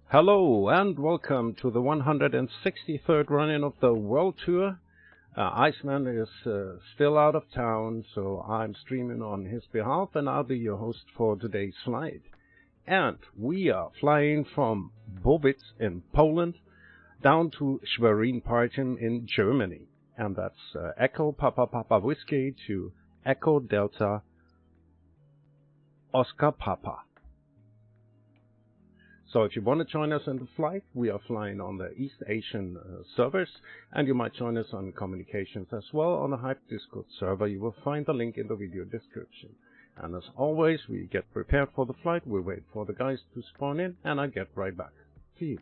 Hello and welcome to the 163rd running of the World Tour. Iceman is still out of town, so I'm streaming on his behalf and I'll be your host for today's flight. And we are flying from Bobitz in Poland down to Schwerin-Parchim in Germany. And that's Echo Papa Papa Whiskey to Echo Delta Oscar Papa. So if you want to join us in the flight, we are flying on the East Asian servers, and you might join us on communications as well on the Hype Discord server. You will find the link in the video description. And as always, we get prepared for the flight, we wait for the guys to spawn in, and I get right back to you.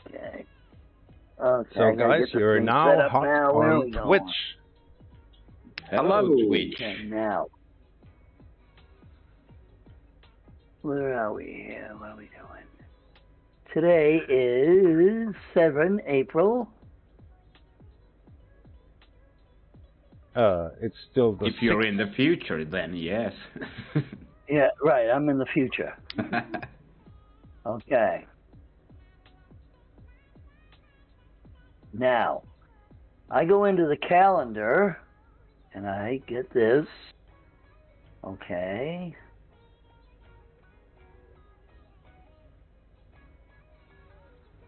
Okay. So guys, you're now hot on Twitch. Hello, Twitch. Okay, now. Where are we here? What are we doing? Today is 7 April. It's still the If you're in the future, then yes. Yeah, right. I'm in the future. Okay. Now, I go into the calendar, and I get this. Okay.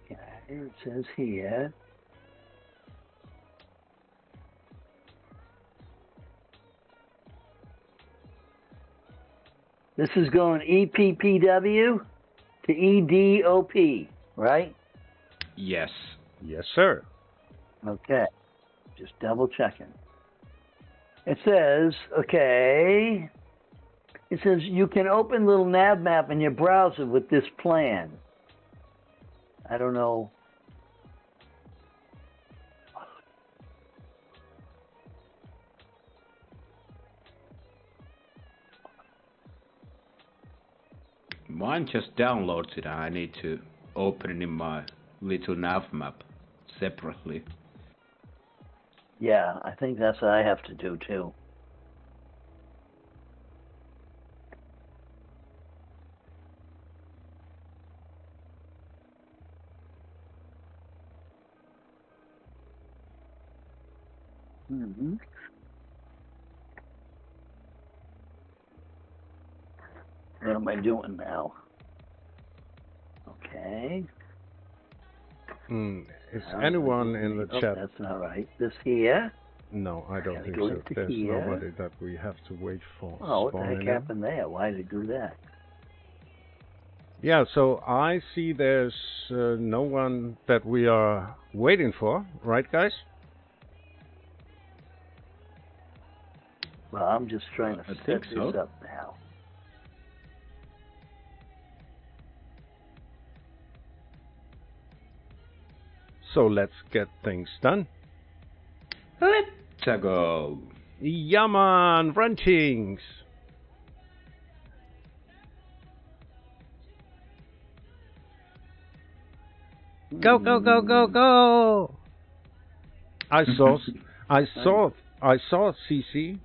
Okay, it says here. This is going EPPW to EDOP, right? Yes. Yes, sir. Okay, just double checking. It says, okay, it says you can open little nav map in your browser with this plan. I don't know Mine just downloads it. I need to open it in my little nav map separately. Yeah, I think that's what I have to do too. Mm-hmm. What am I doing now? Okay. Is anyone in the chat? That's not right. This here? No, I don't think go so. into There's here. nobody that we have to wait for. Oh, what the heck spawning in. happened there? Why did it do that? Yeah, so I see there's no one that we are waiting for, right, guys? Well, I'm just trying to I set think this so. up now. So let's get things done. Let's go. Yaman, ranchings. Go, go, go, go, go! I saw CC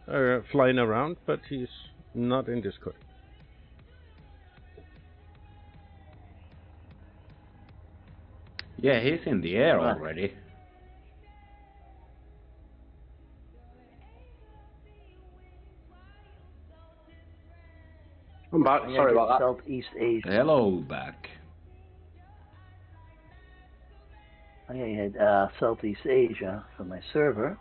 flying around, but he's not in Discord. Yeah, he's in the air already. I'm back. Sorry about that. Southeast Asia. Hello, back. I had Southeast Asia for my server.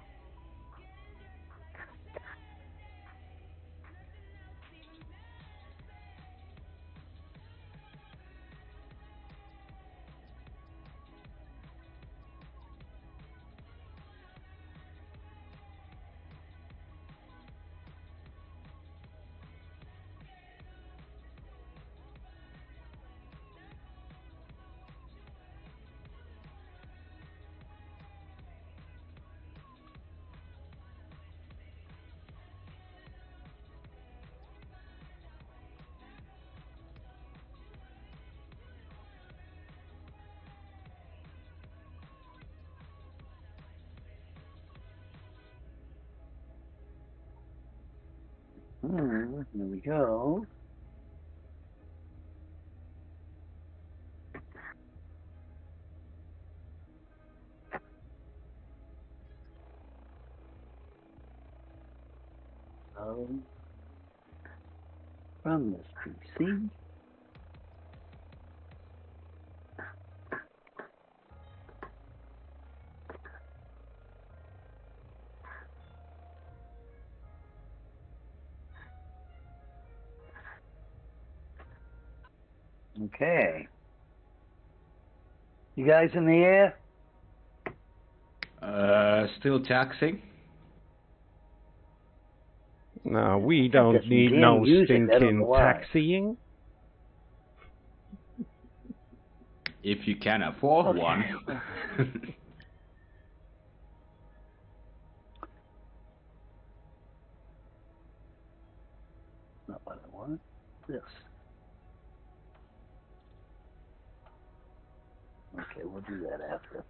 Here we go. From this PC. Okay. You guys in the air? Still taxing. No, we don't need no stinking taxiing. If you can afford one. Not what I want. This. Okay, we'll do that after.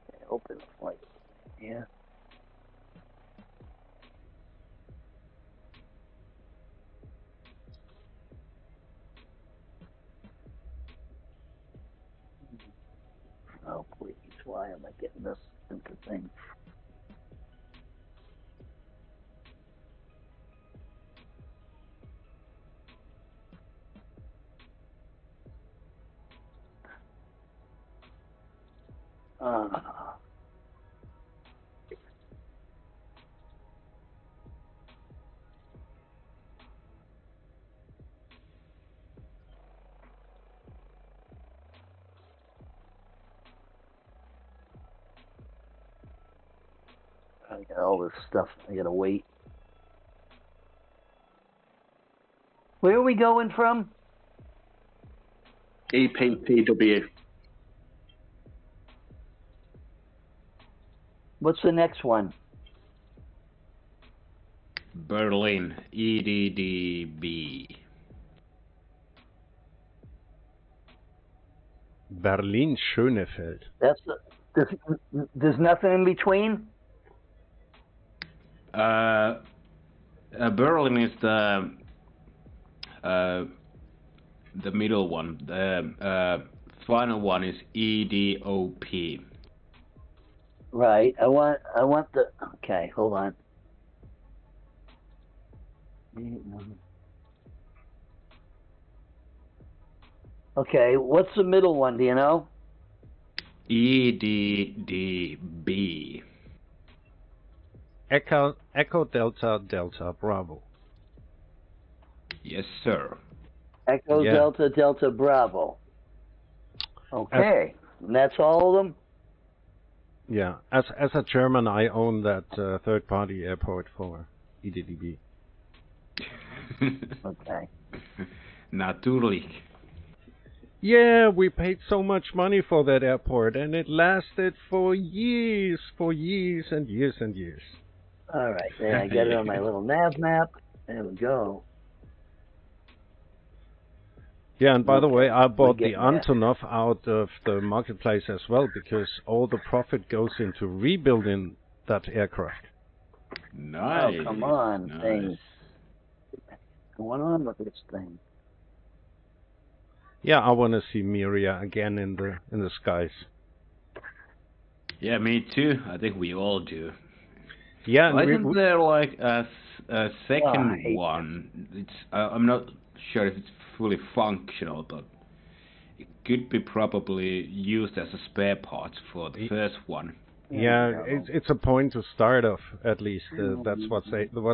Okay, open flight. Yeah. Oh, please. Why am I getting this stupid thing? I got all this stuff. I gotta wait. Where are we going from? EPPW. What's the next one? Berlin, EDDB. Berlin Schönefeld. That's there's nothing in between? Berlin is the middle one. The final one is EDOP. Right. I want the. Okay, hold on. Okay, what's the middle one? Do you know? EDDB. Echo Delta Delta Bravo. Yes, sir. Echo Yeah. Delta Delta Bravo. Okay, and that's all of them? Yeah, as a German, I own that third-party airport for EDDB. Okay. Natürlich. Yeah, we paid so much money for that airport, and it lasted for years and years and years. All right, there, I got it on my little nav map. There we go. Yeah, and by the way, I bought the getting there. Antonov out of the marketplace as well, because all the profit goes into rebuilding that aircraft. Nice. Oh, come on, nice. thing. What's going on with this thing? Yeah, I want to see Miria again in the skies. Yeah, me too. I think we all do. Yeah, and Isn't there like a second I hate one? It's I'm not sure if it's fully functional, but it could be probably used as a spare part for the first one. yeah, it's a point to start off, at least. That's what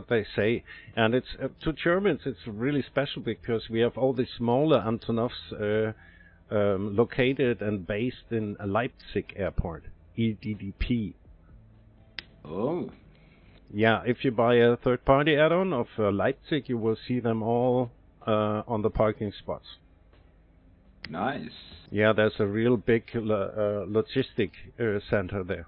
they say. And it's to Germans, it's really special because we have all these smaller Antonovs located and based in Leipzig airport, EDDP. Oh. Yeah, if you buy a third-party add-on of Leipzig, you will see them all on the parking spots. Nice. Yeah, there's a real big logistic center there.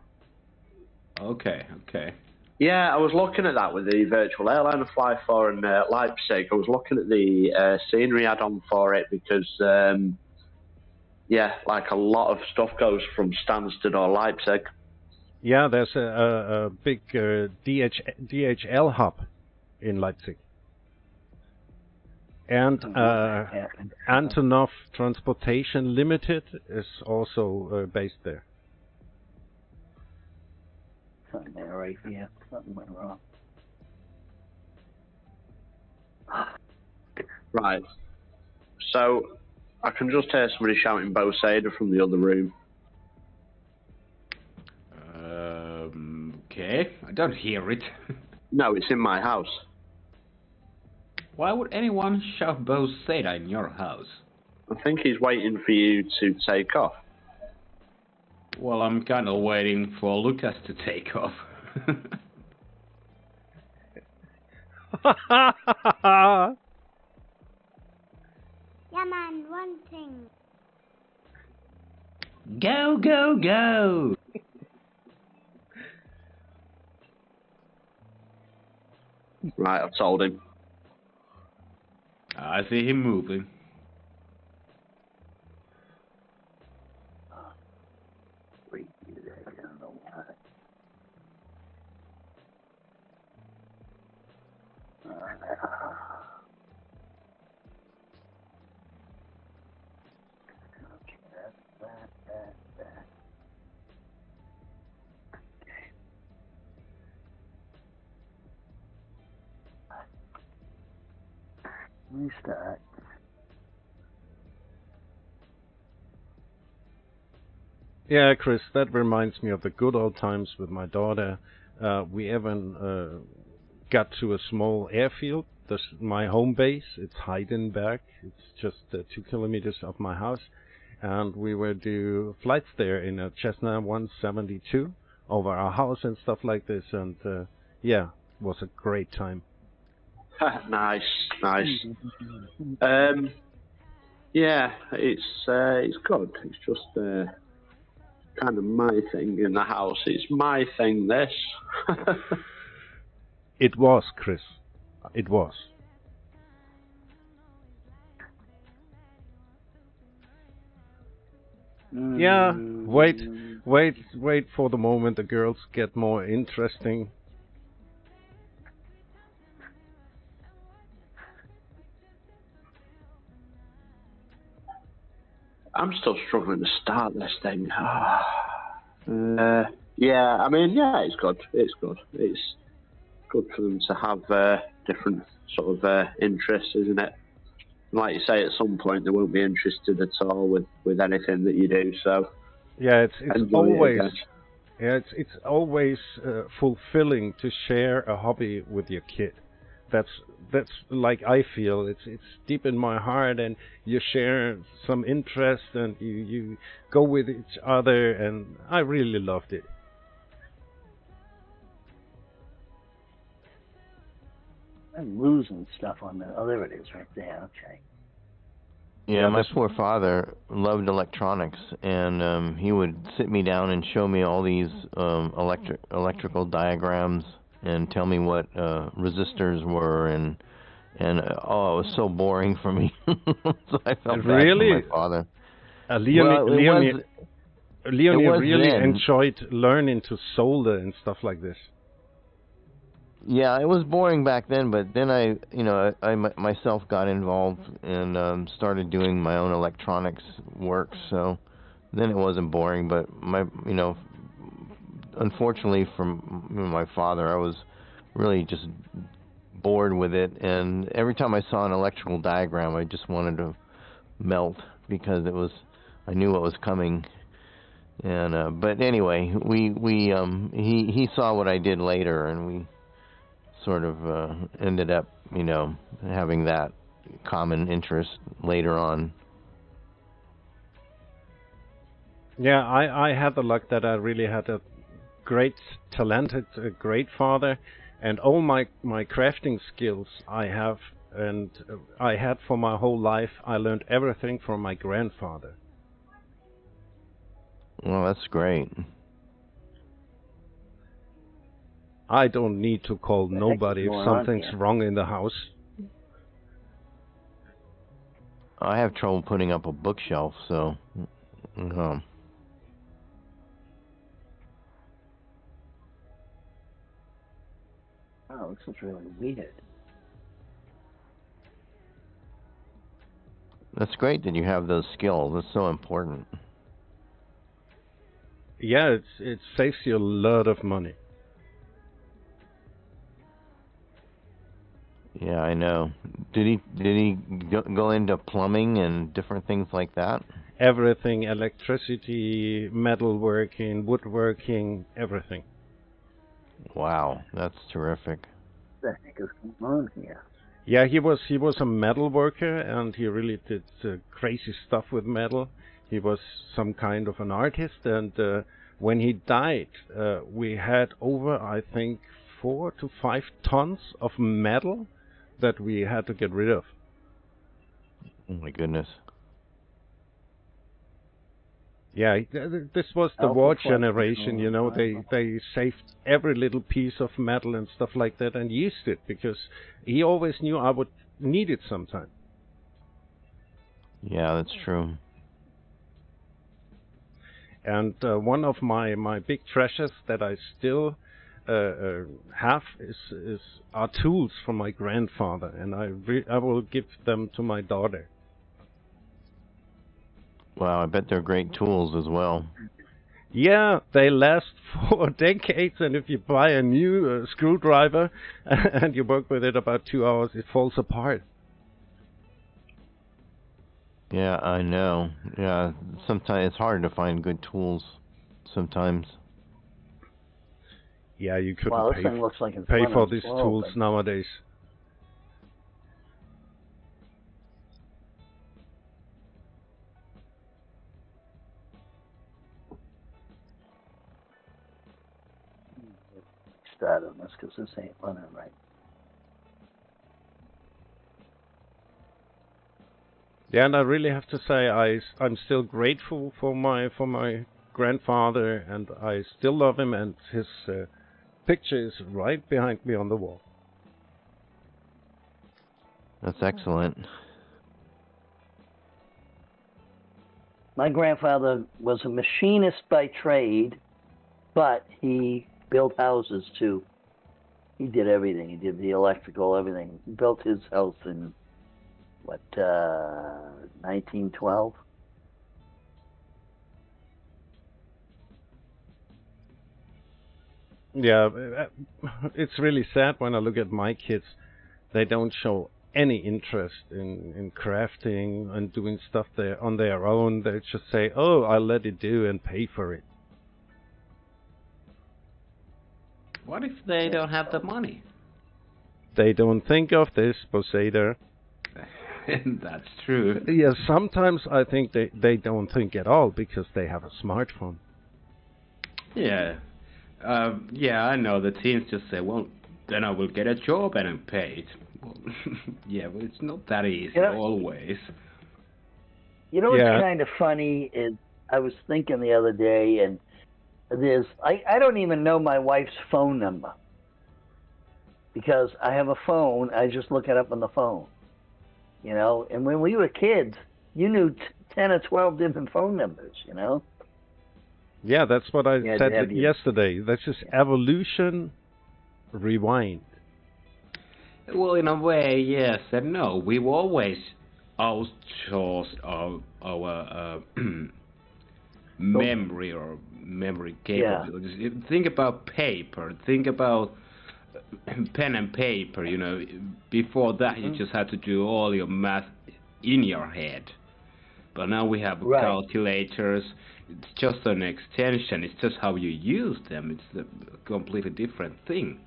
Okay, okay. Yeah, I was looking at that with the virtual airline I fly for in Leipzig. I was looking at the scenery add-on for it because, yeah, like a lot of stuff goes from Stansted or Leipzig. Yeah, there's a big DHL hub in Leipzig. And Antonov Transportation Limited is also based there. Something there, right? Yeah, something went wrong. Right. So I can just hear somebody shouting Bo Seda from the other room. Okay. I don't hear it. No, it's in my house. Why would anyone shout Bo Seda in your house? I think he's waiting for you to take off. Well, I'm kind of waiting for Lucas to take off. Yeah, man, one thing. Go, go, go! Right, I've told him. I see him moving. Wait, I don't know why. Okay, that. Restart. Yeah, Chris, that reminds me of the good old times with my daughter. We even got to a small airfield. My home base, it's Heidenberg. It's just 2 kilometers off my house. And we were do flights there in a Cessna 172 over our house and stuff like this, and yeah, it was a great time. Nice. Yeah, it's good. It's just kind of my thing in the house. It's my thing, this. It was, Chris. It was. Yeah, wait for the moment the girls get more interesting. I'm still struggling to start this thing. Yeah, I mean, yeah, it's good. It's good. It's good for them to have different sort of interests, isn't it? Like you say, at some point they won't be interested at all with anything that you do. So yeah, it's always fulfilling to share a hobby with your kid. That's like I feel. It's deep in my heart, and you share some interest, and you go with each other, and I really loved it. I'm losing stuff on the. Oh, there it is, right there. Okay. Yeah, my poor father loved electronics, and he would sit me down and show me all these electrical diagrams and tell me what resistors were, and oh, it was so boring for me. So I felt bad for my father. Leonie really then enjoyed learning to solder and stuff like this. Yeah, it was boring back then, but then I myself got involved and started doing my own electronics work. So then it wasn't boring, but unfortunately from my father, I was really just bored with it, and every time I saw an electrical diagram, I just wanted to melt because I knew what was coming. And but anyway, he saw what I did later, and we sort of ended up, having that common interest later on. Yeah, I had the luck that I really had a great great father, and all my crafting skills I have and I had for my whole life. I learned everything from my grandfather. Well, that's great. I don't need to call nobody if something's wrong in the house. I have trouble putting up a bookshelf, so. Oh, this is really weird. That's great that you have those skills. That's so important. Yeah, it saves you a lot of money. Yeah, I know. Did he go into plumbing and different things like that? Everything, electricity, metalworking, woodworking, everything. Wow, that's terrific. What the heck is going on here? Yeah, he was a metal worker, and he really did crazy stuff with metal. He was some kind of an artist, and when he died, we had over, I think, 4 to 5 tons of metal that we had to get rid of. Oh my goodness. Yeah, this was the war generation, they saved every little piece of metal and stuff like that and used it, because he always knew I would need it sometime. Yeah, that's true. And one of my big treasures that I still have are tools from my grandfather, and I will give them to my daughter. Wow, I bet they're great tools as well. Yeah, they last for decades, and if you buy a new screwdriver and you work with it about 2 hours, it falls apart. Yeah, I know. Yeah, sometimes it's hard to find good tools sometimes. Yeah, you couldn't This thing looks like it's pay for running these slow, tools but nowadays. restart on this because this ain't running right. Yeah, and I really have to say I'm still grateful for my grandfather, and I still love him, and his picture is right behind me on the wall. That's excellent. My grandfather was a machinist by trade, but he built houses too. He did everything. He did the electrical, everything. He built his house in, 1912? Yeah, it's really sad when I look at my kids. They don't show any interest in crafting and doing stuff there on their own. They just say, "Oh, I'll let it do and pay for it." What if they don't have the money? They don't think of this, Poseidon. That's true. Yeah, sometimes I think they don't think at all because they have a smartphone. Yeah. Yeah, I know. The teens just say, well, then I will get a job and I'm paid. Well, yeah, but it's not that easy always. You know what's kind of funny is I was thinking the other day, and I don't even know my wife's phone number because I have a phone. I just look it up on the phone, you know. And when we were kids, you knew 10 or 12 different phone numbers, you know. Yeah, that's what I said yesterday. That's just evolution rewind. Well, in a way, yes and no. We've always outsourced our memory or memory capabilities. Yeah. Think about paper. Think about pen and paper. You know, before that, you just had to do all your math in your head. But now we have calculators. It's just an extension. It's just how you use them. It's a completely different thing.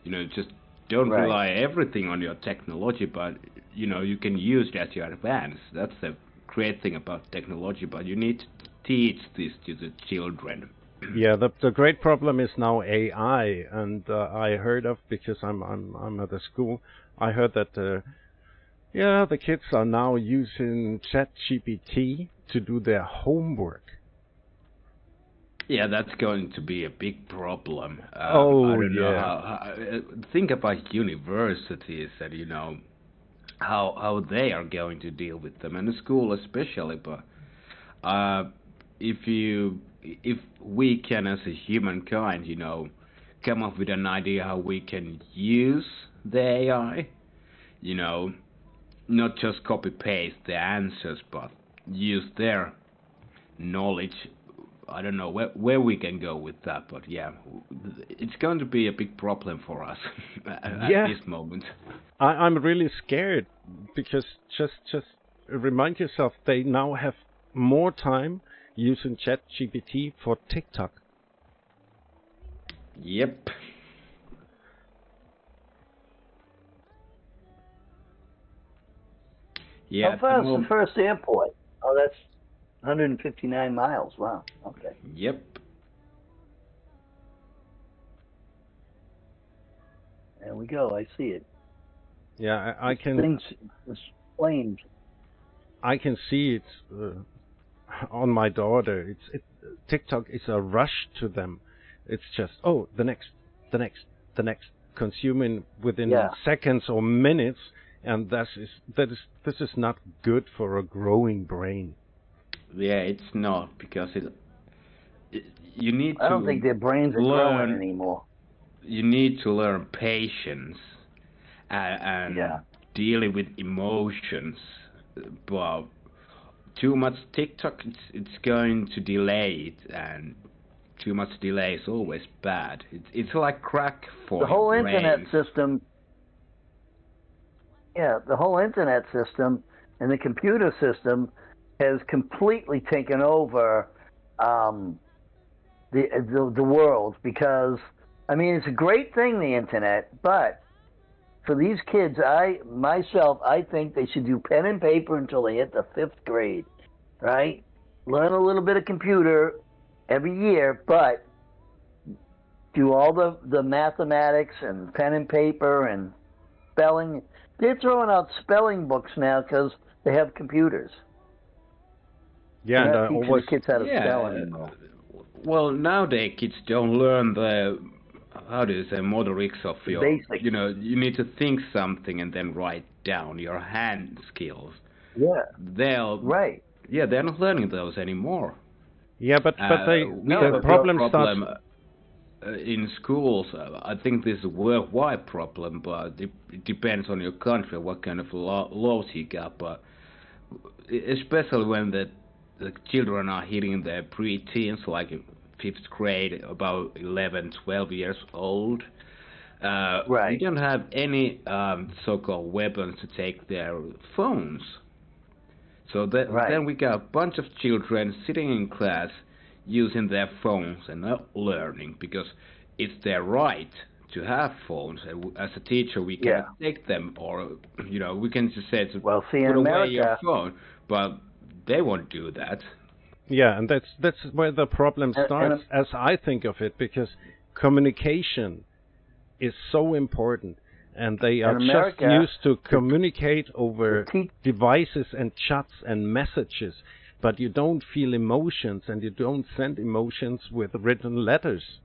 You know, just don't rely everything on your technology, but you know, you can use it as you advance. That's the great thing about technology. But you need to teach this to the children. Yeah, the great problem is now AI, and I heard of, because I'm at the school. I heard that the kids are now using ChatGPT to do their homework. Yeah, that's going to be a big problem. I don't know think about universities and, you know, how they are going to deal with them, and the school especially. But if we can, as a humankind, you know, come up with an idea how we can use the AI, you know, not just copy paste the answers, but use their knowledge. I don't know where we can go with that, but yeah, it's going to be a big problem for us at this moment. I'm really scared because just remind yourself, they now have more time using ChatGPT for TikTok. Yep. Yeah. How far is the first airport? Oh, that's 159 miles. Wow. Okay. Yep. There we go. I see it. Yeah, I can. This flames. I can see it on my daughter. TikTok is a rush to them. It's just the next, consuming within seconds or minutes, and this is not good for a growing brain. Yeah, it's not, because you need to. I don't think their brains are growing anymore. You need to learn patience and dealing with emotions. But too much TikTok, it's going to delay it, and too much delay is always bad. It's like crack for the whole brains. internet system. Yeah, the whole internet system and the computer system has completely taken over the world, because I mean, it's a great thing, the internet, but for these kids, I think they should do pen and paper until they hit the 5th grade, right? Learn a little bit of computer every year, but do all the mathematics and pen and paper and spelling. They're throwing out spelling books now because they have computers. Yeah, they're not teaching the kids how to spell anymore. Well, nowadays kids don't learn the, how do you say, motorics of your, basics. You know, you need to think something and then write down your hand skills. Yeah. They're not learning those anymore. Yeah, but the problem starts in schools. I think this is a worldwide problem, but it depends on your country what kind of laws you got. But especially when the children are hitting their pre-teens, like in 5th grade, about 11, 12 years old. We don't have any so-called weapons to take their phones. So then we got a bunch of children sitting in class using their phones and not learning, because it's their right to have phones. And as a teacher, we can take them, or we can just say to put away your phone, but they won't do that. Yeah, and that's where the problem starts, as I think of it, because communication is so important. And they are just used to communicate over devices and chats and messages, but you don't feel emotions and you don't send emotions with written letters.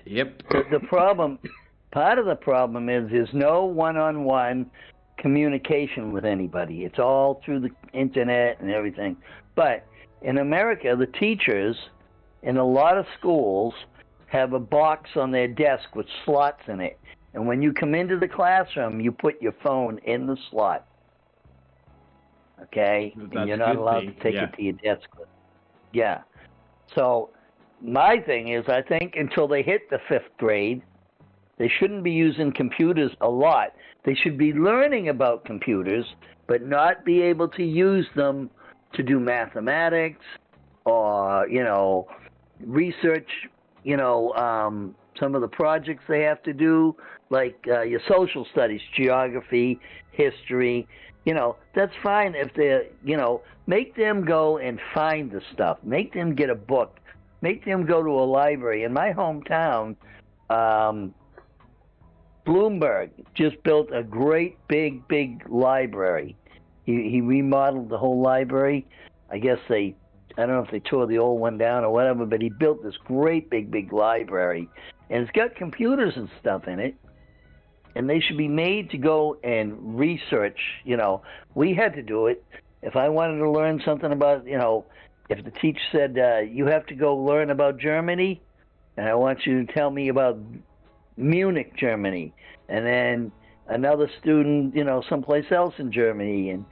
Yep. The problem, part of the problem is there's no one-on-one communication with anybody. It's all through the internet and everything. But in America, the teachers in a lot of schools have a box on their desk with slots in it. And when you come into the classroom, you put your phone in the slot. Okay? And you're not allowed to take it to your desk. Yeah. So my thing is, I think until they hit the 5th grade, they shouldn't be using computers a lot. They should be learning about computers, but not be able to use them to do mathematics or, research, some of the projects they have to do, like your social studies, geography, history. That's fine if they're, make them go and find the stuff. Make them get a book. Make them go to a library. In my hometown, Bloomberg just built a great big library. He remodeled the whole library. I guess I don't know if they tore the old one down or whatever, but he built this great big library. And it's got computers and stuff in it. And they should be made to go and research. We had to do it. If I wanted to learn something about, if the teacher said, you have to go learn about Germany, and I want you to tell me about Munich, Germany, and then another student, someplace else in Germany, and,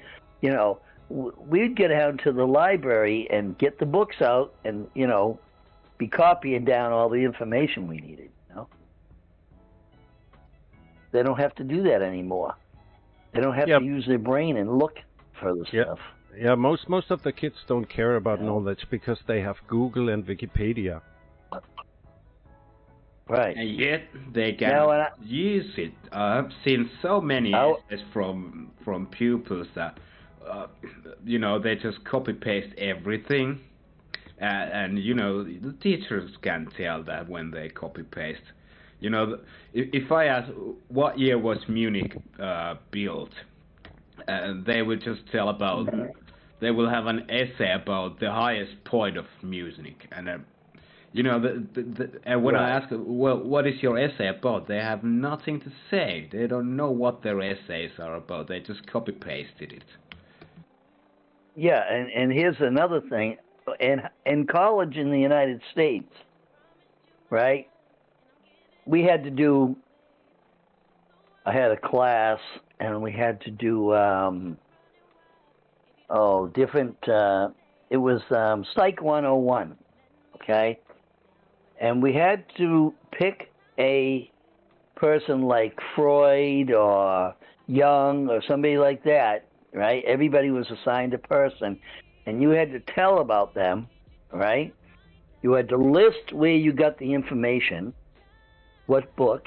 we'd get out to the library and get the books out and, be copying down all the information we needed. They don't have to do that anymore. They don't have to use their brain and look for the stuff. Yeah, most of the kids don't care about knowledge because they have Google and Wikipedia. Right. And yet they can use it. I've seen so many essays from pupils that they just copy paste everything, and the teachers can tell that when they copy paste. If I ask what year was Munich built, they would just tell about. They will have an essay about the highest point of Munich, and and when I ask, well, what is your essay about? They have nothing to say. They don't know what their essays are about. They just copy pasted it. Yeah, and here's another thing. In college in the United States, right? We had to do. I had a class, and we had to do. Different. It was Psych 101. Okay. And we had to pick a person like Freud or Jung or somebody like that, right? Everybody was assigned a person, and you had to tell about them, right? You had to list where you got the information, what book,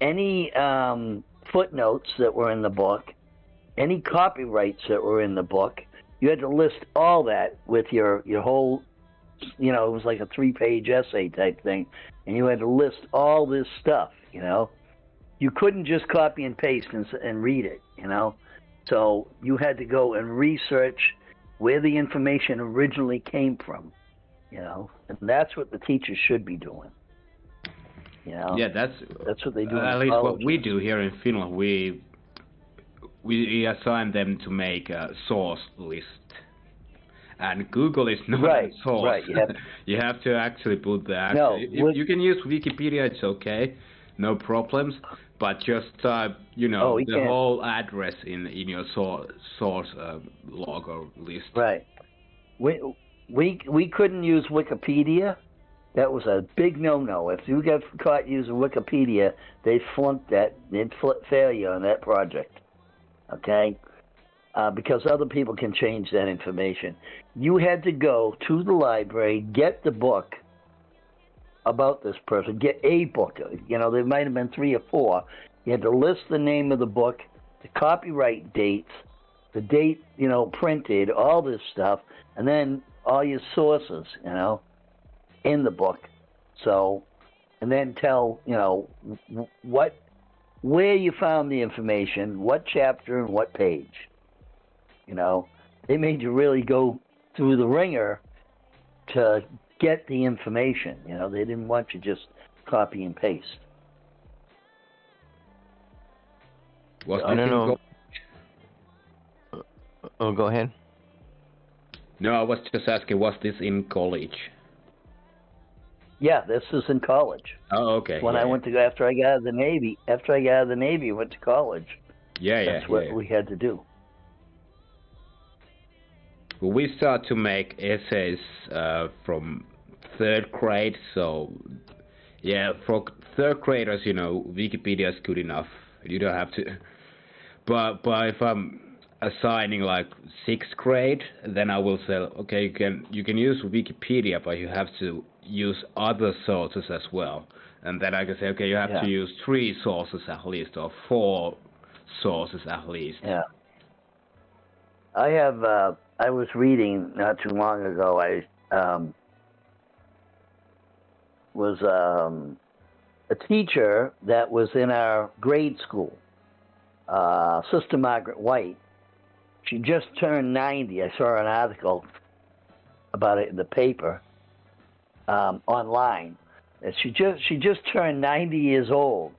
any footnotes that were in the book, any copyrights that were in the book. You had to list all that with your whole you know, it was like a 3-page essay type thing, and you had to list all this stuff, you know. You couldn't just copy and paste and read it, you know. So you had to go and research where the information originally came from, you know. And that's what the teachers should be doing. You know? Yeah, that's what they do. At least what we do here in Finland, we assign them to make a source list. And Google is not a source. Right. You have to actually put the No, you can use Wikipedia, it's okay, no problems. But just you know, the whole address in your source log or list. Right. We couldn't use Wikipedia. That was a big no-no. If you got caught using Wikipedia, they'd flunk that. They'd fail you on that project. Okay. Because other people can change that information. You had to go to the library, get the book about this person, get a book. You know, there might have been 3 or 4. You had to list the name of the book, the copyright dates, the date, you know, printed, all this stuff, and then all your sources, you know, in the book. So, and then tell, you know, where you found the information, what chapter and what page. You know, they made you really go through the ringer to get the information. You know, they didn't want you just copy and paste. I don't know. Oh, go ahead. No, I was just asking, was this in college? Yeah, this is in college. Oh, okay. When I went to, after I got out of the Navy, I went to college. That's what we had to do. We start to make essays from 3rd grade, so yeah, for 3rd graders, you know, Wikipedia is good enough. You don't have to. But if I'm assigning like 6th grade, then I will say, okay, you can use Wikipedia, but you have to use other sources as well. And then I can say, okay, you have to use 3 sources at least, or 4 sources at least. Yeah. I was reading not too long ago. I was a teacher that was in our grade school, Sister Margaret White. She just turned 90. I saw an article about it in the paper online. And she just turned 90 years old.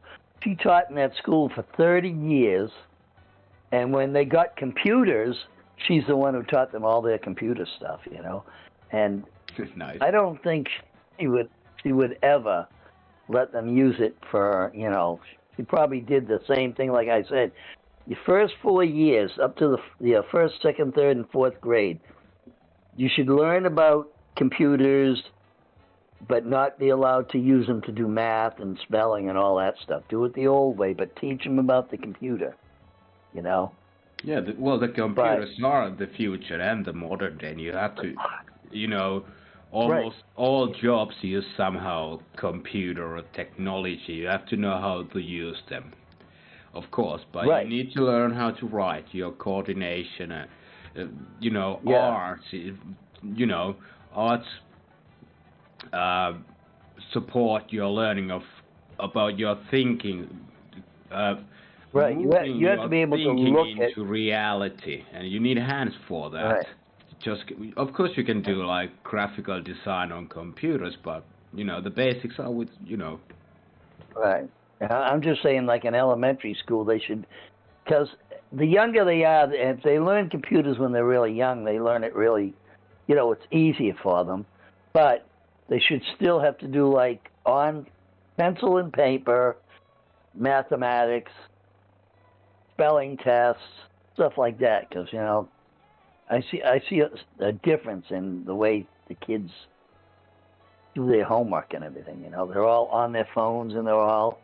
She taught in that school for 30 years, and when they got computers, she's the one who taught them all their computer stuff, you know. And nice. I don't think she would ever let them use it for, you know, she probably did the same thing like I said. Your first 4 years, up to the first, second, third, and 4th grade, you should learn about computers, but not be allowed to use them to do math and spelling and all that stuff. Do it the old way, but teach them about the computer, you know. Yeah, the computers are the future and the modern day. You have to, you know, almost all jobs use somehow computer or technology. You have to know how to use them, of course. But you need to learn how to write, your coordination, you know, art, you know, arts support your learning about your thinking. You have to be able to look into reality, and you need hands for that. Of course, you can do like graphical design on computers, but you know the basics are with, you know. Right. I'm just saying, like in elementary school, they should, because the younger they are, if they learn computers when they're really young, they learn it really, you know, it's easier for them. But they should still have to do like on pencil and paper, mathematics, spelling tests, stuff like that, because, you know, I see a difference in the way the kids do their homework and everything. You know, they're all on their phones and they're all,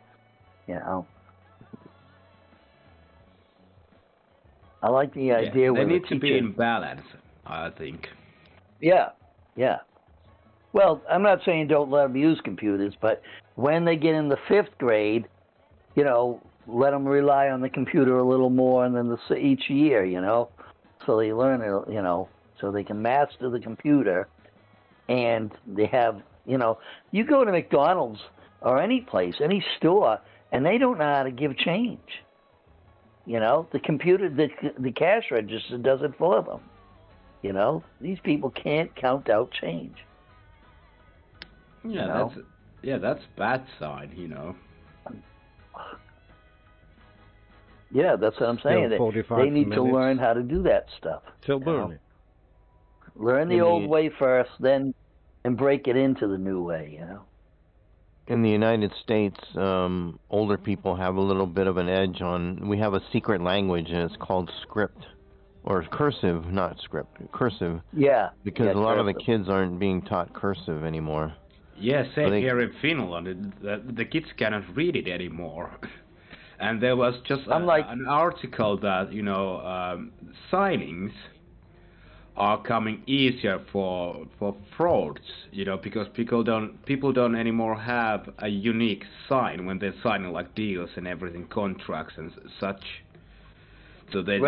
you know. I like the idea where they need to be in balance, I think. Yeah. Well, I'm not saying don't let them use computers, but when they get in the 5th grade, you know, let them rely on the computer a little more, and then each year, you know, so they learn it, you know, so they can master the computer, and they have, you go to McDonald's or any place, any store, and they don't know how to give change. The computer, the cash register does it for them. These people can't count out change. That's bad side, Yeah, that's what I'm saying. They need to learn how to do that stuff. Still learning. Learn the old way first, then and break it into the new way. In the United States, older people have a little bit of an edge on. We have a secret language, and it's called script, or cursive, not script, cursive. Yeah. Because a lot of the kids aren't being taught cursive anymore. Yeah, same here in Finland. The kids cannot read it anymore. And there was just an article that signings are coming easier for frauds, because people don't anymore have a unique sign when they're signing like deals and everything, contracts and such. So they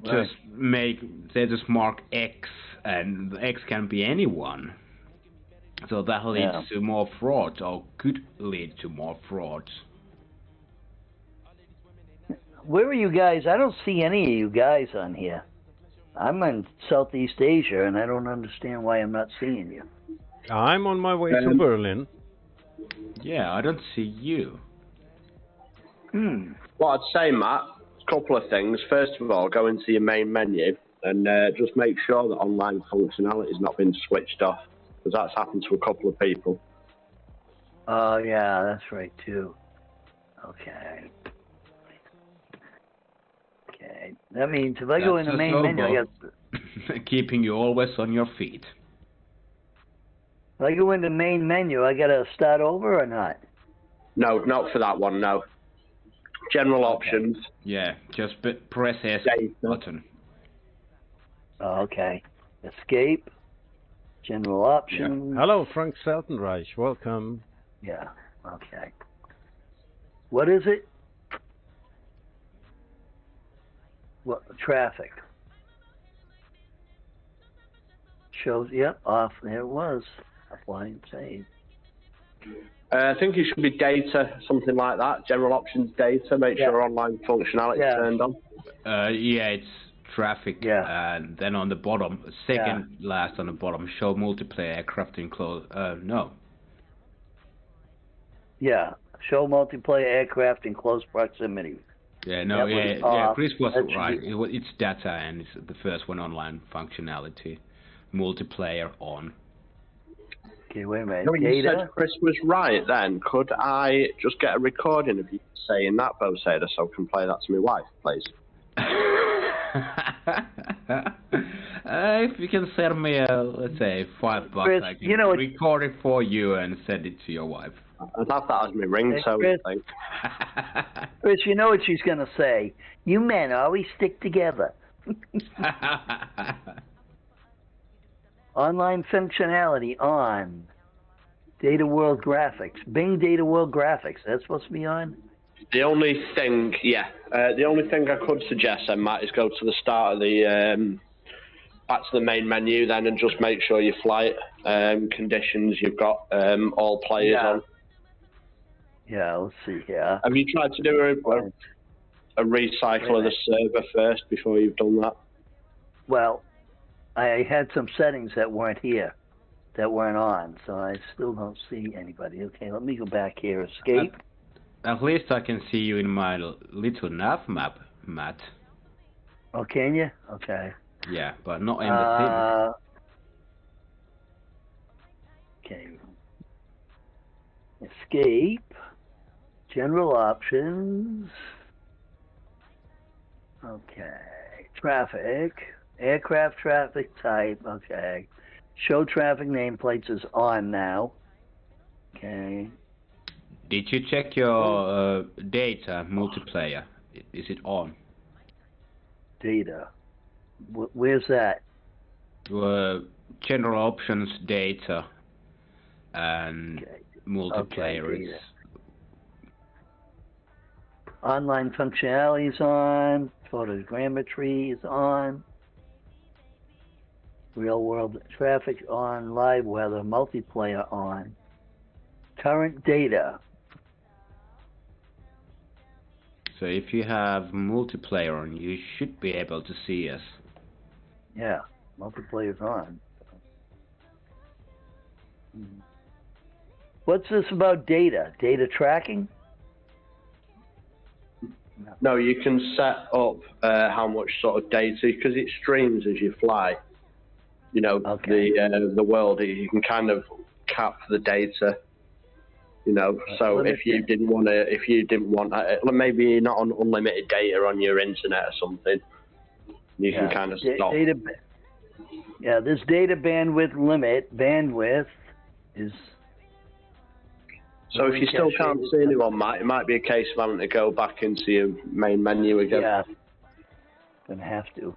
just mark X, and the X can be anyone. So that leads to more frauds, or could lead to more frauds. Where are you guys? I don't see any of you guys on here. I'm in Southeast Asia, and I don't understand why I'm not seeing you. I'm on my way to Berlin. Yeah, I don't see you. Well, I'd say, Matt, a couple of things. First of all, go into your main menu and just make sure that online functionality has not been switched off, because that's happened to a couple of people. Oh, yeah, that's right, too. Okay. That means if I go in the main menu, I got keeping you always on your feet. If I go in the main menu, I got to start over or not? No, not for that one, no. General options. Yeah, just press S button. Oh, okay. Escape. General options. Yeah. Hello, Frank Seltenreich. Welcome. Yeah, okay. What is it? What, traffic. Shows, off. There it was. Apply and save. I think it should be data, something like that. General options data. Make sure online functionality is turned on. It's traffic. Yeah. And then on the bottom, second last on the bottom, show multiplayer aircraft in close. No. Yeah. Show multiplayer aircraft in close proximity. Yeah, no, Chris was right. It's data, and it's the first one, online functionality, multiplayer on. Okay, wait a minute. No, you said Chris was right then. Could I just get a recording of you saying that, Boseda, so I can play that to my wife, please? If you can send me, let's say, $5, Chris, I can record it for you and send it to your wife. I'd have that as my ringtone, I think. Chris, you know what she's going to say. You men always stick together. Online functionality on. Data World Graphics. Bing Data World Graphics. That's supposed to be on? The only thing I could suggest then, Matt, is go to the start of the back to the main menu then, and just make sure your flight conditions you've got all players on. Yeah, let's see here. Have you tried to do a recycle of the server first before you've done that? Well, I had some settings that weren't here, that weren't on, so I still don't see anybody. Okay, let me go back here. Escape. At least I can see you in my little nav map, Matt. Oh, can you? Okay. Yeah, but not in the thing. Okay. Escape. General options. Okay. Traffic. Aircraft traffic type. Okay. Show traffic nameplates is on now. Okay. Did you check your data multiplayer? Is it on? Data. Where's that? General options, data, and multiplayer. Okay, online functionality is on. Photogrammetry is on. Real world traffic on, live weather, multiplayer on. Current data. So if you have multiplayer on, you should be able to see us. Yeah, multiplayer's on. What's this about data? Data tracking? No, you can set up how much sort of data, because it streams as you fly. You know, Okay. the world, you can kind of cap the data. You know, so if you didn't want maybe not on unlimited data on your internet or something, you can kind of stop. This data bandwidth limit, bandwidth is... So if you still can't see anyone, Matt, it might be a case of having to go back into your main menu again. Yeah, gonna have to.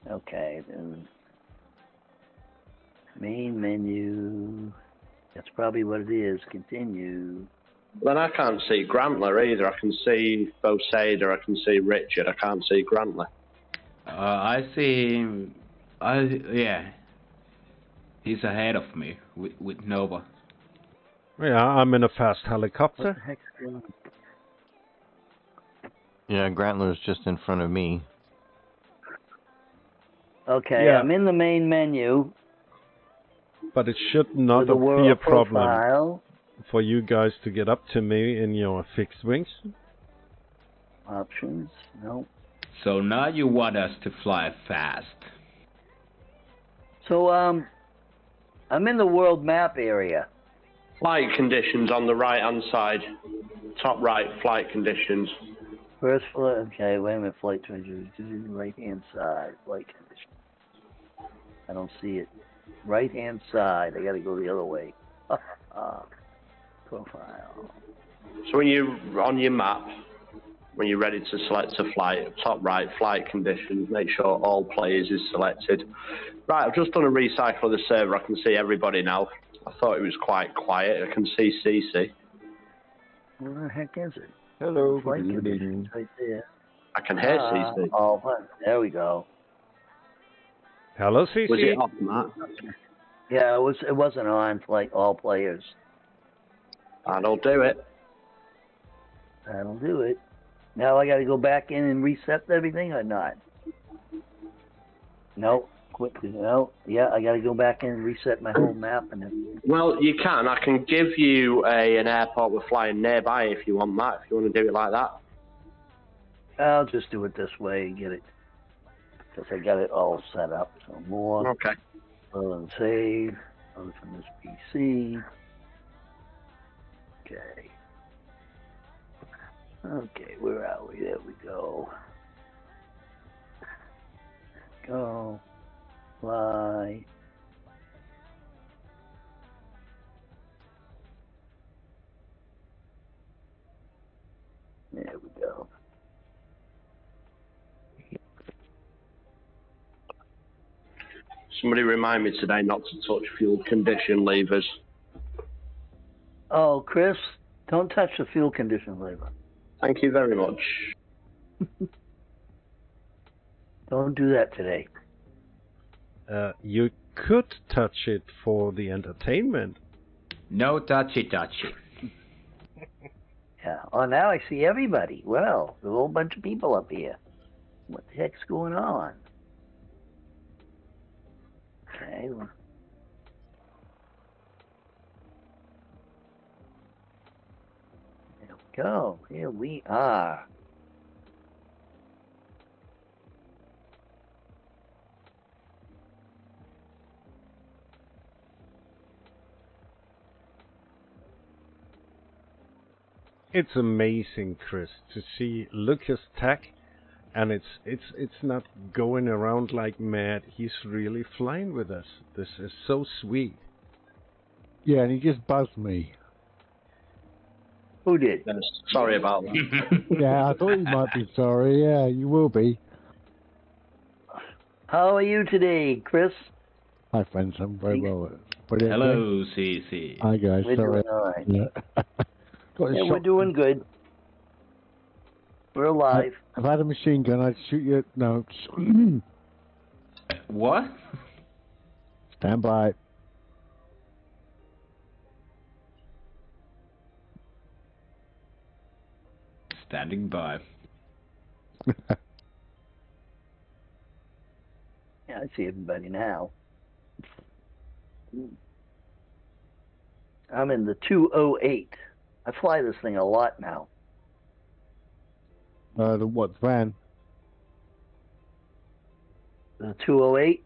Okay, then main menu. That's probably what it is. Continue. Then I can't see Grantler either. I can see both Sada, I can see Richard. I can't see Grantler. I see him. Yeah. He's ahead of me with Nova. Yeah, I'm in a fast helicopter. What the heck's going on? Yeah, Grantler's just in front of me. Okay, Yeah. I'm in the main menu. But it should not With the be a problem profile. for you guys to get up to me in your fixed wings. Options, no. So now you want us to fly fast. So, I'm in the world map area. Flight conditions on the right-hand side. Top right, flight conditions. First flight, okay, wait a minute, flight conditions, right-hand side, flight conditions. I don't see it. Right-hand side, I gotta go the other way. Profile. So when you're on your map, when you're ready to select a flight, top right, flight conditions, make sure all players is selected. Right, I've just done a recycle of the server. I can see everybody now. I thought it was quite quiet. I can see CC. Where the heck is it? Hello, Flight good evening. conditions right there. I can hear CC. Oh, there we go. Hello, CC. Was it off, Matt? Yeah, it wasn't on like all players. That'll do it. That'll do it. Now I got to go back in and reset everything or not? No. No. Yeah, I got to go back in and reset my whole map and everything. Well, you can. I can give you an airport we're flying nearby if you want, Matt. If you want to do it like that. I'll just do it this way and get it. Because I got it all set up. So more. Okay. Well, and save. Other from this PC. Okay. Okay, where are we? There we go. Go. Fly. There we go. Somebody remind me today not to touch fuel condition levers. Oh, Chris, don't touch the fuel condition lever. Thank you very much. Don't do that today. You could touch it for the entertainment. No touchy. Yeah. Oh, now I see everybody. Well, there's a whole bunch of people up here. What the heck's going on? Okay. Well, there we go. Here we are. It's amazing, Chris, to see Lucas Tech, and it's not going around like mad. He's really flying with us. This is so sweet. Yeah, and he just buzzed me. Who did? Yes, sorry about that. Yeah, I thought you might be sorry. Yeah, you will be. How are you today, Chris? Hi, friends. I'm very well. Brilliant. Hello, CC. Hi, guys. We're Sorry. doing all right. Yeah. Yeah, we're doing good. We're alive. If I had a machine gun, I'd shoot you. No. What? Stand by. Standing by. Yeah, I see everybody now. I'm in the 208. I fly this thing a lot now. The what van? The 208?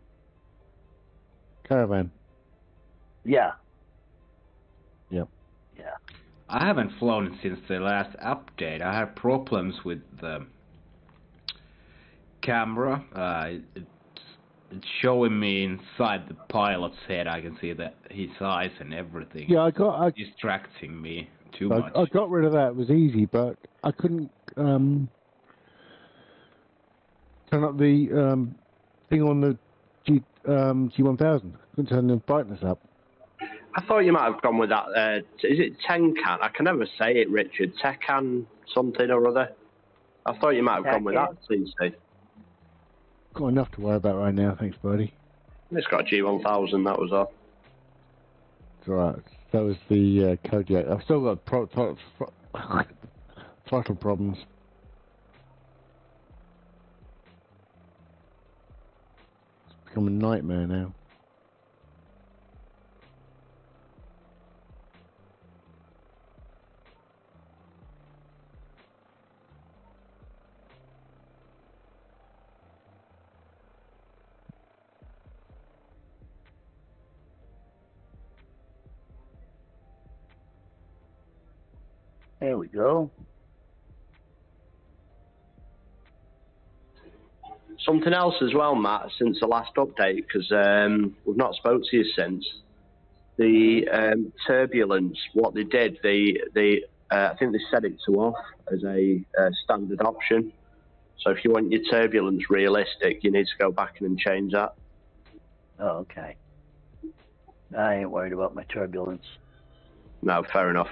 Caravan. Yeah. Yep. Yeah. I haven't flown since the last update. I had problems with the camera. It's showing me inside the pilot's head. I can see that his eyes and everything. Yeah, I distracting me too much. I got rid of that. It was easy, but I couldn't turn up the thing on the G1000. Couldn't turn the brightness up. I thought you might have gone with that. Is it Tenkan? I can never say it, Richard. Tekan something or other. I thought you might have gone with that, CC. Got enough to worry about right now, thanks, buddy. It's got a G1000, that was all. It's alright. That was the Kodiak. I've still got throttle problems. It's become a nightmare now. There we go. Something else as well, Matt, since the last update, because we've not spoke to you since. The turbulence, what they did, I think they set it to off as a standard option. So if you want your turbulence realistic, you need to go back in and change that. Oh, okay. I ain't worried about my turbulence. No, fair enough.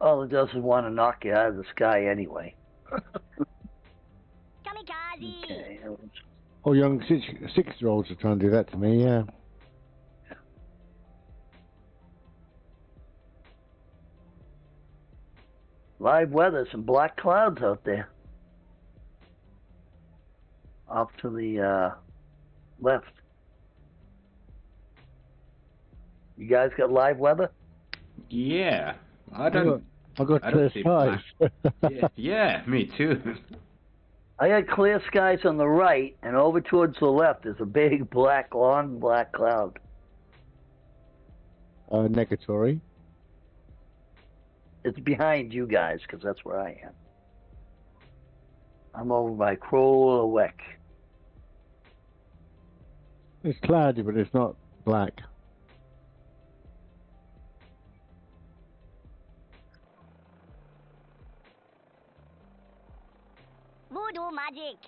All it does is want to knock you out of the sky anyway. Kamikaze! Okay. Oh, young six-year-olds are trying to do that to me, yeah. Live weather, some black clouds out there. Off to the left. You guys got live weather? Yeah. I got clear skies. yeah, me too. I got clear skies on the right, and over towards the left is a big long black cloud. Negatory. It's behind you guys, because that's where I am. I'm over by Krolwick. It's cloudy, but it's not black. Voodoo magic.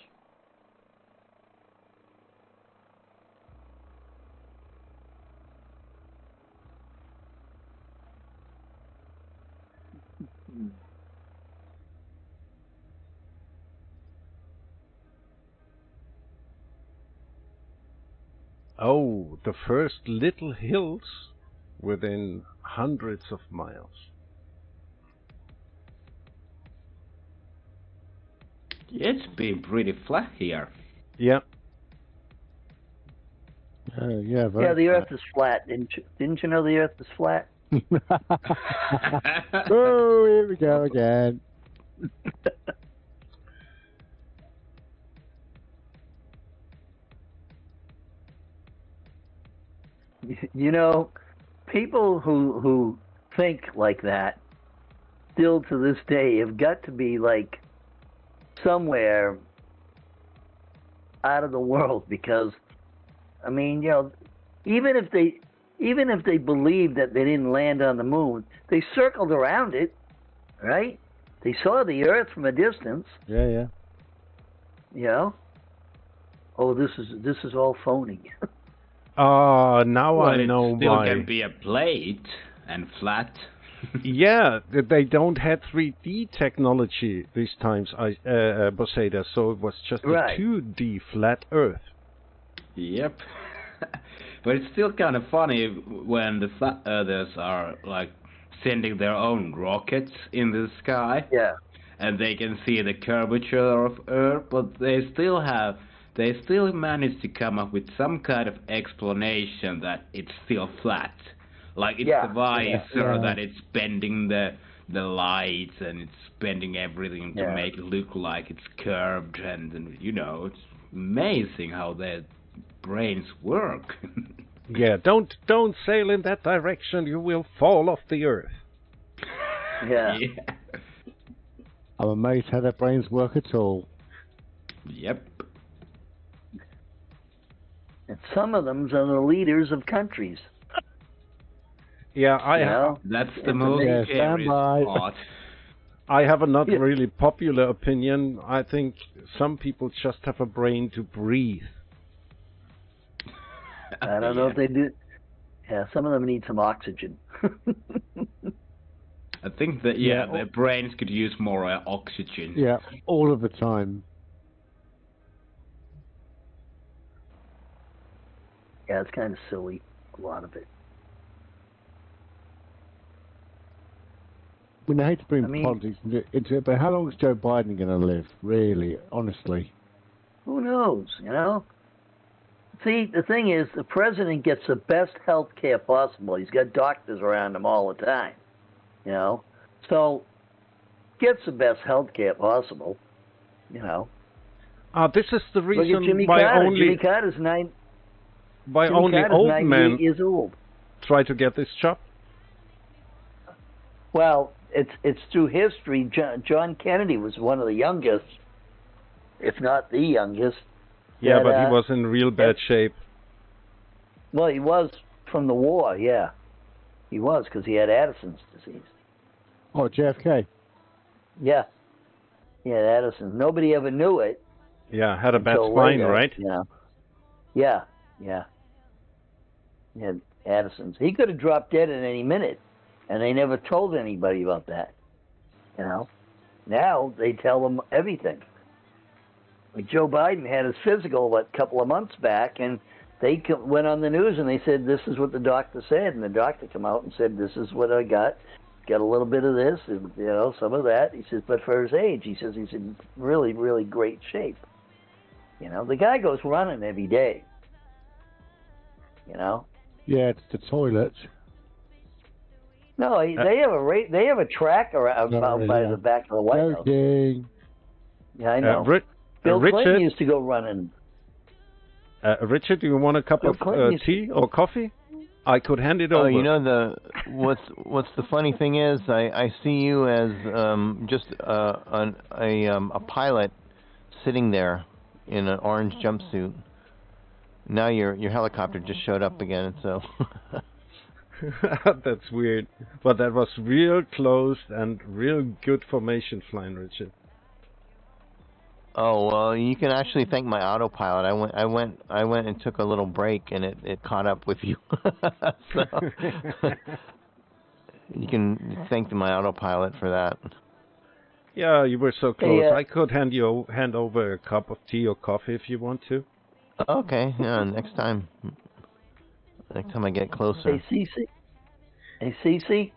Oh, the first little hills within hundreds of miles. It's been pretty flat here. Yeah. Yeah, the Earth is flat. Didn't you know the Earth is flat? Oh, here we go again. You know, people who think like that still to this day have got to be like somewhere out of the world, because I mean, you know, even if they believed that they didn't land on the moon, they circled around it, right? They saw the Earth from a distance. Yeah. You know? Oh, this is all phony. Now I know it still why. can be a plate and flat. Yeah, they don't have 3D technology these times, Boseda, so it was just a 2D flat Earth. Yep. But it's still kind of funny when the flat earthers are like sending their own rockets in the sky. Yeah. And they can see the curvature of Earth, but they still manage to come up with some kind of explanation that it's still flat. Like it's the visor that it's bending the lights and it's bending everything to make it look like it's curved, and you know, it's amazing how their brains work. Yeah, don't sail in that direction, you will fall off the Earth. Yeah. I'm amazed how their brains work at all. Yep. And some of them are the leaders of countries. Yeah, that's the most scary part. I have a not really popular opinion. I think some people just have a brain to breathe. I don't know if they do. Yeah, some of them need some oxygen. I think that, their brains could use more oxygen. Yeah, all of the time. Yeah, it's kind of silly, a lot of it. I mean, I hate to bring politics into it, but how long is Joe Biden going to live, really, honestly? Who knows, you know? See, the thing is, the president gets the best health care possible. He's got doctors around him all the time, you know? So, gets the best health care possible, you know? This is the reason Look at Jimmy why Carter. only... Jimmy Carter's old men years old. Try to get this job? Well, it's through history. John Kennedy was one of the youngest, if not the youngest. Yeah, but he was in real bad shape. Well, he was from the war, yeah. He was, because he had Addison's disease. Oh, JFK? Yeah. He had Addison's. Nobody ever knew it. Yeah, had a bad spine, later, right? You know. Yeah. He had Addison's. He could have dropped dead at any minute, and they never told anybody about that. You know? Now, they tell them everything. Like Joe Biden had his physical a couple of months back, and they went on the news and they said, this is what the doctor said. And the doctor came out and said, this is what I got. Got a little bit of this and, you know, some of that. He says, but for his age, he says he's in really, really great shape. You know, the guy goes running every day. You know? Yeah, it's the toilet. No, they have a track around by the back of the White House. Yeah, I know. Bill Clinton used to go running. Richard, do you want a cup of tea or coffee? I could hand it over. Oh, you know what's the funny thing is, I see you as just a pilot sitting there in an orange jumpsuit. Now your helicopter just showed up again, so. That's weird, but that was real close and real good formation flying, Richard. Oh well, you can actually thank my autopilot. I went and took a little break, and it caught up with you. So you can thank my autopilot for that. Yeah, you were so close. I could hand over a cup of tea or coffee if you want to. Okay, yeah. Next time I get closer. Hey, Cece.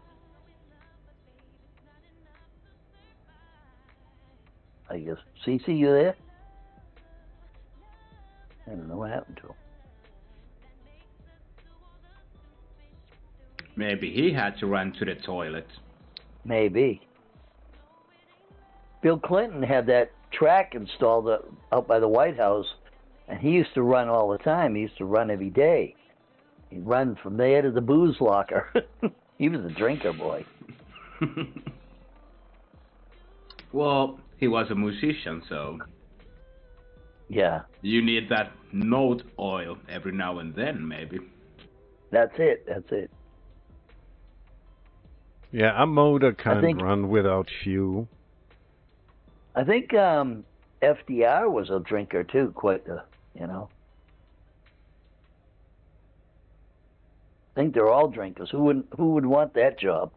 I guess. Cece, you there? I don't know what happened to him. Maybe he had to run to the toilet. Maybe. Bill Clinton had that track installed out by the White House, and he used to run all the time. He used to run every day. He'd run from there to the booze locker. He was a drinker, boy. Well, he was a musician, so... Yeah. You need that note oil every now and then, maybe. That's it. Yeah, a motor can't run without fuel. I think FDR was a drinker, too, you know. I think they're all drinkers. Who would want that job?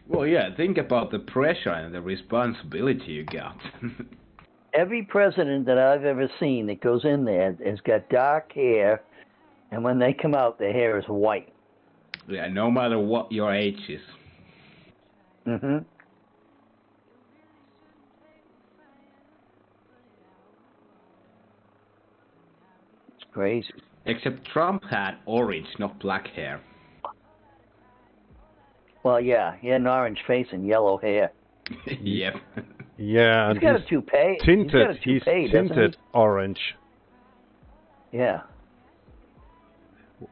Well, yeah, think about the pressure and the responsibility you got. Every president that I've ever seen that goes in there has got dark hair, and when they come out, their hair is white. Yeah, no matter what your age is. Mm-hmm. It's crazy. Except Trump had orange, not black hair. Well, yeah, he had an orange face and yellow hair. Yep. Yeah, He's got a toupee. Tinted. He's got a toupee, tinted orange. Yeah.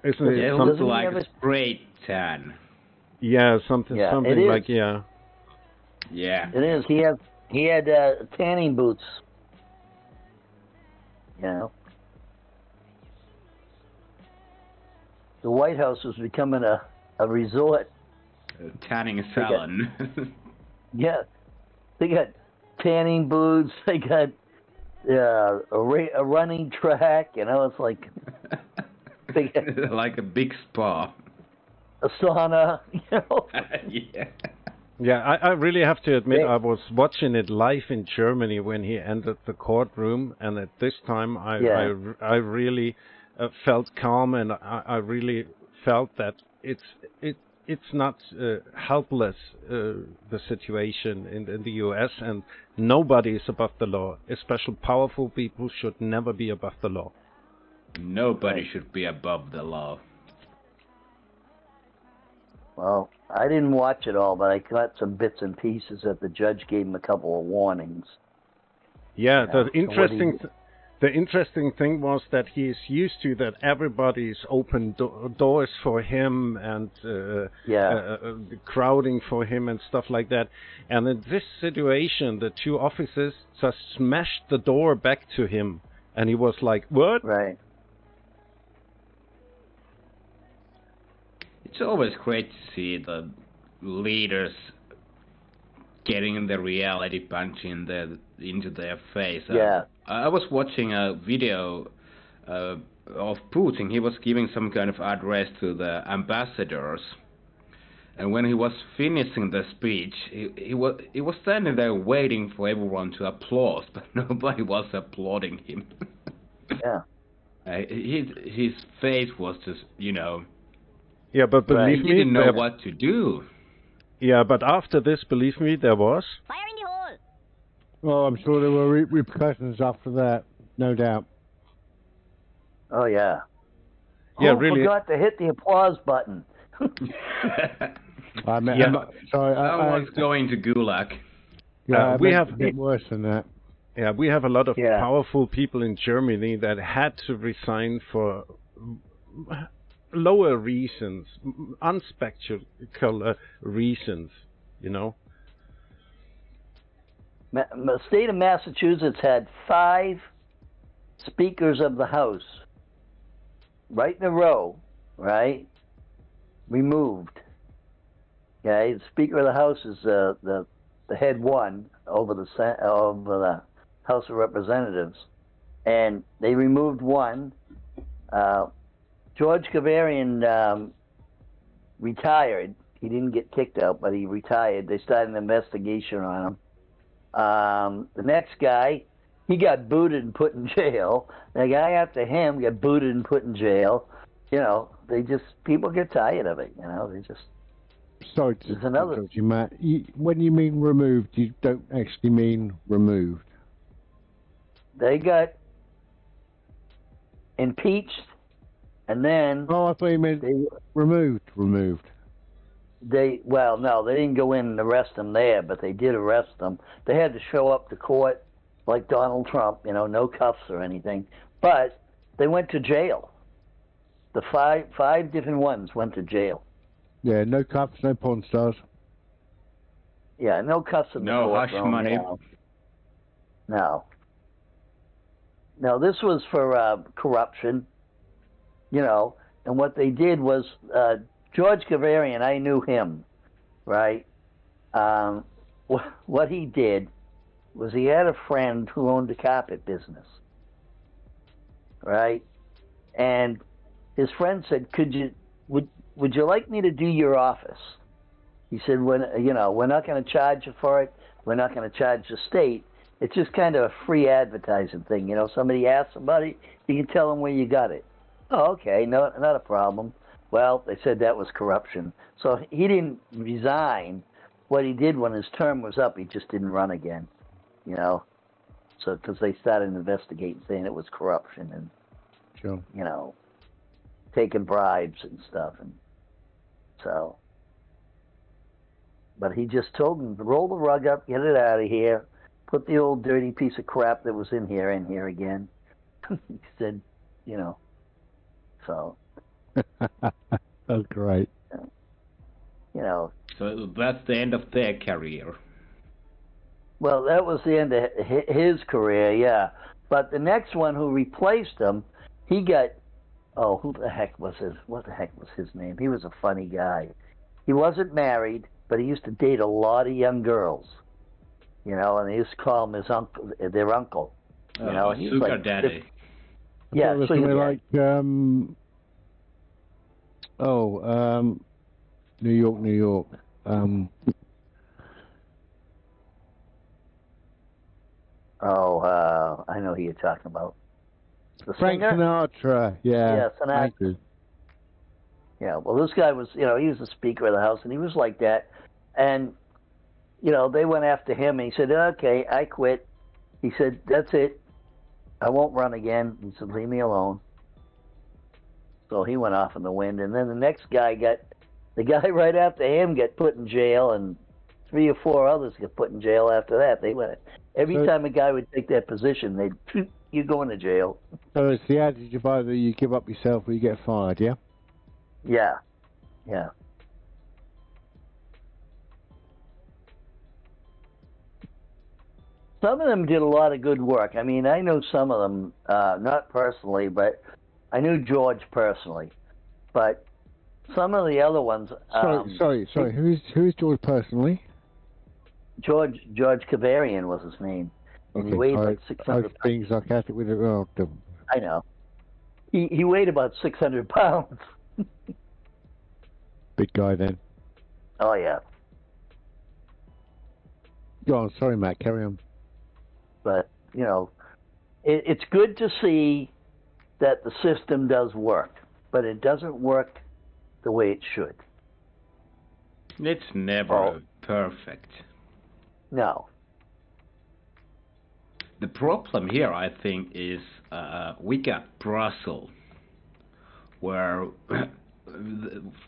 Isn't it? It looks like a spray tan. Yeah, something like Yeah. It is. He had tanning boots. You know. The White House was becoming a resort. A tanning salon. Yeah. They got tanning boots. They got a running track. You know, it's like they got like a big spa. A sauna. You know. Yeah. Yeah, I really have to admit, I was watching it live in Germany when he entered the courtroom, and at this time I really felt calm, and I really felt that it's not helpless, the situation in the U.S., and nobody is above the law. Especially powerful people should never be above the law. Nobody should be above the law. Well, I didn't watch it all, but I got some bits and pieces that the judge gave him a couple of warnings. Yeah, the interesting thing was that he is used to that everybody's open doors for him and crowding for him and stuff like that. And in this situation, the two officers just smashed the door back to him, and he was like, "What?" Right. It's always great to see the leaders getting the reality punch into their face. Yeah. I was watching a video of Putin. He was giving some kind of address to the ambassadors, and when he was finishing the speech, he was standing there waiting for everyone to applaud, but nobody was applauding him. Yeah. His face was just, Yeah, but believe me, he didn't know what to do. Yeah, but after this, believe me, there was. Fire in the hole! Oh, I'm sure there were repercussions after that, no doubt. Oh, yeah. Yeah, Who really. forgot to hit the applause button? Someone's going to Gulag. Yeah, we have a bit worse than that. Yeah, we have a lot of powerful people in Germany that had to resign for lower reasons, unspectacular reasons, The state of Massachusetts had 5 speakers of the House, right in a row, right, removed. Okay, the Speaker of the House is the head one over the House of Representatives, and they removed one. George Gavarian retired. He didn't get kicked out, but he retired. They started an investigation on him. The next guy, he got booted and put in jail. The guy after him got booted and put in jail. People get tired of it. They just. Sorry to interrupt you, Matt. When you mean removed, you don't actually mean removed. They got impeached, and then. Oh, I thought you meant removed. No, they didn't go in and arrest them there, but they did arrest them. They had to show up to court like Donald Trump, no cuffs or anything. But they went to jail. The five different ones went to jail. Yeah, no cuffs, no pawn stars. Yeah, no cuffs in the court. No hush money. No. Now, this was for corruption, and what they did was George Gavarian, I knew him, right? What he did was he had a friend who owned a carpet business, right? And his friend said, would you like me to do your office? He said, we're not going to charge you for it. We're not going to charge the state. It's just kind of a free advertising thing. Somebody asks somebody, you can tell them where you got it. Oh, okay, no, not a problem. Well, they said that was corruption. So he didn't resign. What he did when his term was up, he just didn't run again, So because they started investigating, saying it was corruption and, sure. Taking bribes and stuff. And so, but he just told them to roll the rug up, get it out of here, put the old dirty piece of crap that was in here again. He said, so. That's great. So that's the end of their career. Well, that was the end of his career, yeah. But the next one who replaced him, he got, what the heck was his name? He was a funny guy. He wasn't married, but he used to date a lot of young girls, and they used to call him their uncle. He's sugar like, daddy. Yeah, so sugar like, New York. I know who you're talking about. The Frank singer? Sinatra, yeah. Yeah, Sinatra. Yeah, well, this guy was, he was the Speaker of the House, and he was like that. And, they went after him, and he said, okay, I quit. He said, that's it. I won't run again. He said, leave me alone. So he went off in the wind. And then the next guy the guy right after him got put in jail, and 3 or 4 others got put in jail after that. They went, every time a guy would take that position, you're going to jail. So it's the adage of either you give up yourself or you get fired, yeah? Yeah, yeah. Some of them did a lot of good work. I mean, I know some of them, not personally, but I knew George personally. But some of the other ones... Sorry. Who's George personally? George Kavarian was his name. And he weighed like 600 pounds. I was being sarcastic with it. I know. He weighed about 600 pounds. Big guy then. Oh, yeah. Go on, sorry, Matt, carry on. But, it's good to see that the system does work, but it doesn't work the way it should. It's never perfect. No. The problem here, I think, is we got Brussels, where,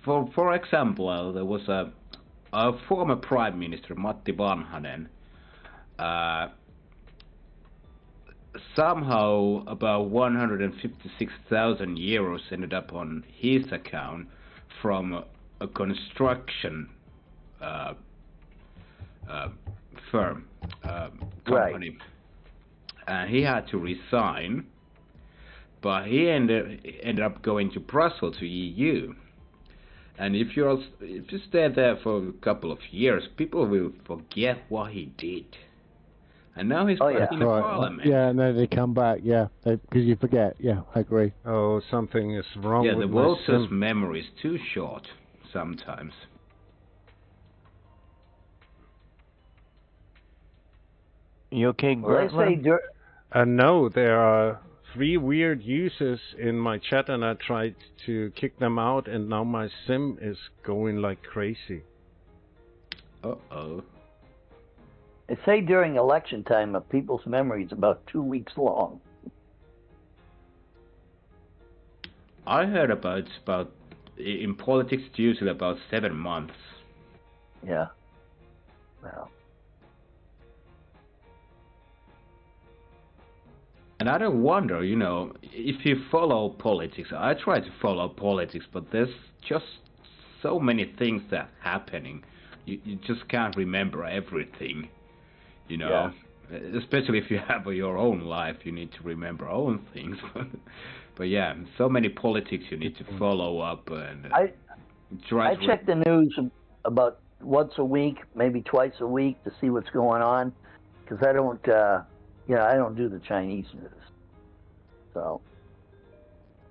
for example, there was a former Prime Minister, Matti Vanhanen. Somehow about 156,000 euros ended up on his account from a construction firm, company. Right. And he had to resign, but he ended up going to Brussels, to EU. And if you stay there for a couple of years, people will forget what he did. And now he's in the parliament. Yeah, no, they come back, yeah, because you forget. Yeah, I agree. Oh, something is wrong with the voters' memory is too short sometimes. You okay, Greg? No, there are 3 weird users in my chat, and I tried to kick them out, and now my sim is going like crazy. Uh-oh. They say during election time, people's memory is about 2 weeks long. I heard about in politics it's usually about 7 months. Yeah. Well. And I don't wonder, if you follow politics. I try to follow politics, but there's just so many things that are happening. You just can't remember everything. Yeah. Especially if you have your own life, you need to remember own things. But yeah, so many politics you need to follow up. And I check the news about once a week, maybe twice a week, to see what's going on, because I don't, I don't do the Chinese news. So,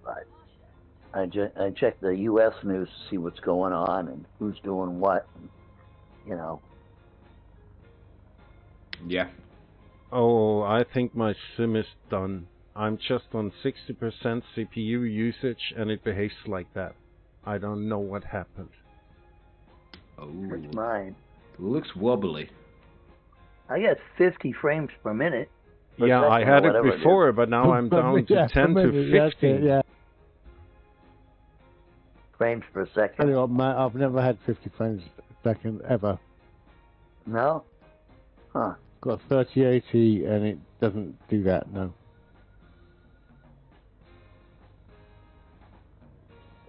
but I check the U.S. news to see what's going on and who's doing what. you know. Yeah. Oh, I think my sim is done. I'm just on 60% CPU usage and it behaves like that. I don't know what happened. Oh. That's mine. Looks wobbly. I got 50 frames per minute. Yeah, I had it before, but now I'm down to 10 to 15. Yeah. Frames per second. Tell you what, Matt, I've never had 50 frames per second ever. No? Huh. Got 3080 and it doesn't do that, no.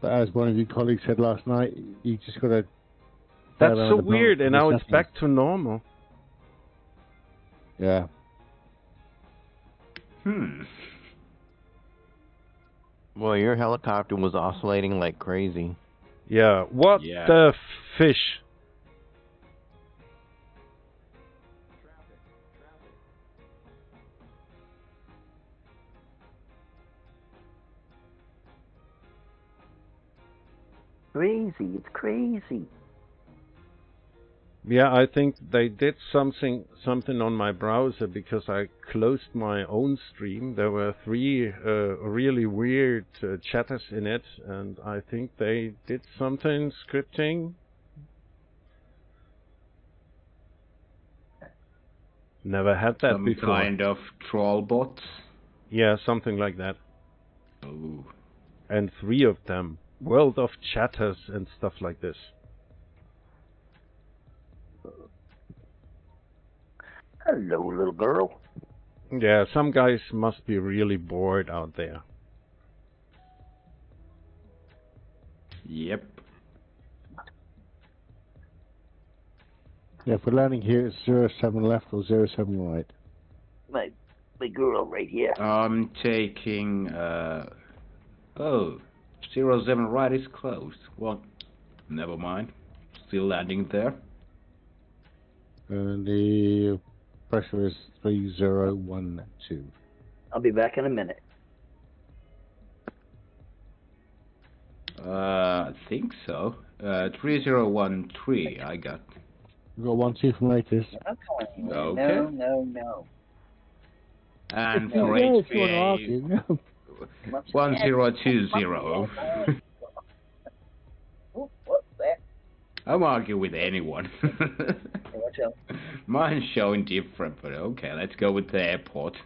But as one of your colleagues said last night, you just got to... That's so weird, and now it's back to normal. Yeah. Well, your helicopter was oscillating like crazy. Yeah, what the fish? Crazy, it's crazy. Yeah, I think they did something on my browser because I closed my own stream. There were 3 really weird chatters in it, and I think they did something scripting. Never had that before. Some kind of troll bots? Yeah, something like that. Oh. And 3 of them. World of chatters and stuff like this. Hello, little girl. Yeah, some guys must be really bored out there. Yep. Yeah, for landing here, it's 07 left or 07 right. My girl right here. I'm taking, 07 right is closed. Well, never mind. Still landing there. And the pressure is 3012. I'll be back in a minute. I think so. 3013 I got. We've got 12 from latest. Okay. No. And for HPA, 1020. What's that? I'm arguing with anyone. Watch out. Mine's showing different, but okay, let's go with the airport.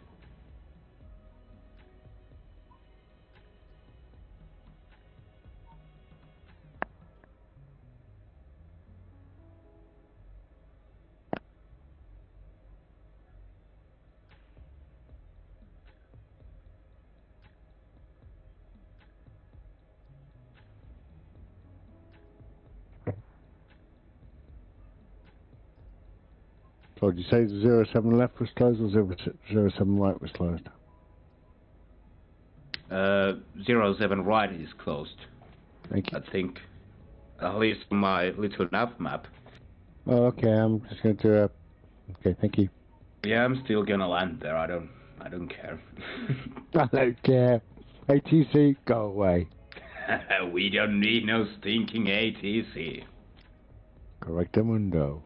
So did you say the 07 left was closed or 07 right was closed? 07 right is closed. Thank you. I think. At least on my little nav map. Oh, okay, I'm just going to okay, thank you. Yeah, I'm still gonna land there. I don't care. I don't care. ATC, go away. We don't need no stinking ATC. Correctamundo.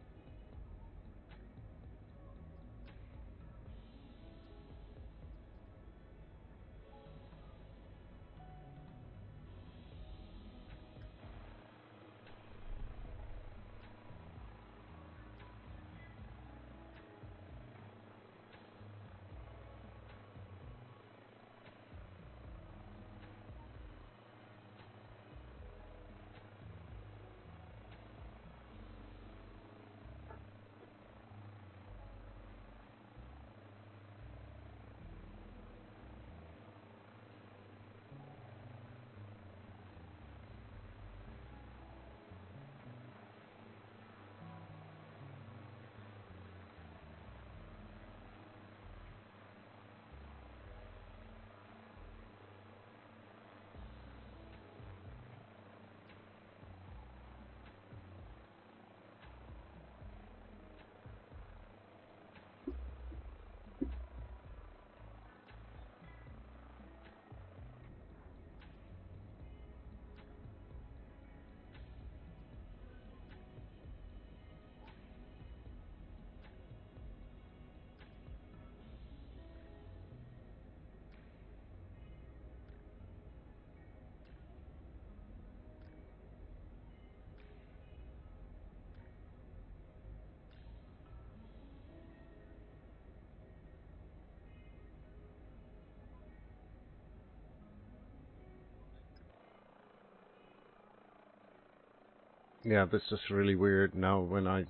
Yeah, this is really weird now when I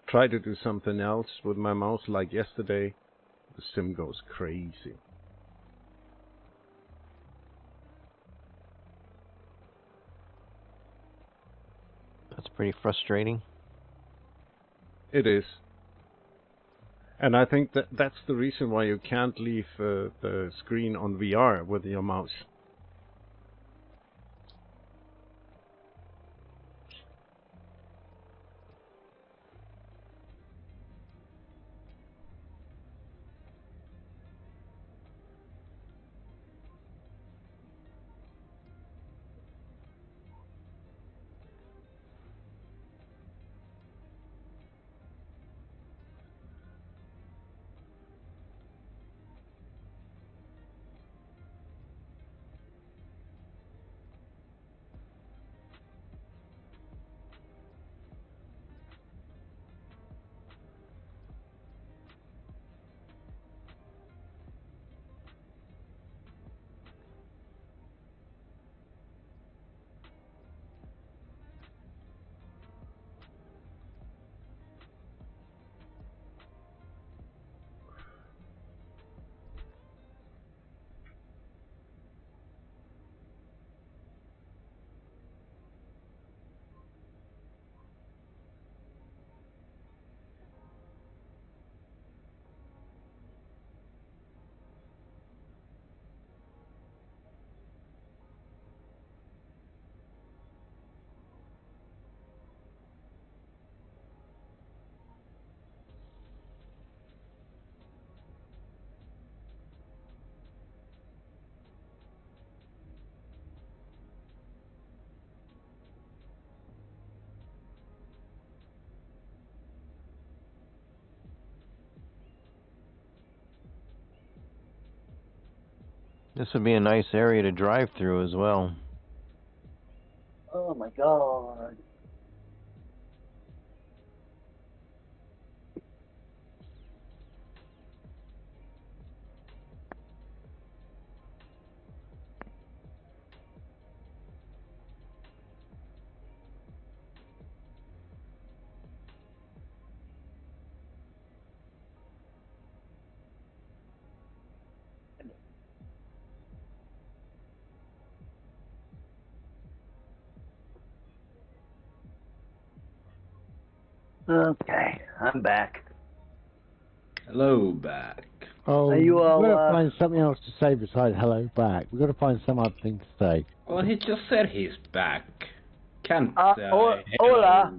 try to do something else with my mouse, like yesterday, the sim goes crazy. That's pretty frustrating. It is. And I think that's the reason why you can't leave the screen on VR with your mouse. This would be a nice area to drive through as well. Oh my God. Okay, I'm back. Hello, back. Oh, Are you all, we've got to find something else to say besides hello back. We've got to find some other thing to say. Well, he just said he's back. Can't say hola.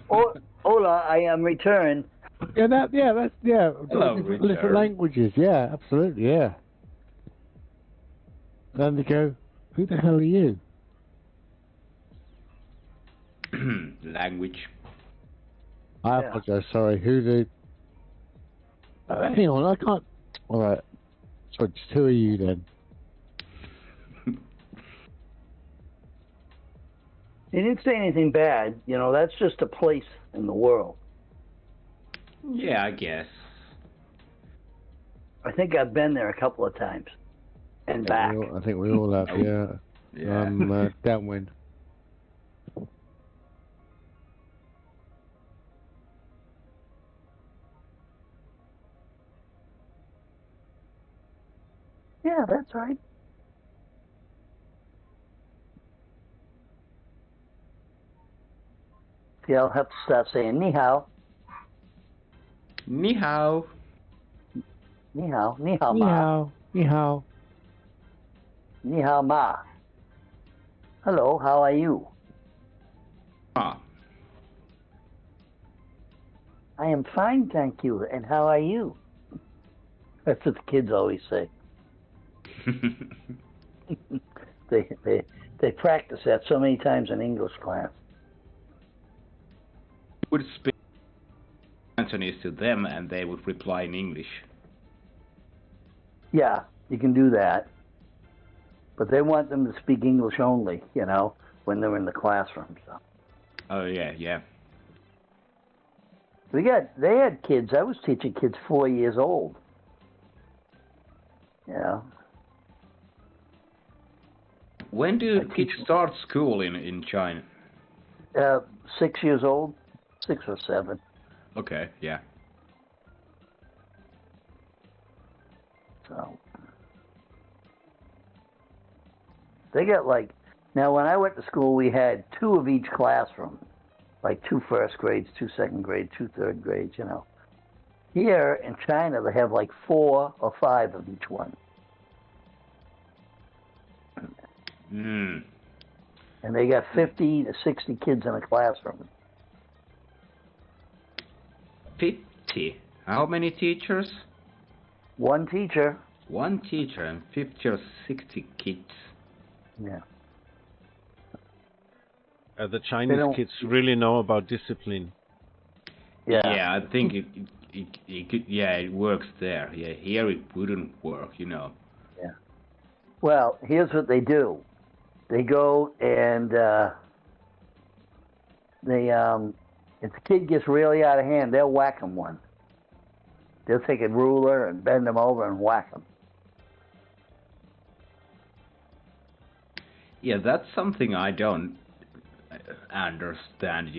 Hola, I am returned. Yeah, that's Hello, different languages. Yeah, absolutely, yeah. Then they go, who the hell are you? Language. I apologize. Sorry, who the? Hang on, I can't. All right. So just who are you then? He didn't say anything bad. You know, that's just a place in the world. Yeah, I guess. I think I've been there a couple of times and back. I think we all have. Yeah. Yeah. Downwind. Yeah, that's right. See, I'll have to start saying ni hao. Ni hao. Ni hao. Ni hao Ni ma. hao. Ni hao. Ni hao ma. Hello, how are you? Ah. I am fine, thank you. And how are you? That's what the kids always say. They practice that so many times in English class. Would speak Cantonese to them and they would reply in English. Yeah, you can do that. But they want them to speak English only, you know, when they're in the classroom. So. Oh, yeah. They had kids. I was teaching kids 4 years old. Yeah. When do kids start school in China? 6 years old, 6 or 7. Okay, yeah. So they got now when I went to school, we had 2 of each classroom, like 2 first grades, 2 second grades, 2 third grades, Here in China, they have like 4 or 5 of each one. Mm. And they got 50 to 60 kids in a classroom. 50? How many teachers? 1 teacher. 1 teacher and 50 or 60 kids. Yeah. The Chinese kids really know about discipline. Yeah. Yeah, I think it could, it works there. Yeah, here it wouldn't work, Yeah. Well, here's what they do. They go and if the kid gets really out of hand, they'll whack him one. They'll take a ruler and bend him over and whack him. Yeah, that's something I don't understand,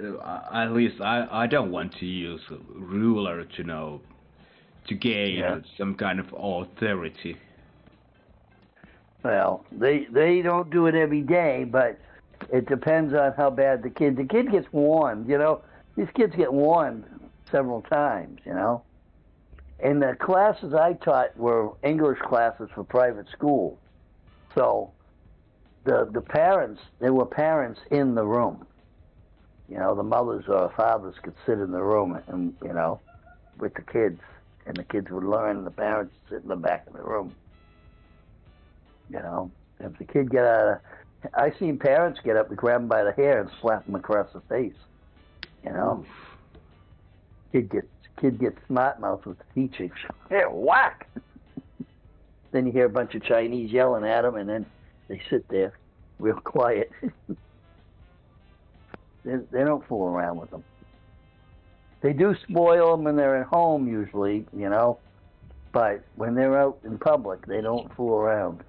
At least I don't want to use a ruler, to gain some kind of authority. Well, they don't do it every day, but it depends on how bad the kid gets warned, These kids get warned several times, And the classes I taught were English classes for private school. So the parents, there were parents in the room. The mothers or fathers could sit in the room and, with the kids. And the kids would learn, and the parents sit in the back of the room. If the kid get out of... I seen parents get up and grab him by the hair and slap him across the face. Kid gets smart mouth with the teaching. Here, whack! Then you hear a bunch of Chinese yelling at him, and then they sit there real quiet. They don't fool around with them. They do spoil them when they're at home, usually, But when they're out in public, they don't fool around.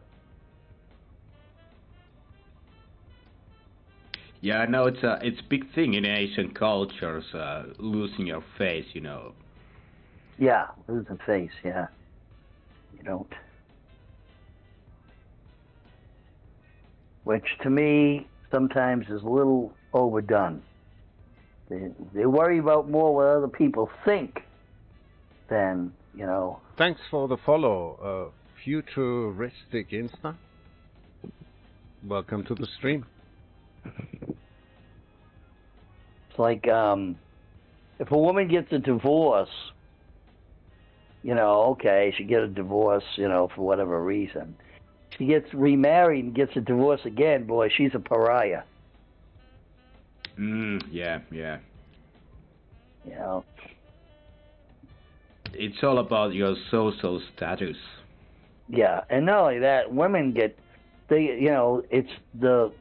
Yeah, I know it's a big thing in Asian cultures, losing your face, Yeah, losing face, yeah. You don't. Which to me sometimes is a little overdone. They worry about more what other people think than, Thanks for the follow, Futuristic Insta. Welcome to the stream. It's like if a woman gets a divorce, okay, she get a divorce, for whatever reason. She gets remarried and gets a divorce again, boy, she's a pariah. Yeah. It's all about your social status. Yeah, and not only that, women it's the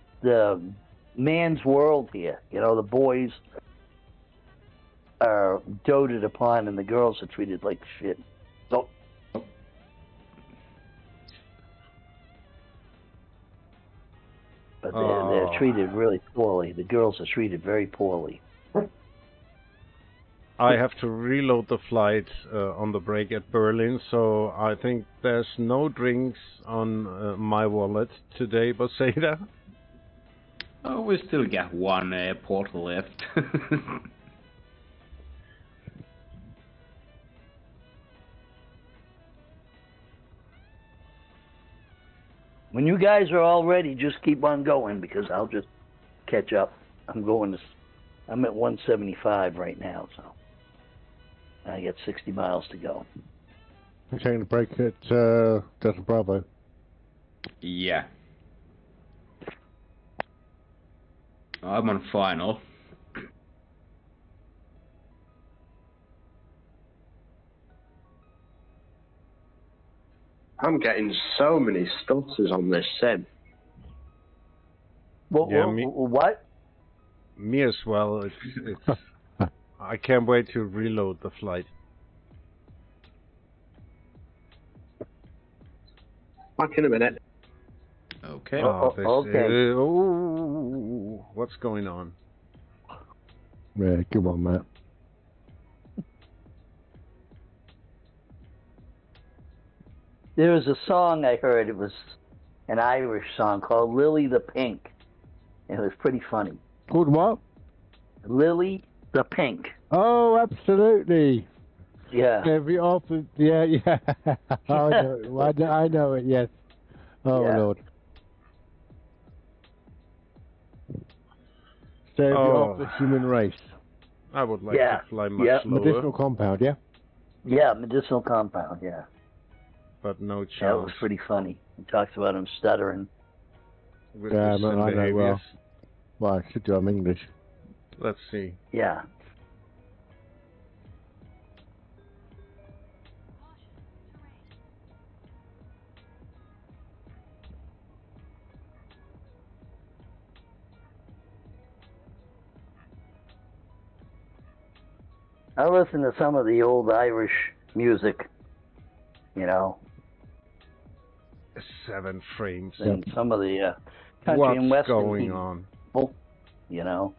man's world here. The boys are doted upon and the girls are treated like shit. So, but they're treated really poorly. The girls are treated very poorly. I have to reload the flight on the break at Berlin, so I think there's no drinks on my wallet today, Boseda. Oh, we still got 1 airport left. When you guys are all ready, just keep on going because I'll just catch up. I'm at 175 right now, so I got 60 miles to go. I'm taking a break at Delta Bravo. Yeah. I'm on final. I'm getting so many stutters on this sim. What? Me as well. It's I can't wait to reload the flight. Back in a minute. Okay. Okay. What's going on? Yeah, come on, Matt. There was a song I heard. It was an Irish song called Lily the Pink. It was pretty funny. Called what? Lily the Pink. Oh, absolutely. Yeah. Every office. Yeah. I know it. I know it. Yes. Oh Yeah. Lord. Save you off the human race. I would like to fly much slower. Medicinal compound, yeah? Yeah, medicinal compound, yeah. But no chance. That was pretty funny. He talks about him stuttering. With Yeah, his I know behaviors. Well, I should do them English. Let's see. Yeah. I listen to some of the old Irish music, you know. 7 frames. And some of the country and western going on? people, you know.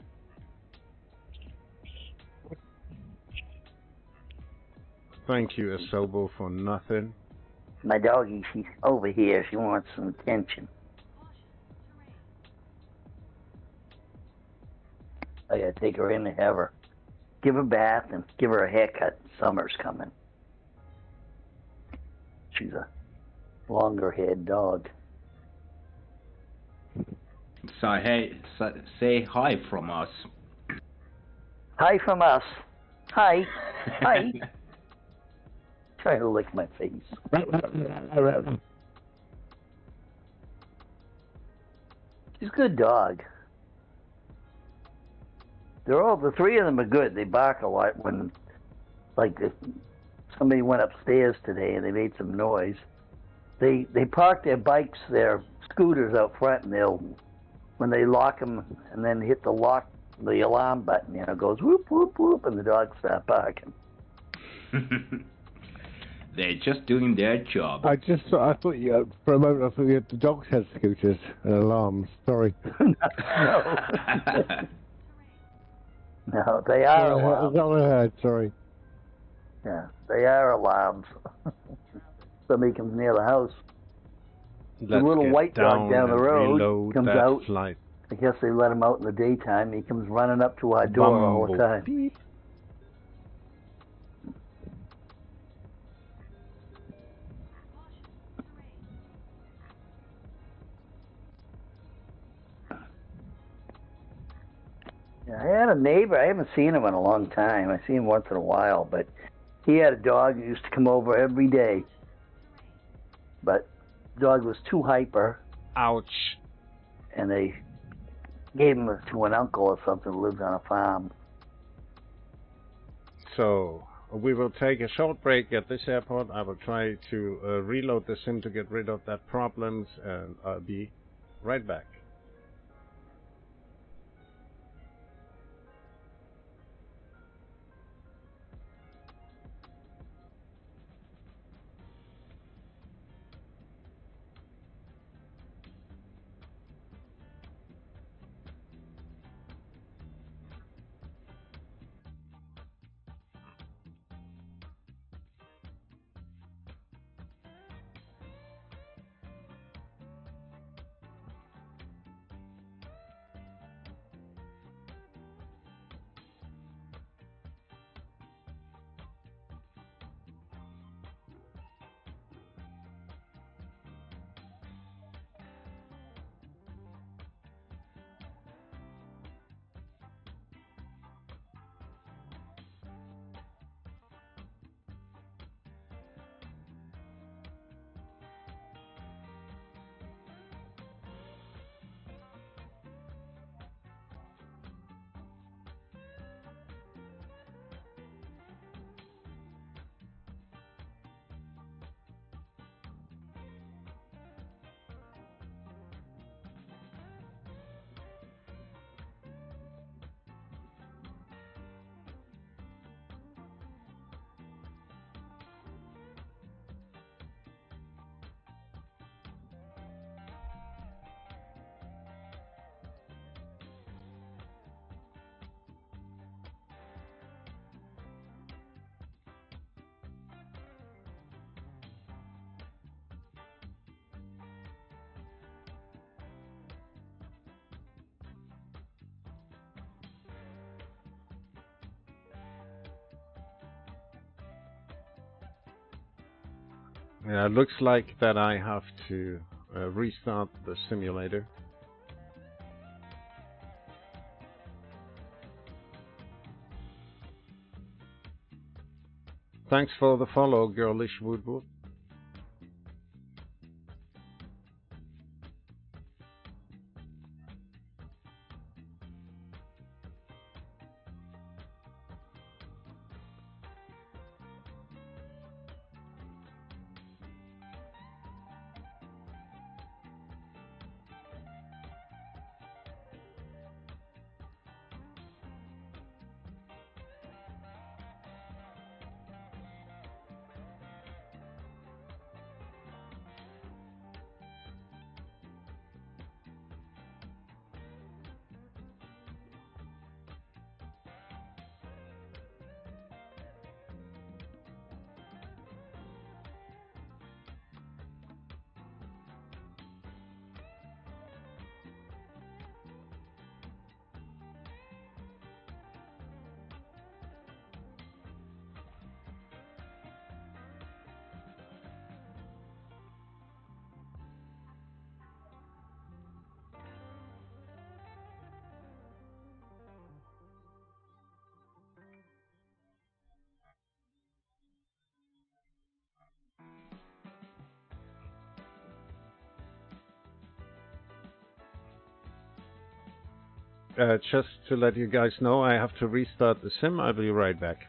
Thank you, Asobo, for nothing. My doggie, she's over here. She wants some attention. I gotta take her in and have her, give her a bath and give her a haircut. Summer's coming. She's a longer-haired dog. So hey, say hi from us. Hi from us. Hi. Hi. Trying to lick my face. She's a good dog. The 3 of them are good. They bark a lot when, like, if somebody went upstairs today and they made some noise. They park their bikes, their scooters out front, and when they lock them and then hit the alarm button, you know, it goes whoop whoop whoop, and the dogs start barking. They're just doing their job. I thought you, for a moment, I thought the dogs had scooters and alarms. Sorry. No. No, they are alarms. That's what I heard, sorry. Yeah, they are alarms. Somebody comes near the house. The little white dog down the road comes out. Flight. I guess they let him out in the daytime. He comes running up to our door all the time. Beep. Yeah, I had a neighbor. I haven't seen him in a long time. I see him once in a while, but he had a dog who used to come over every day. But the dog was too hyper. Ouch. And they gave him to an uncle or something who lives on a farm. So we will take a short break at this airport. I will try to reload the SIM to get rid of that problems, and I'll be right back. Yeah, it looks like that I have to restart the simulator. Thanks for the follow, Girlish Woodwood. Just to let you guys know, I have to restart the sim. I'll be right back.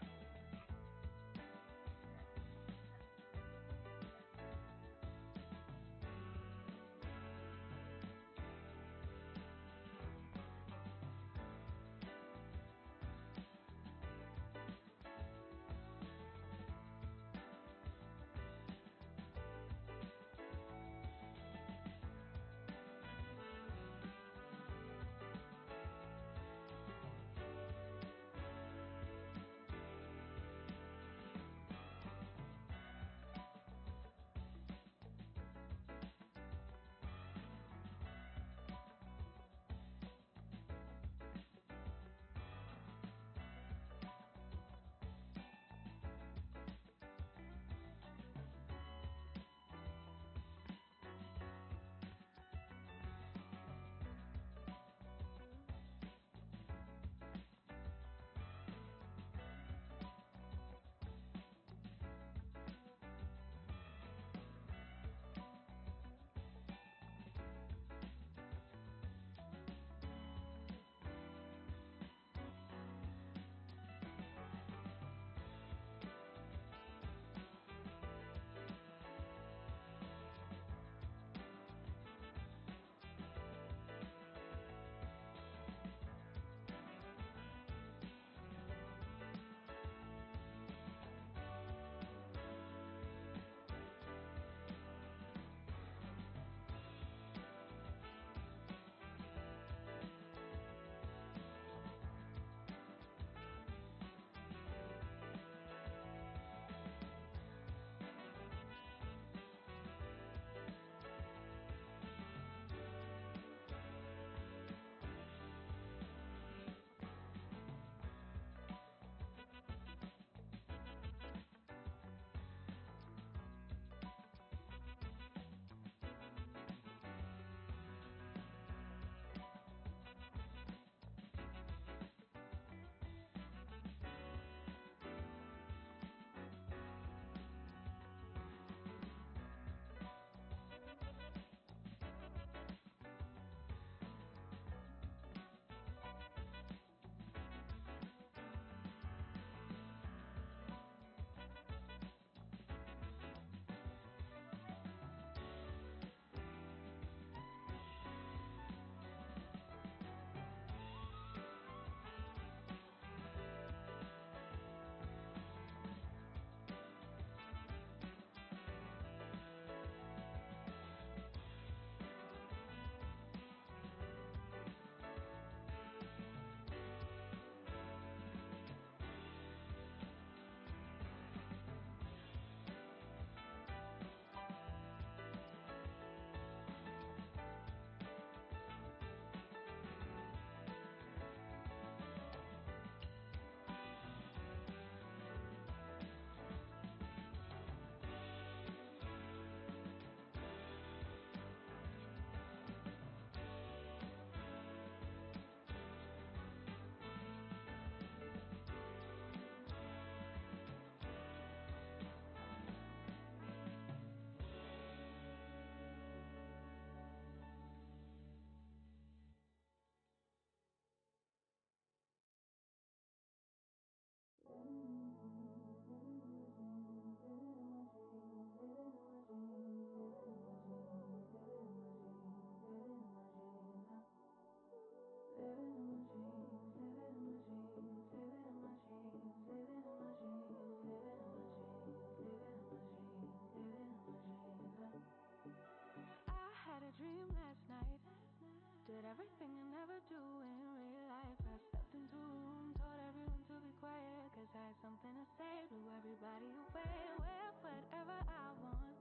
everything I never do in real life. I stepped into a room, told everyone to be quiet, cause I had something to say, blew everybody away. Wear whatever I want,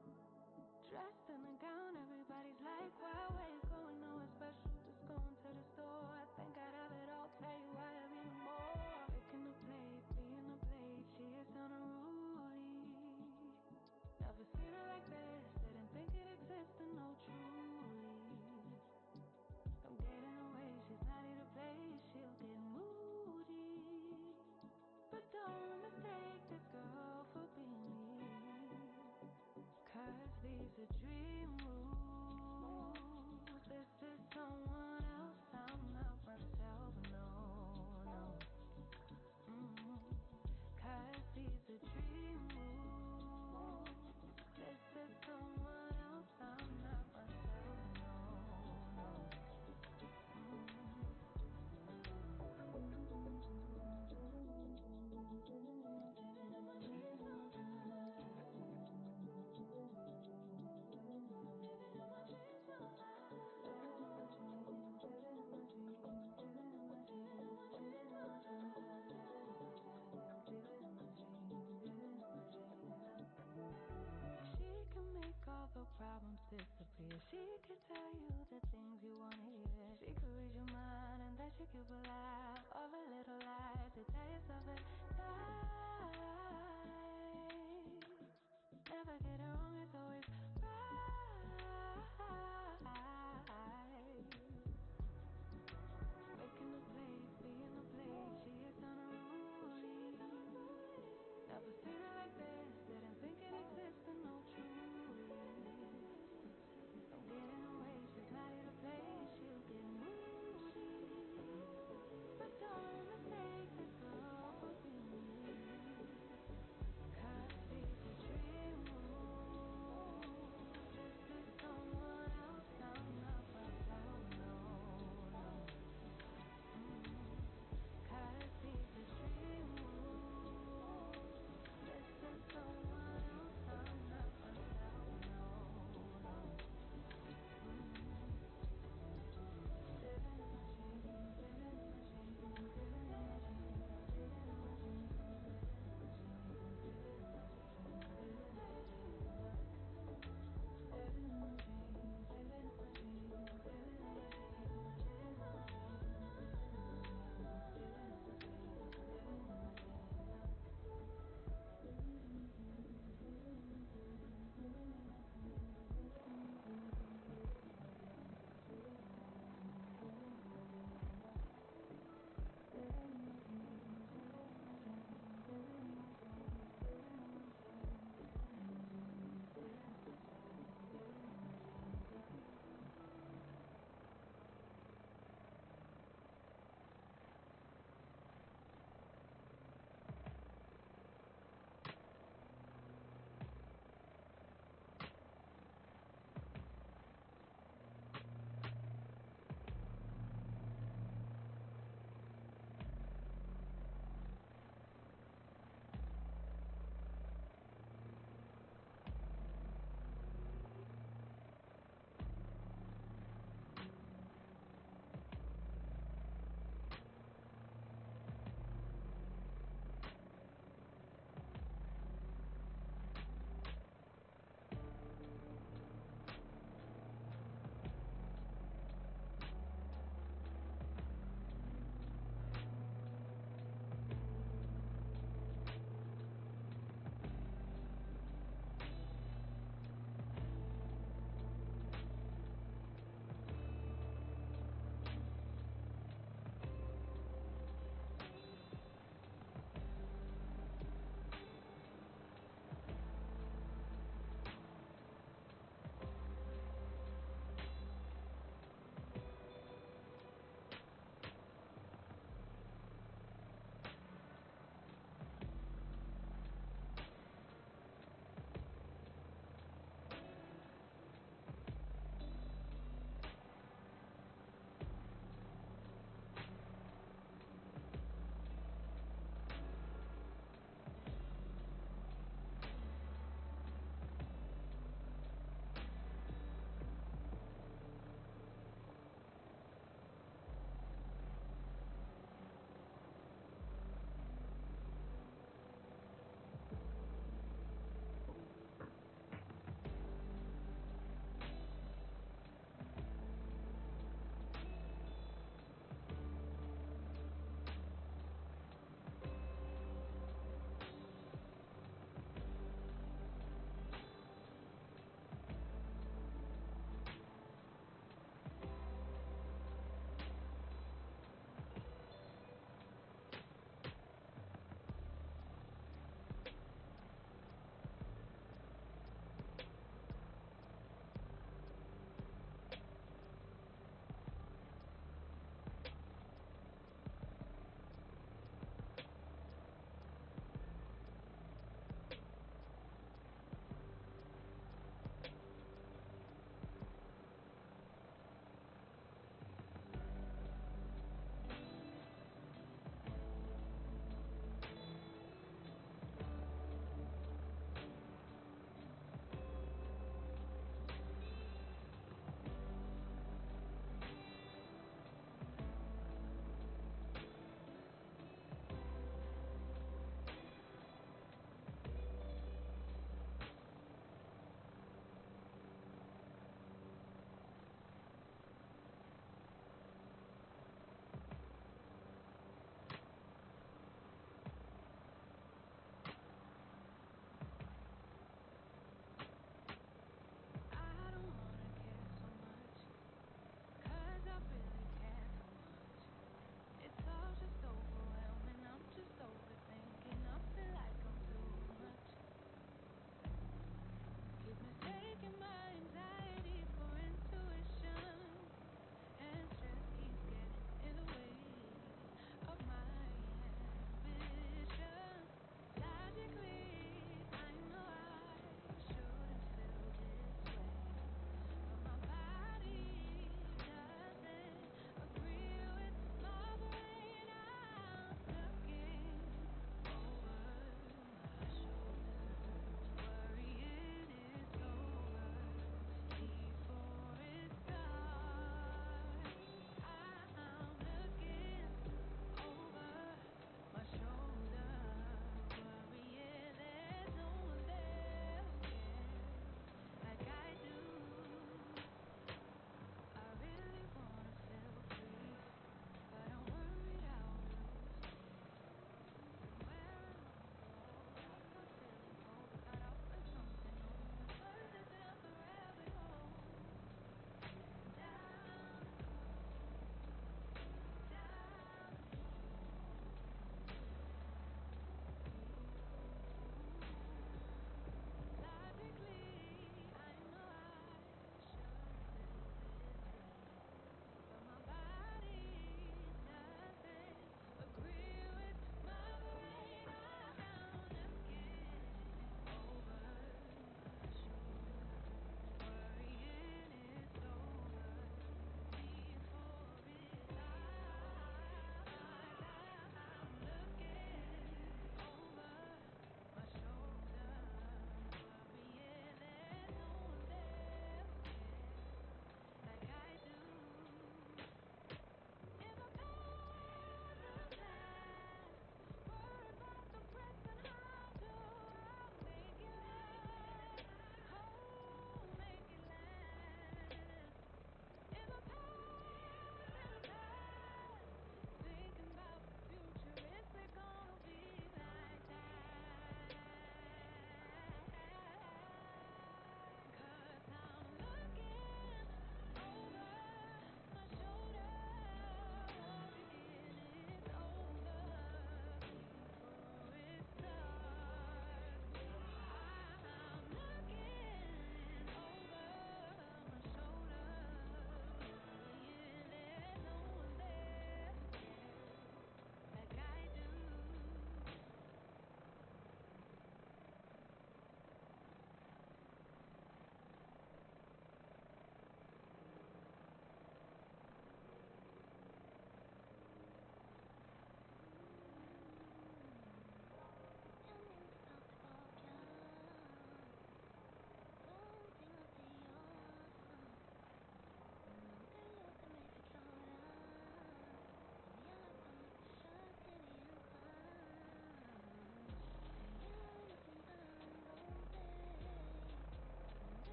dressed in a gown, everybody's like, why, where you going, nowhere special, just going to the store. I think I'd have it all, tell you why I mean more. Picking the plate, being the plate, she is on a Rudy. Never seen her like this, didn't think it existed, no truly. Don't get in the way, she's not here to play, she'll get moody. But don't mistake this girl for being me, cause these are dream moves. This is someone else, I'm not myself, no, no. Cause these are dream moves. This is someone else, I'm not myself, no, no. All the problems disappear. She could tell you the things you wanna hear. She could read your mind and that you keep alive. All the little lies you tell yourself at night. Never get it wrong, it's always right. Making the place, being the place. She is on a Rudy. Never seen her like this, didn't think it existed, no truth. Get in the way, she's not here to play, she'll get moody. But don't mistake this girl for being me,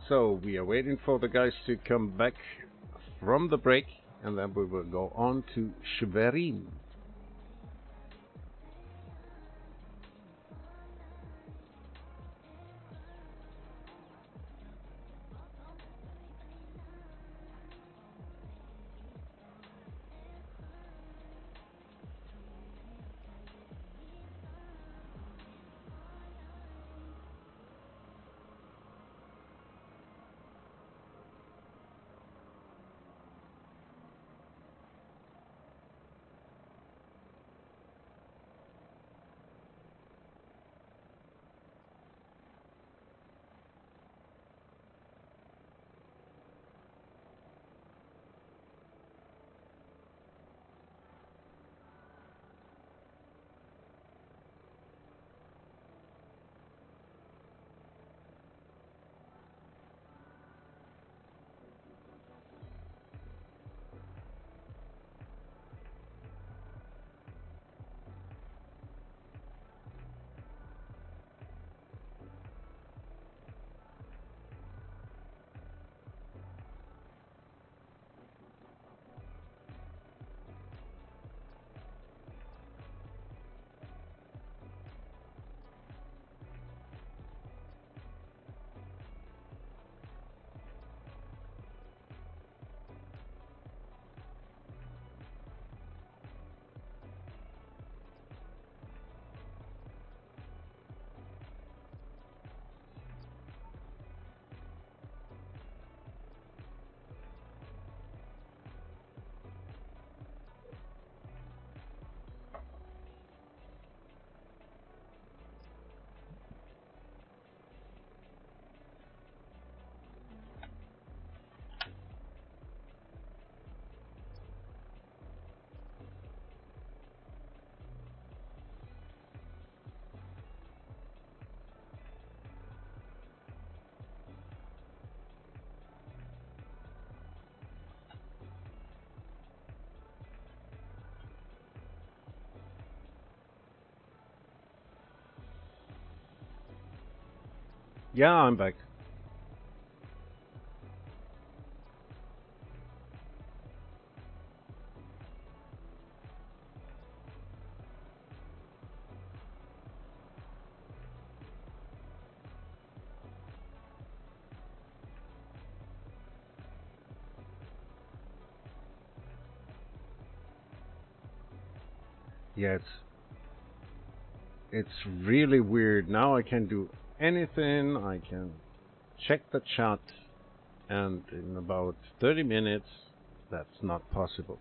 So we are waiting for the guys to come back from the break, and then we will go on to Schwerin. Yeah, I'm back. Yeah, it's really weird. Now I can do anything. I can check the chat, and in about 30 minutes, that's not possible.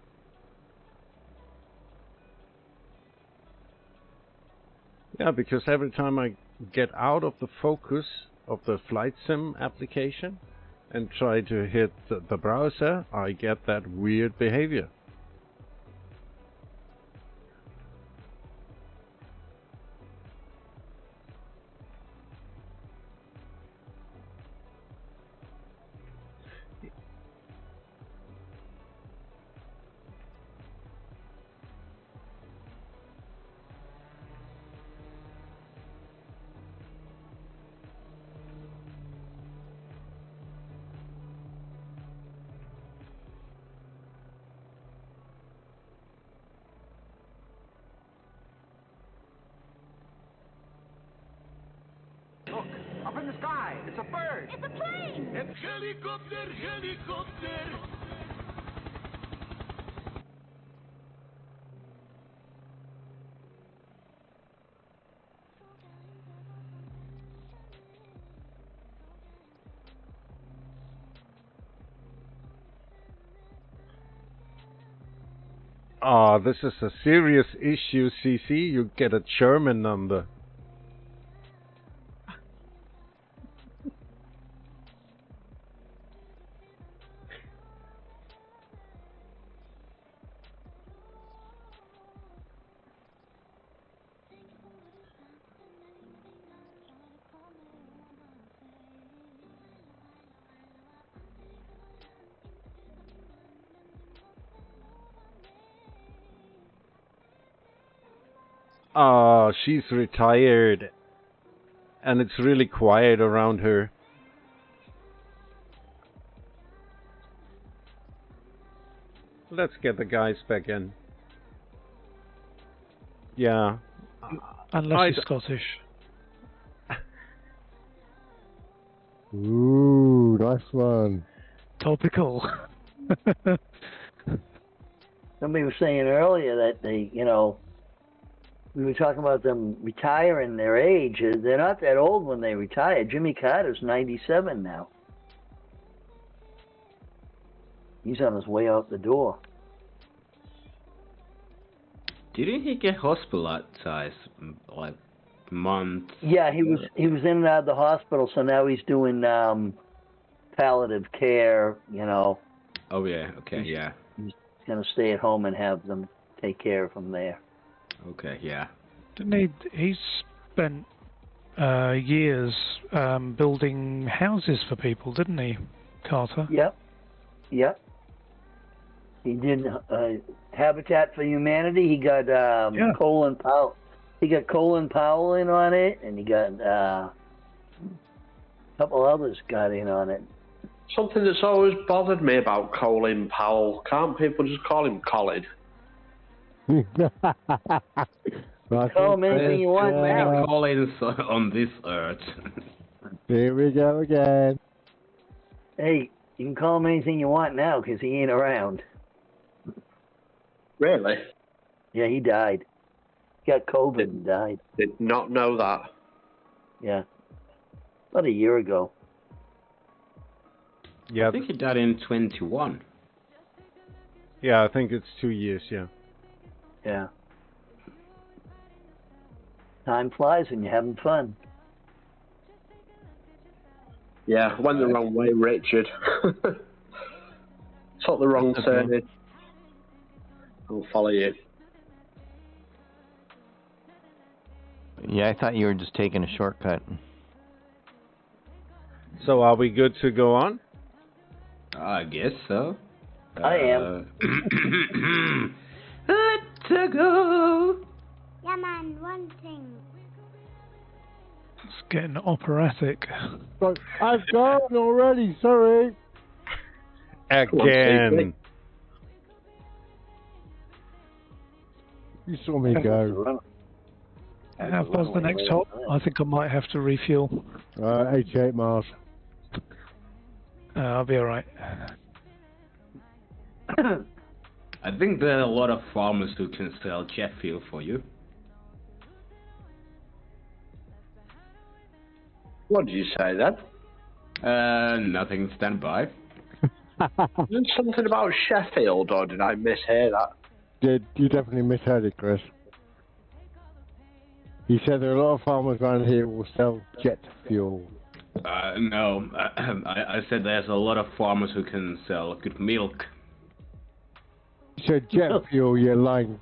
Yeah, because every time I get out of the focus of the flight sim application and try to hit the browser, I get that weird behavior. Look, up in the sky. It's a bird. It's a plane. It's helicopter, helicopter. Ah, this is a serious issue, CC. You get a German number. Ah, she's retired. And it's really quiet around her. let's get the guys back in. Yeah. Unless he's Scottish. Ooh, nice one. Topical. Somebody was saying earlier that they, you know, we were talking about them retiring their age. They're not that old when they retire. Jimmy Carter's 97 now. He's on his way out the door. Didn't he get hospitalized like months? Yeah, he was in and out of the hospital, so now he's doing palliative care, you know. Oh yeah, okay, yeah. He's gonna stay at home and have them take care of him there. Okay, yeah. Didn't he spent years building houses for people, didn't he, Carter? Yep. He did Habitat for Humanity. He got Colin Powell. He got Colin Powell in on it, and he got a couple others got in on it. Something that's always bothered me about Colin Powell. Can't people just call him Colin? Call him anything you want now. Collins on this earth. Here we go again. Hey, you can call him anything you want now because he ain't around. Really? Yeah, he died. He got COVID and died. Did not know that. Yeah. About a year ago. Yeah. I think he died in 21. Yeah, I think it's 2 years, yeah. Yeah. Time flies when you're having fun. Yeah, went the wrong way, Richard. Took the wrong turn. I'll follow you. Yeah, I thought you were just taking a shortcut. So are we good to go on? I guess so. I am. Let's go. Yeah, man, one thing. It's getting operatic. But I've gone already, sorry. Again. You saw me go. How far's the next hop? I think I might have to refuel. 88 miles. I'll be alright. I think there are a lot of farmers who can sell jet fuel for you. What did you say then? Nothing, stand by. There's something about Sheffield, or did I mishear that? You definitely misheard it, Chris. He said there are a lot of farmers around here who will sell jet fuel. No, I said there's a lot of farmers who can sell good milk. You said jet fuel, you lying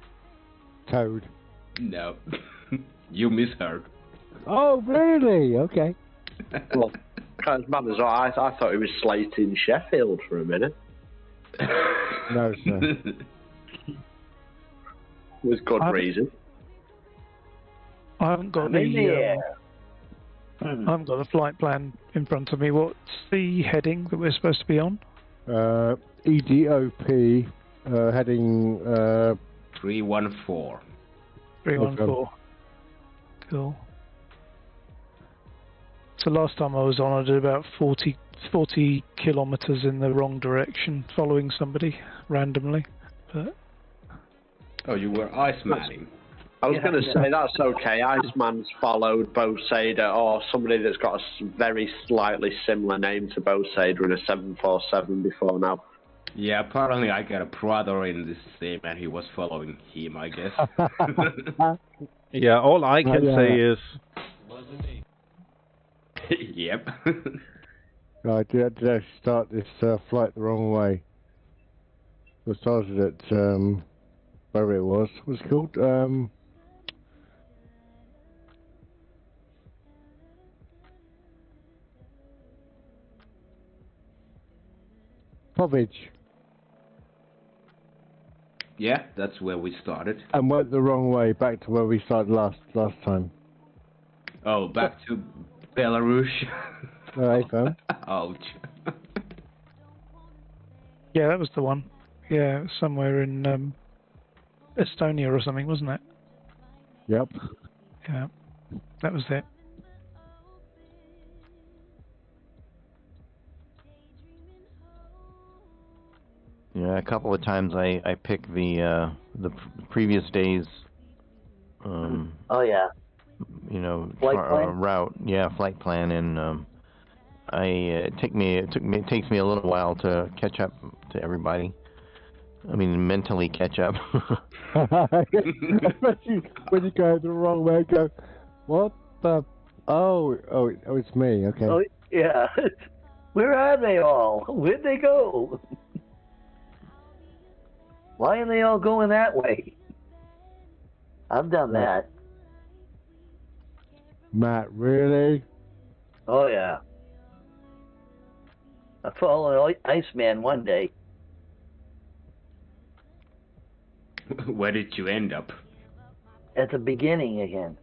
toad. No, you misheard. Oh, really? Okay. Well, as bad as I thought he was slating Sheffield for a minute. No, sir. With good reason. I haven't got I haven't got the flight plan in front of me. What's the heading that we're supposed to be on? EDOP, heading 314. 314. Cool. So last time I was on, I did about 40 kilometers in the wrong direction, following somebody randomly. But oh, you were ice-manning. I was going to say, that's okay. Iceman's followed Bosader, or somebody that's got a very slightly similar name to Bosader in a 747 before now. Yeah, apparently I got a brother in this team, and he was following him, I guess. Yeah, all I can say is... Yep. I did actually start this flight the wrong way. I started at, wherever it was. What's it called? Povich. Yeah, that's where we started. And went the wrong way, back to where we started last time. Oh, back to Belarus. Alright, fam. Ouch. yeah, that was the one. Yeah, it was somewhere in Estonia or something, wasn't it? Yep. Yeah, that was it. Yeah, a couple of times I pick the previous day's oh yeah, you know, flight plan? route, yeah, flight plan, and it takes me a little while to catch up to everybody. I mean, mentally catch up. Especially when you go the wrong way, go, what the? Oh, it's me. Okay. Oh yeah. Where are they all? Where'd they go? Why are they all going that way? I've done that. Matt, really? Oh yeah. I followed Iceman one day. Where did you end up? At the beginning again.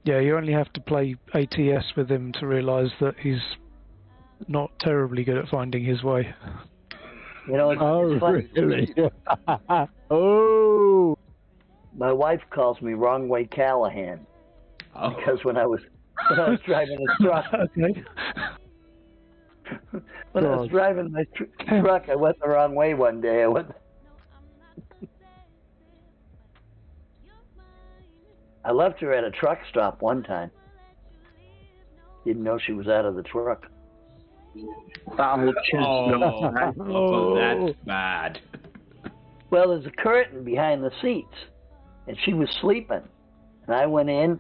Yeah, you only have to play ATS with him to realise that he's not terribly good at finding his way. You know, it's funny. Really? Oh. My wife calls me Wrong Way Callahan. Oh. Because when I was driving the truck, Okay. when I was driving my truck, I went the wrong way one day. I left her at a truck stop one time. Didn't know she was out of the truck. Oh, that's bad. Well, there's a curtain behind the seats, and she was sleeping. And I went in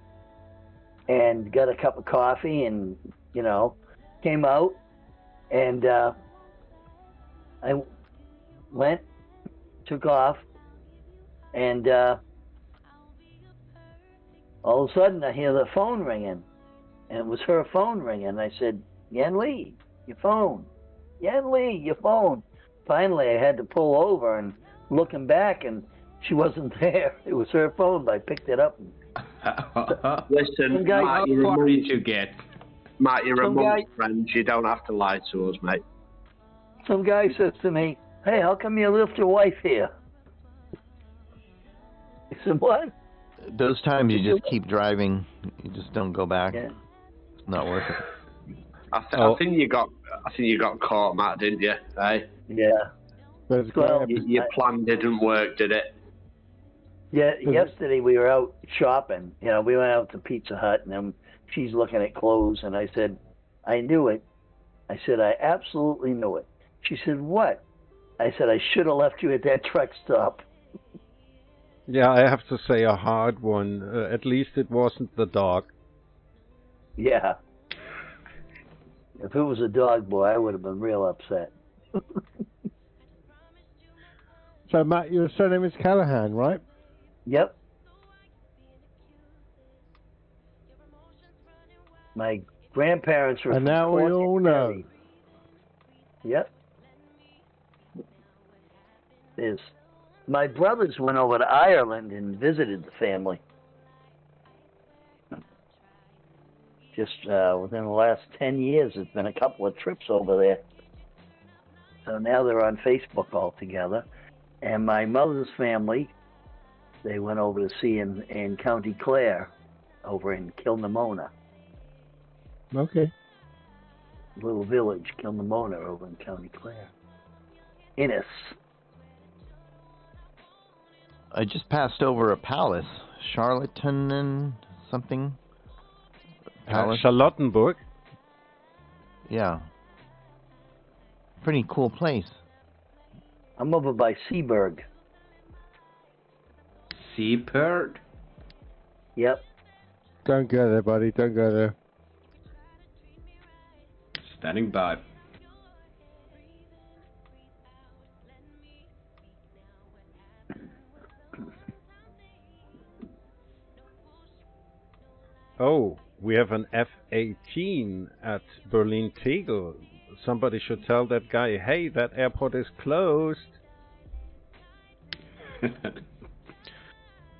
and got a cup of coffee and, you know, came out. And I went, took off, and all of a sudden I hear the phone ringing. And it was her phone ringing. I said, Yan Lee, your phone. Yan Lee, your phone. Finally, I had to pull over and looking back, and she wasn't there. It was her phone, but I picked it up. Listen, how far did you get? Matt, you're amongst friends. You don't have to lie to us, mate. Some guy says to me, hey, how come you left your wife here? I said, what? Those times you just keep driving. You just don't go back. Yeah. It's not worth it. I think you got caught, Matt, didn't you? Hey? Yeah. Well, your plan didn't work, did it? Yeah. Yesterday we were out shopping. You know, we went out to Pizza Hut, and then she's looking at clothes, and I said, I knew it. I said, I absolutely knew it. She said, what? I said, I should have left you at that truck stop. Yeah, I have to say a hard one. At least it wasn't the dog. Yeah. If it was a dog, boy, I would have been real upset. So, Matt, your surname is Callahan, right? Yep. My grandparents were. And now we all know. Yep. My brothers went over to Ireland and visited the family. Just within the last 10 years, there's been a couple of trips over there. So now they're on Facebook all together. And my mother's family, they went over to see in County Clare, over in Kilnamona. Okay. Little village, Kilnamona, over in County Clare. Innis. I just passed over a palace, Charlatan and something. Palace. Charlottenburg. Yeah. Pretty cool place. I'm over by Seaburg. Seaburg? Yep. Don't go there, buddy. Don't go there. Standing by. Oh, we have an F-18 at Berlin-Tegel. Somebody should tell that guy, hey, that airport is closed.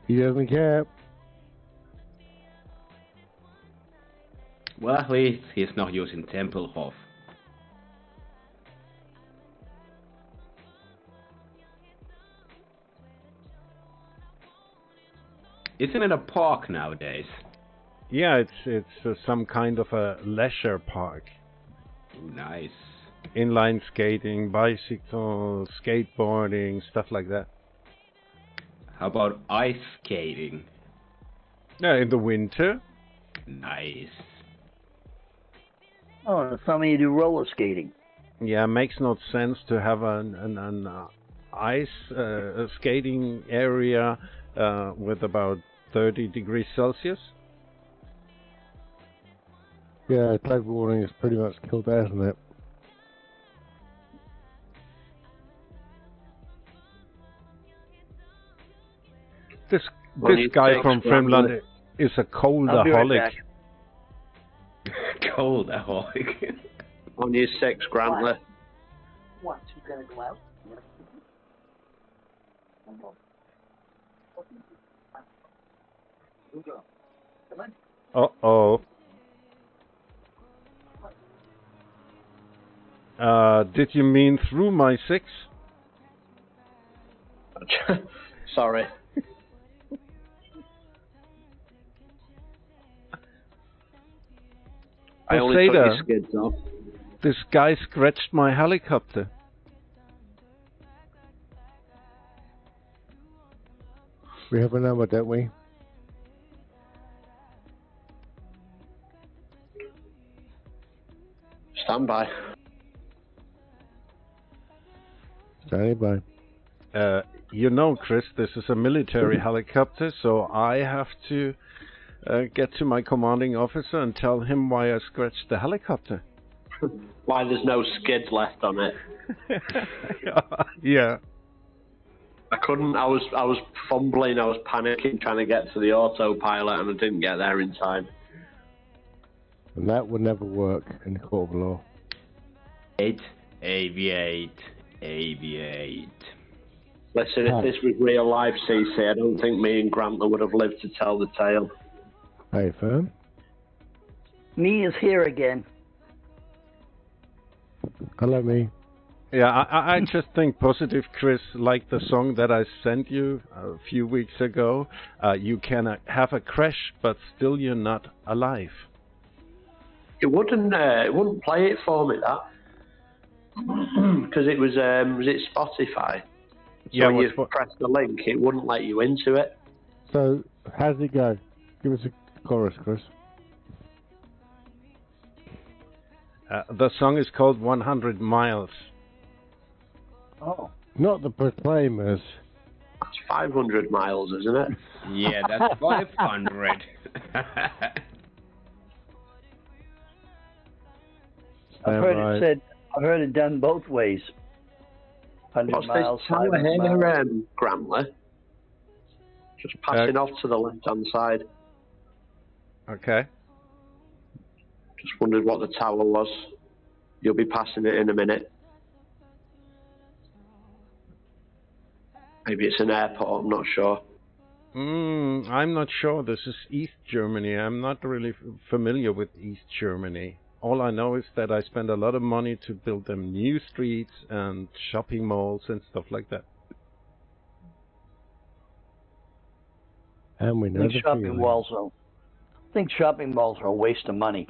He doesn't care. Well, at least he's not using Tempelhof. Isn't it a park nowadays? Yeah, it's some kind of a leisure park. Nice. Inline skating, bicycle, skateboarding, stuff like that. How about ice skating? Yeah, in the winter. Nice. Oh, in the summer you do roller skating. Yeah, makes no sense to have an ice skating area with about 30 degrees Celsius. Yeah, global warming has pretty much killed that, hasn't it? This guy from Finland is a coldaholic. Coldaholic. On your 6, Grantler. What, you gonna go out? Uh-oh. Did you mean through my 6? Sorry. I only took your skids off. This guy scratched my helicopter. We have a number, don't we? Stand by. Standing by. You know, Chris, this is a military helicopter, so I have to get to my commanding officer and tell him why I scratched the helicopter. Why there's no skids left on it. Yeah. I couldn't, I was fumbling, I was panicking trying to get to the autopilot and I didn't get there in time. And that would never work in the court of law. Aviate. Listen, if this was real life, CC, I don't think me and Grantler would have lived to tell the tale. Hey, firm. Me is here again. Hello, me. Yeah, I just think positive, Chris, like the song that I sent you a few weeks ago. You can have a crash, but still you're not alive. It wouldn't play it for me, that. Because it was it Spotify? So yeah, when you press the link, it wouldn't let you into it. So, how does it go? Give us a chorus, Chris. The song is called 100 Miles. Oh. Not the Proclaimers. That's 500 miles, isn't it? Yeah, that's 500. I've heard it done both ways. 100 What's miles, this tower here, Grantler? Just passing off to the left-hand side. Okay. Just wondered what the tower was. You'll be passing it in a minute. Maybe it's an airport, I'm not sure. I'm not sure. This is East Germany. I'm not really familiar with East Germany. All I know is that I spend a lot of money to build them new streets and shopping malls and stuff like that. And we know the shopping malls I think shopping malls are a waste of money.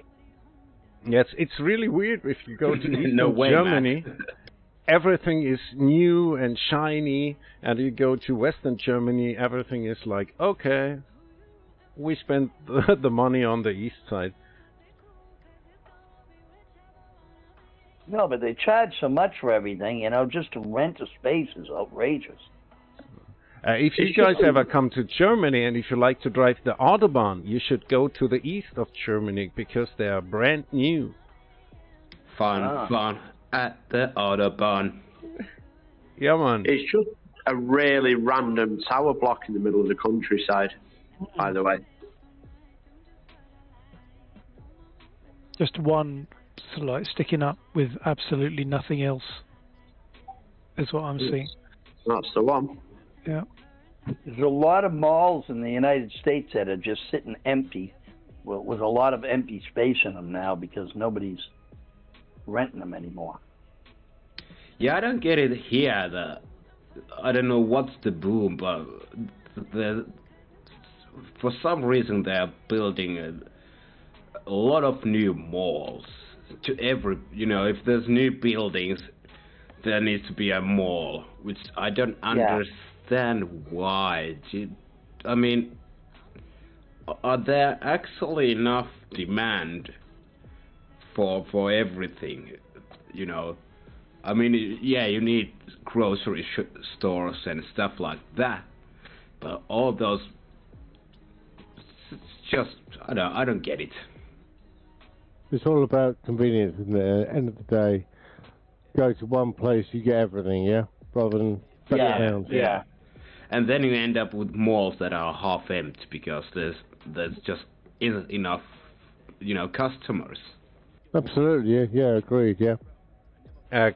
Yes, it's really weird if you go to Eastern Germany. Everything is new and shiny, and you go to Western Germany, everything is like, okay, we spent the money on the east side. No, but they charge so much for everything, just to rent a space is outrageous. If you guys ever come to Germany and if you like to drive the Autobahn, you should go to the east of Germany because they are brand new. Fun at the Autobahn. Yeah, man. It's just a really random tower block in the middle of the countryside, by the way. Just one sticking up with absolutely nothing else is what I'm seeing. That's the one. Yeah. There's a lot of malls in the United States that are just sitting empty, with a lot of empty space in them now because nobody's renting them anymore. Yeah, I don't get it here. I don't know what's the boom, but for some reason they are building a lot of new malls to every, if there's new buildings, there needs to be a mall, which I don't understand why. I mean, are there actually enough demand for everything? I mean, yeah, you need grocery stores and stuff like that, but all those, it's just, I don't get it. It's all about convenience, isn't it? At the end of the day, go to one place, you get everything, yeah? Rather than around. Yeah. And then you end up with malls that are half empty because there's just isn't enough, customers. Absolutely, yeah, agreed, yeah.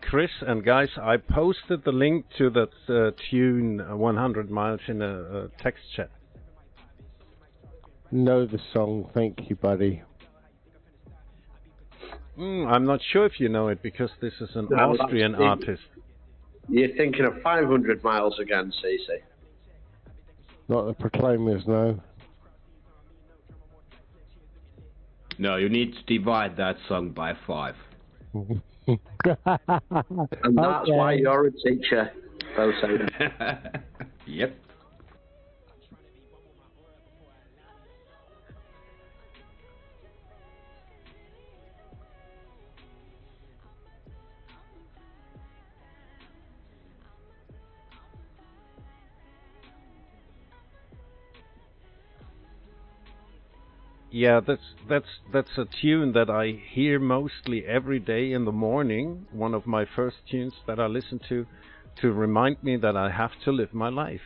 Chris and guys, I posted the link to that tune 100 miles in a text chat. Know the song, thank you, buddy. I'm not sure if you know it because this is an Austrian artist. You're thinking of 500 miles again, CC? Not the Proclaimers, no. No, you need to divide that song by 5. And that's why you're a teacher, both sides. Yep. Yeah, that's a tune that I hear mostly every day in the morning. One of my first tunes that I listen to remind me that I have to live my life.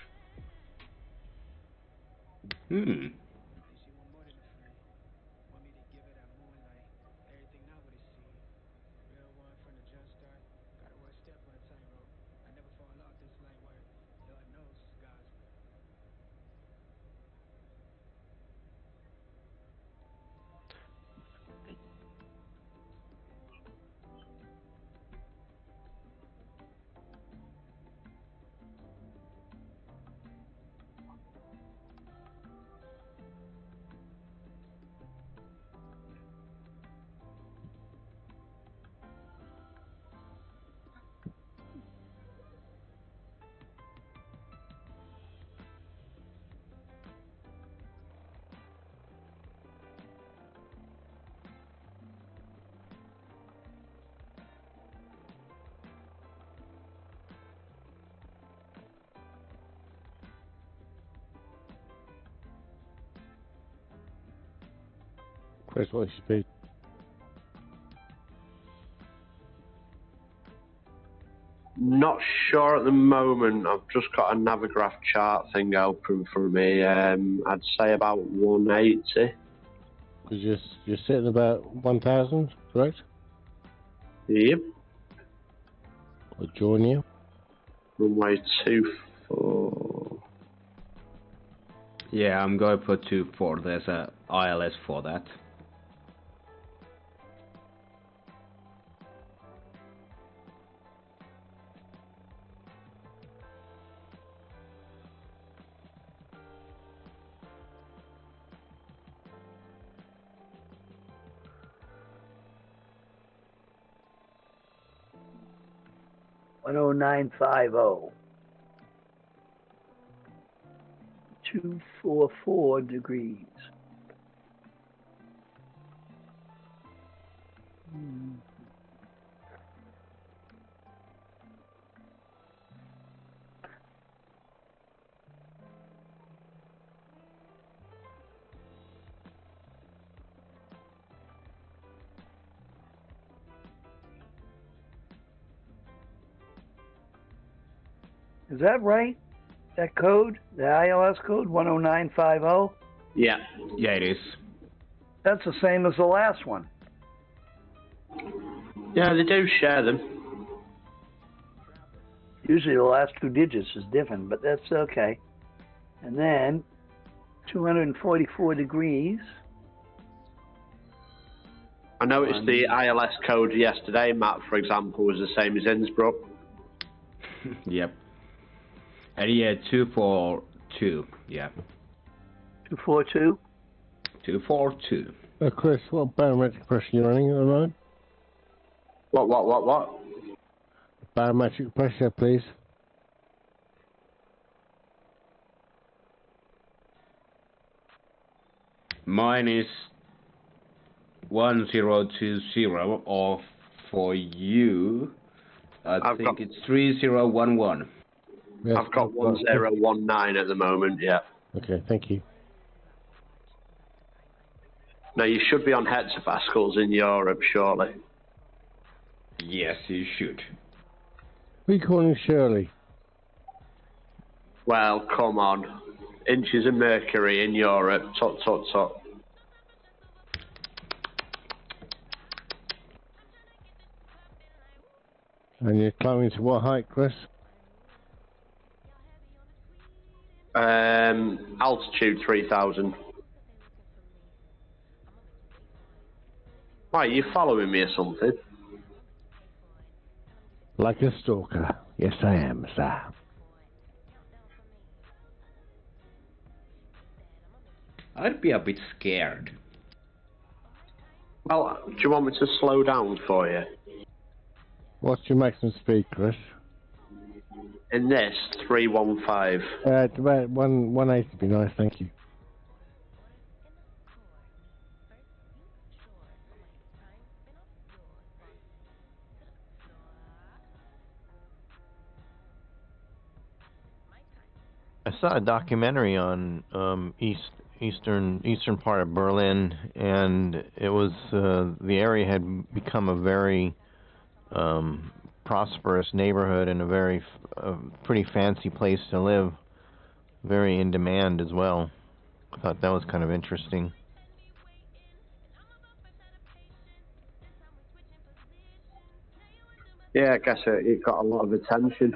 Chris, what should be? Not sure at the moment. I've just got a Navigraph chart thing open for me. I'd say about 180. Because you're sitting about 1,000, correct? Yep. I'll join you. Runway 24. Yeah, I'm going for 24. There's a ILS for that. (10950). 244 degrees. Is that right? That code? The ILS code, 10950? Yeah. Yeah, it is. That's the same as the last one. Yeah, they do share them. Usually the last 2 digits is different, but that's okay. And then 244 degrees. I noticed the ILS code yesterday, Matt, for example, was the same as Innsbruck. Yep. And yeah, 242, yeah. 242. 242. Chris, what barometric pressure are you running at the moment? What? Barometric pressure, please. Mine is 1020, or for you, I think it's 3011. Yes, I've got 1019 at the moment, yeah. Okay, thank you. Now, you should be on hectopascals in Europe shortly. Yes, you should. What are you calling Shirley? Well, come on. Inches of mercury in Europe, tot. And you're climbing to what height, Chris? Altitude 3000. Why, are you following me or something? Like a stalker. Yes, I am, sir. I'd be a bit scared. Well, do you want me to slow down for you? What's your maximum speed, Chris? In this, 315. About 180 would be nice, thank you. I saw a documentary on eastern part of Berlin, and it was the area had become a very prosperous neighborhood and a very pretty fancy place to live, very in demand as well. I thought that was kind of interesting. Yeah, I guess it got a lot of attention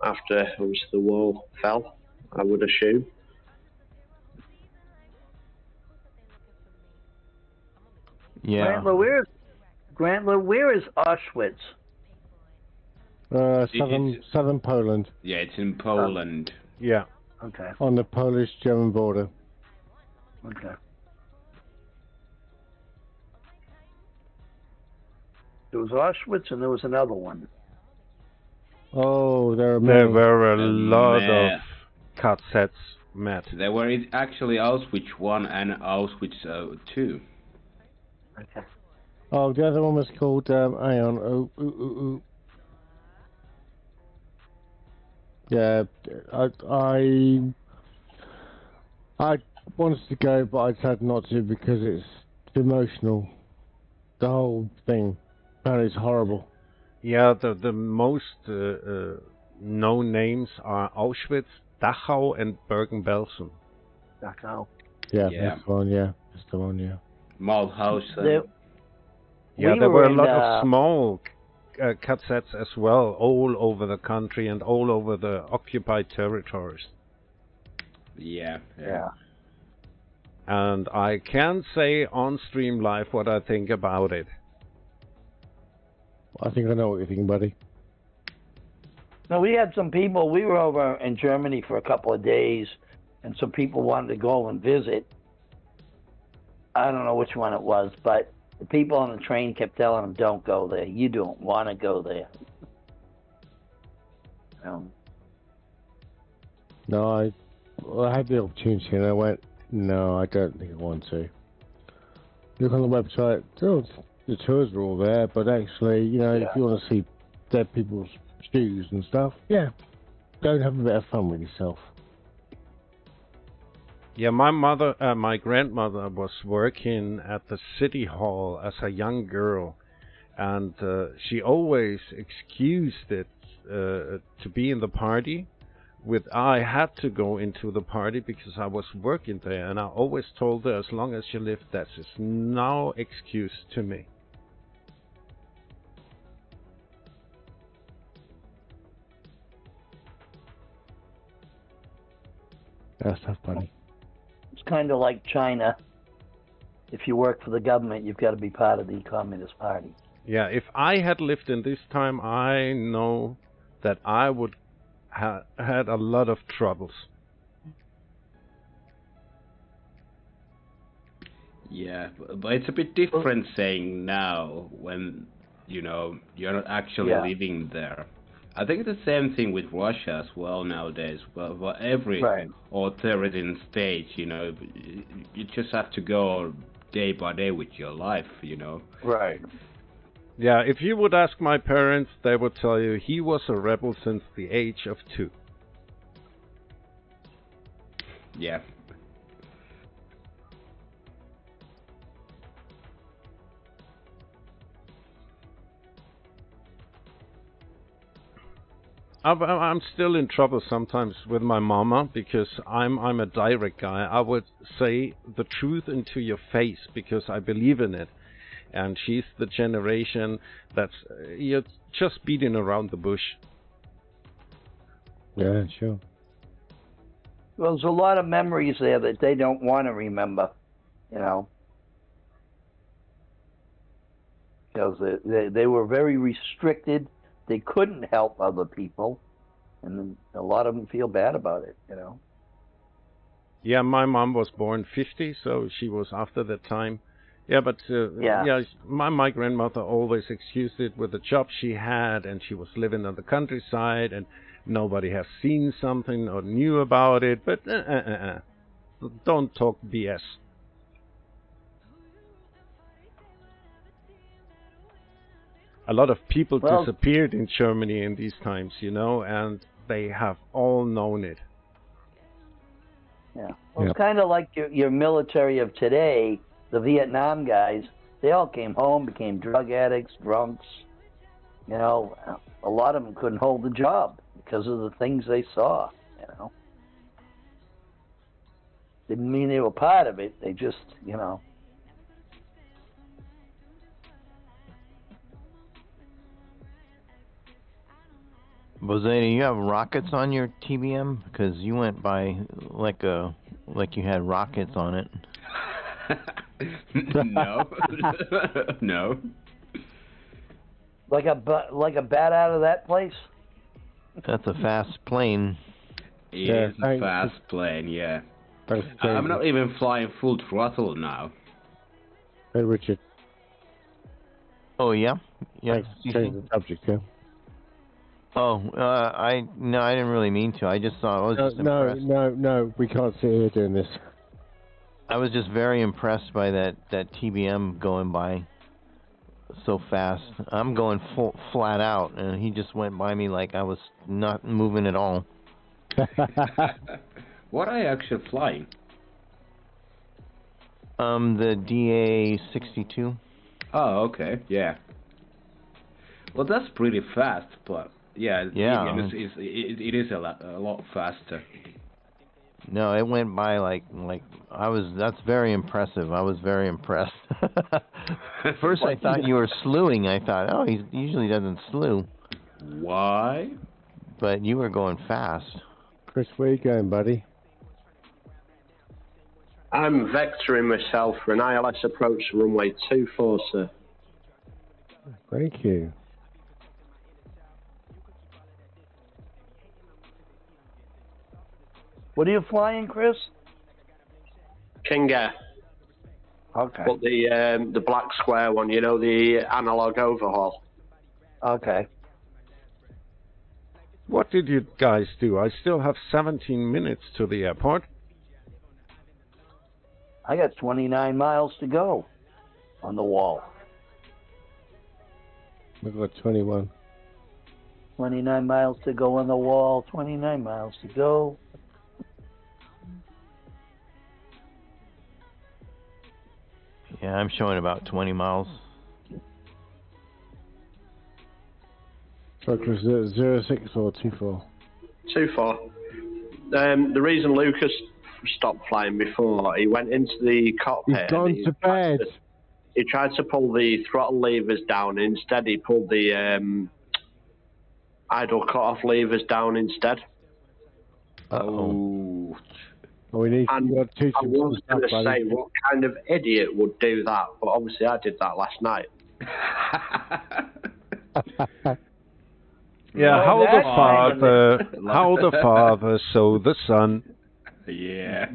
after obviously the wall fell, I would assume. Yeah. Grantler, where is Auschwitz? Southern Poland. Yeah, it's in Poland. Yeah. Okay. On the Polish-German border. Okay. There was Auschwitz and there was another one. Oh, there were a lot of cassettes, Matt. There were actually Auschwitz 1 and Auschwitz 2. Okay. Oh, the other one was called, hang on, Yeah, I wanted to go, but I decided not to because it's emotional. The whole thing. Apparently it's horrible. Yeah, the most known names are Auschwitz, Dachau, and Bergen-Belsen. Dachau. Yeah, that's the one, yeah. That's the one, yeah. Mauthausen. Yeah, there were a lot of small cassettes as well, all over the country and all over the occupied territories. Yeah. And I can say on Stream Live what I think about it. I think I know what you're thinking, buddy. No, we had some people, we were over in Germany for a couple of days, and some people wanted to go and visit. I don't know which one it was, but the people on the train kept telling them, don't go there. You don't want to go there. No, I had the opportunity and I went, no, I don't think I want to. Look on the website, the tours are all there, but actually, you know, if you want to see dead people's shoes and stuff, yeah, go and have a bit of fun with yourself. Yeah, my grandmother was working at the city hall as a young girl, and she always excused it to be in the party. I had to go into the party because I was working there, and I always told her, as long as she lived, that is no excuse to me. That's tough, buddy. It's kind of like China. If you work for the government, you've got to be part of the Communist Party. Yeah, if I had lived in this time, I know that I would had a lot of troubles. Yeah, but it's a bit different saying now when, you know, you're not actually living there. I think the same thing with Russia as well nowadays. Well, every authoritarian state, you know, you just have to go day by day with your life, you know. Right. Yeah, if you would ask my parents, they would tell you he was a rebel since the age of 2. Yeah. I'm still in trouble sometimes with my mama because I'm a direct guy. I would say the truth into your face because I believe in it. And she's the generation that's you're just beating around the bush. Yeah, sure. Well, there's a lot of memories there that they don't want to remember, you know. Because they were very restricted. They couldn't help other people. And a lot of them feel bad about it, you know. Yeah, my mom was born 50, so she was after that time. Yeah, but my grandmother always excused it with the job she had, and she was living on the countryside, and nobody has seen something or knew about it. But don't talk BS. A lot of people disappeared in Germany in these times, you know, and they have all known it. Yeah, well, it's kind of like your military of today. The Vietnam guys, they all came home, became drug addicts, drunks. You know, a lot of them couldn't hold the job because of the things they saw, you know. Didn't mean they were part of it. They just, you know. Bozena, you have rockets on your TBM? Because you went by like you had rockets on it. No. No. Like a bat out of that place? That's a fast plane. It is a fast plane, yeah. I'm not even flying full throttle now. Hey, Richard. Oh, yeah? Yeah. Change the subject, yeah. Oh, I didn't really mean to. I just thought I was just impressed. No, we can't sit here doing this. I was just very impressed by that TBM going by so fast. I'm going flat out, and he just went by me like I was not moving at all. What are you actually flying? The DA-62. Oh, okay, yeah. Well, that's pretty fast, but yeah. It is a lot faster. No, it went by like I was. That's very impressive. I was very impressed. First, I thought you were slewing. I thought, oh, he usually doesn't slew. Why? But you were going fast. Chris, where you going, buddy? I'm vectoring myself for an ILS approach to runway 24, sir. Thank you. What are you flying, Chris? King Air. Okay. But the black square one, you know, the analog overhaul. Okay. What did you guys do? I still have 17 minutes to the airport. I got 29 miles to go on the wall. We've got 21. 29 miles to go on the wall. 29 miles to go. Yeah, I'm showing about 20 miles. So, Chris, 06 or 24? 24. The reason Lucas stopped flying before, he went into the cockpit. He's gone to bed. He tried to pull the throttle levers down. Instead, he pulled the idle cut-off levers down instead. Oh. Well, we need and to I was going to say, what kind of idiot would do that? But obviously, I did that last night. Yeah, how the father, so the son. Yeah.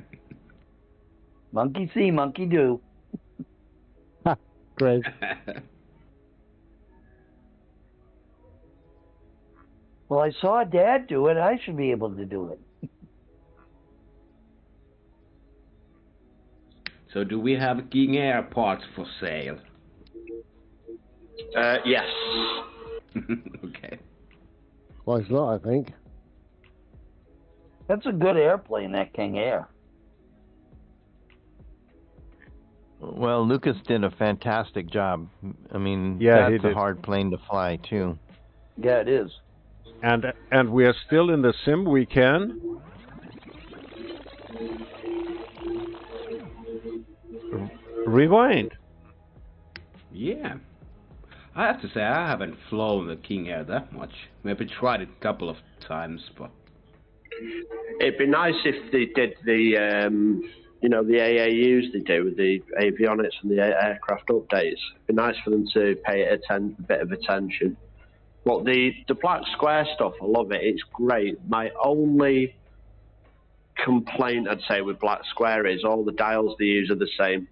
Monkey see, monkey do. Great. Well, I saw Dad do it. I should be able to do it. So do we have King Air parts for sale? Yes. Okay. Quite a lot, I think. That's a good airplane, that King Air. Well, Lucas did a fantastic job. I mean, Yeah, that's a hard plane to fly, too. Yeah, it is. And we are still in the sim. We can rewind. Yeah. I have to say, I haven't flown the King Air that much. Maybe tried it a couple of times, but... It'd be nice if they did the, you know, the AAUs they do with the avionics and the aircraft updates. It'd be nice for them to pay it a bit of attention. But the black square stuff, I love it. It's great. My only complaint, I'd say, with black square is all the dials they use are the same.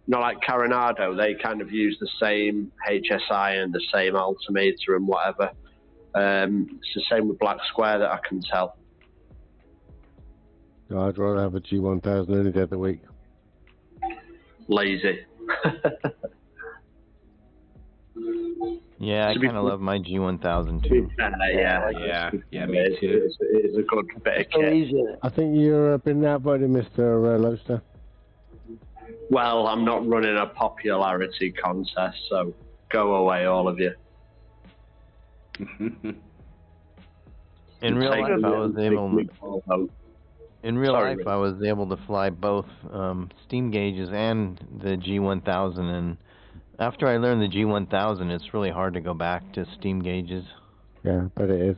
You know, like Coronado, they kind of use the same HSI and the same altimeter and whatever. It's the same with black square that I can tell. I'd rather have a G1000 any day of the week. Lazy. Yeah, I kind of love my G1000 too. Yeah, me too. It's a good bit of kit. I think you've been outvoted, Mr. Loaster. Well, I'm not running a popularity contest, so go away, all of you. In real life, I was able to fly both steam gauges and the G1000, and after I learned the G1000, it's really hard to go back to steam gauges. Yeah, but it is.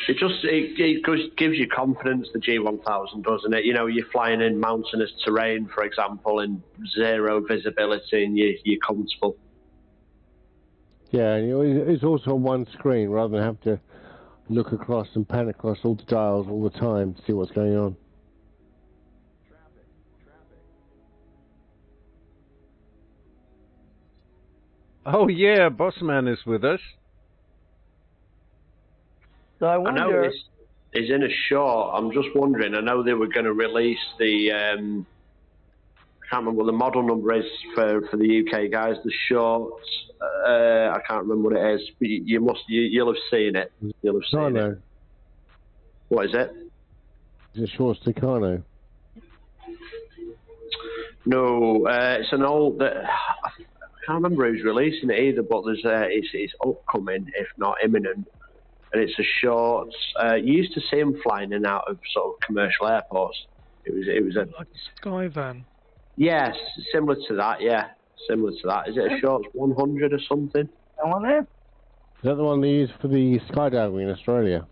It gives you confidence, the G1000, doesn't it? You know, you're flying in mountainous terrain, for example, in zero visibility, and you're comfortable. Yeah, and it's also on one screen rather than have to look across and pan across all the dials all the time to see what's going on. Oh yeah, Bossman is with us. So I wonder. I know it's in a short. I'm just wondering. I know they were going to release the. I can't remember what the model number is for the UK guys. The short. I can't remember what it is. But you'll have seen it. You'll have seen it. What is it? Is it short Staccato? No, it's an old. I can't remember who's releasing it either, but it's upcoming, if not imminent, and it's a short. You used to see them flying in and out of sort of commercial airports. It was a like a sky van. Yes, similar to that. Yeah, similar to that. Is it a short 100 or something? That one there? Is that the one they use for the skydiving in Australia?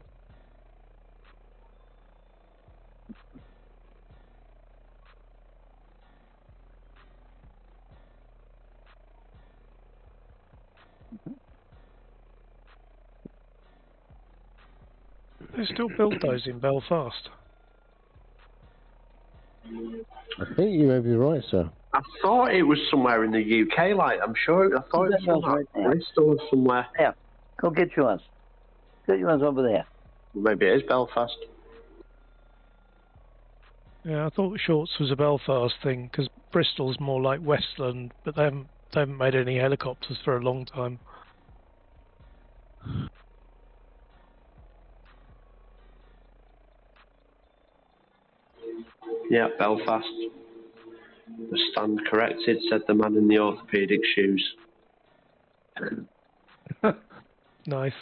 They still build those in Belfast. I think you may be right, sir. I thought it was somewhere in the UK. Like, I'm sure. I thought it was right there. Bristol or somewhere. Yeah, go get yours. Get yours over there. Maybe it is Belfast. Yeah, I thought Shorts was a Belfast thing because Bristol's more like Westland, but they haven't made any helicopters for a long time. Yeah, Belfast. The stand corrected, said the man in the orthopaedic shoes. Nice.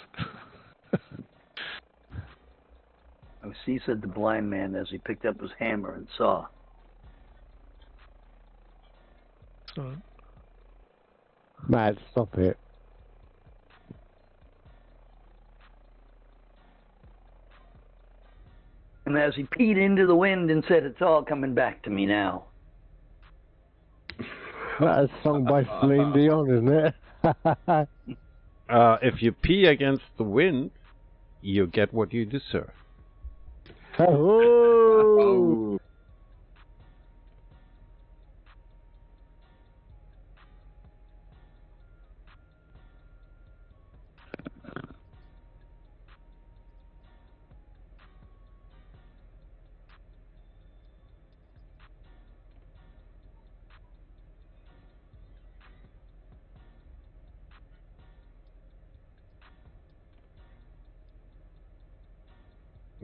Oh, see, said the blind man as he picked up his hammer and saw. So, Matt, stop it. And as he peed into the wind and said, "It's all coming back to me now." That is sung by Celine Dion, isn't it? If you pee against the wind, you get what you deserve. Oh.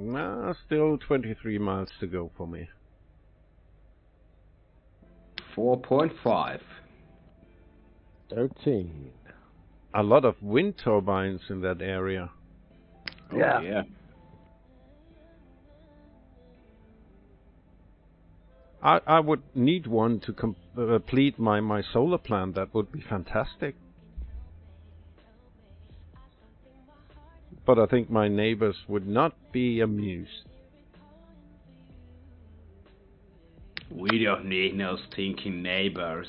Nah, still 23 miles to go for me. 4.5. 13. A lot of wind turbines in that area. Yeah. Oh, yeah. I would need one to complete my solar plant. That would be fantastic. But I think my neighbors would not be amused. We don't need no stinking neighbors.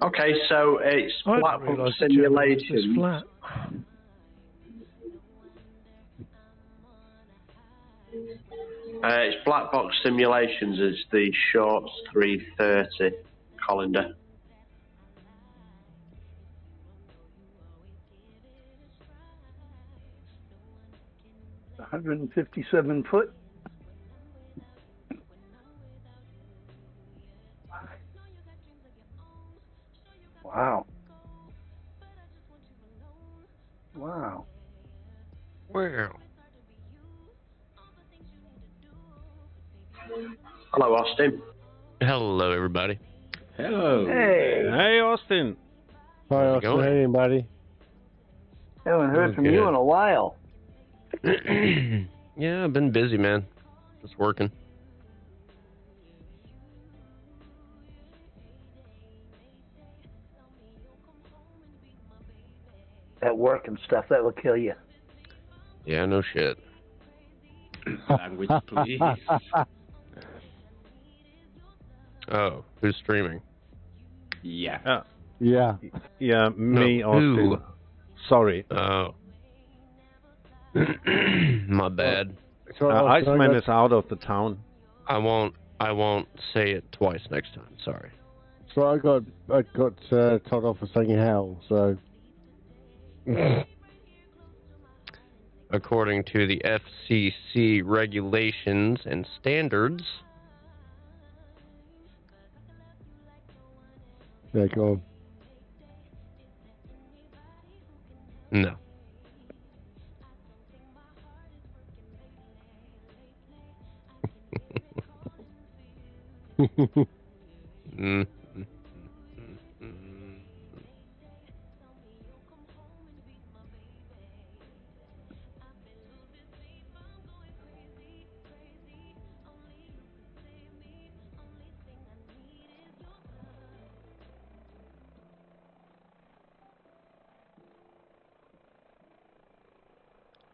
Okay, so it's I black didn't box realise the German was this simulations. flat. It's black box simulations is the short 330 colander. It's 157 foot. Wow. Wow. Wow. Hello, Austin. Hello, everybody. Hello. Hey. Hey, Austin. Hi, How's it Austin. going? Hey, buddy. Haven't heard from Okay. you in a while. Yeah, I've been busy, man. Just working. That work and stuff, that will kill you. Yeah, no shit. Language, please. Oh, who's streaming? Yeah. Yeah. Yeah, me, No, Austin. who? Sorry. Oh. My bad. So, Iceman is out of the town. I won't say it twice next time. Sorry. So I got told off for saying hell, so... According to the FCC regulations and standards. Yeah, go on. No. Mm.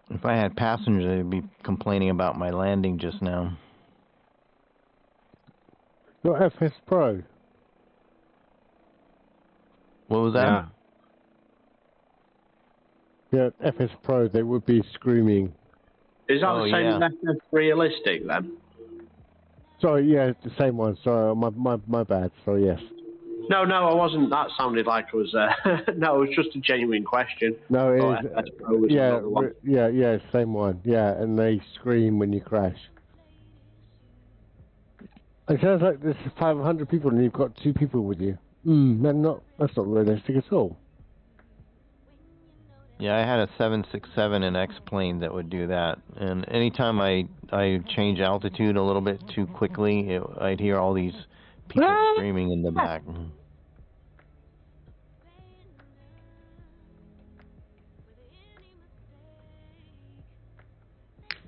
If I had passengers, they'd be complaining about my landing just now. Your FS Pro. What was that? Yeah, FS Pro, they would be screaming. Is that the same method realistic then? Sorry, yeah, it's the same one. Sorry, my bad. Sorry, yes. No, I wasn't. That sounded like it was. No, it was just a genuine question. No, it is. FS Pro was another one. Yeah, same one. Yeah, and they scream when you crash. It sounds like there's 500 people and you've got 2 people with you. That's not realistic at all. Yeah, I had a 767 in X-plane that would do that, and anytime I change altitude a little bit too quickly, I'd hear all these people screaming in the back.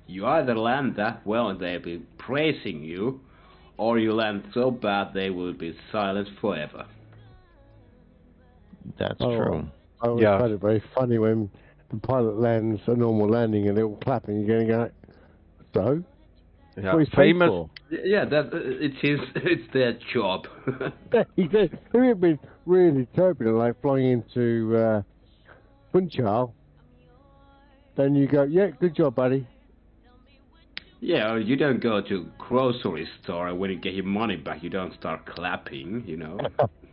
You either land that well and they'll be praising you, or you land so bad they will be silent forever. That's true. I always find it very funny when the pilot lands a normal landing and they're all clapping. You're going to go, so? Yeah, what he's famous. for? Yeah, it's their job. If it had been really turbulent, like flying into Funchal, then you go, yeah, good job, buddy. Yeah, you don't go to grocery store and when you get your money back, you don't start clapping, you know.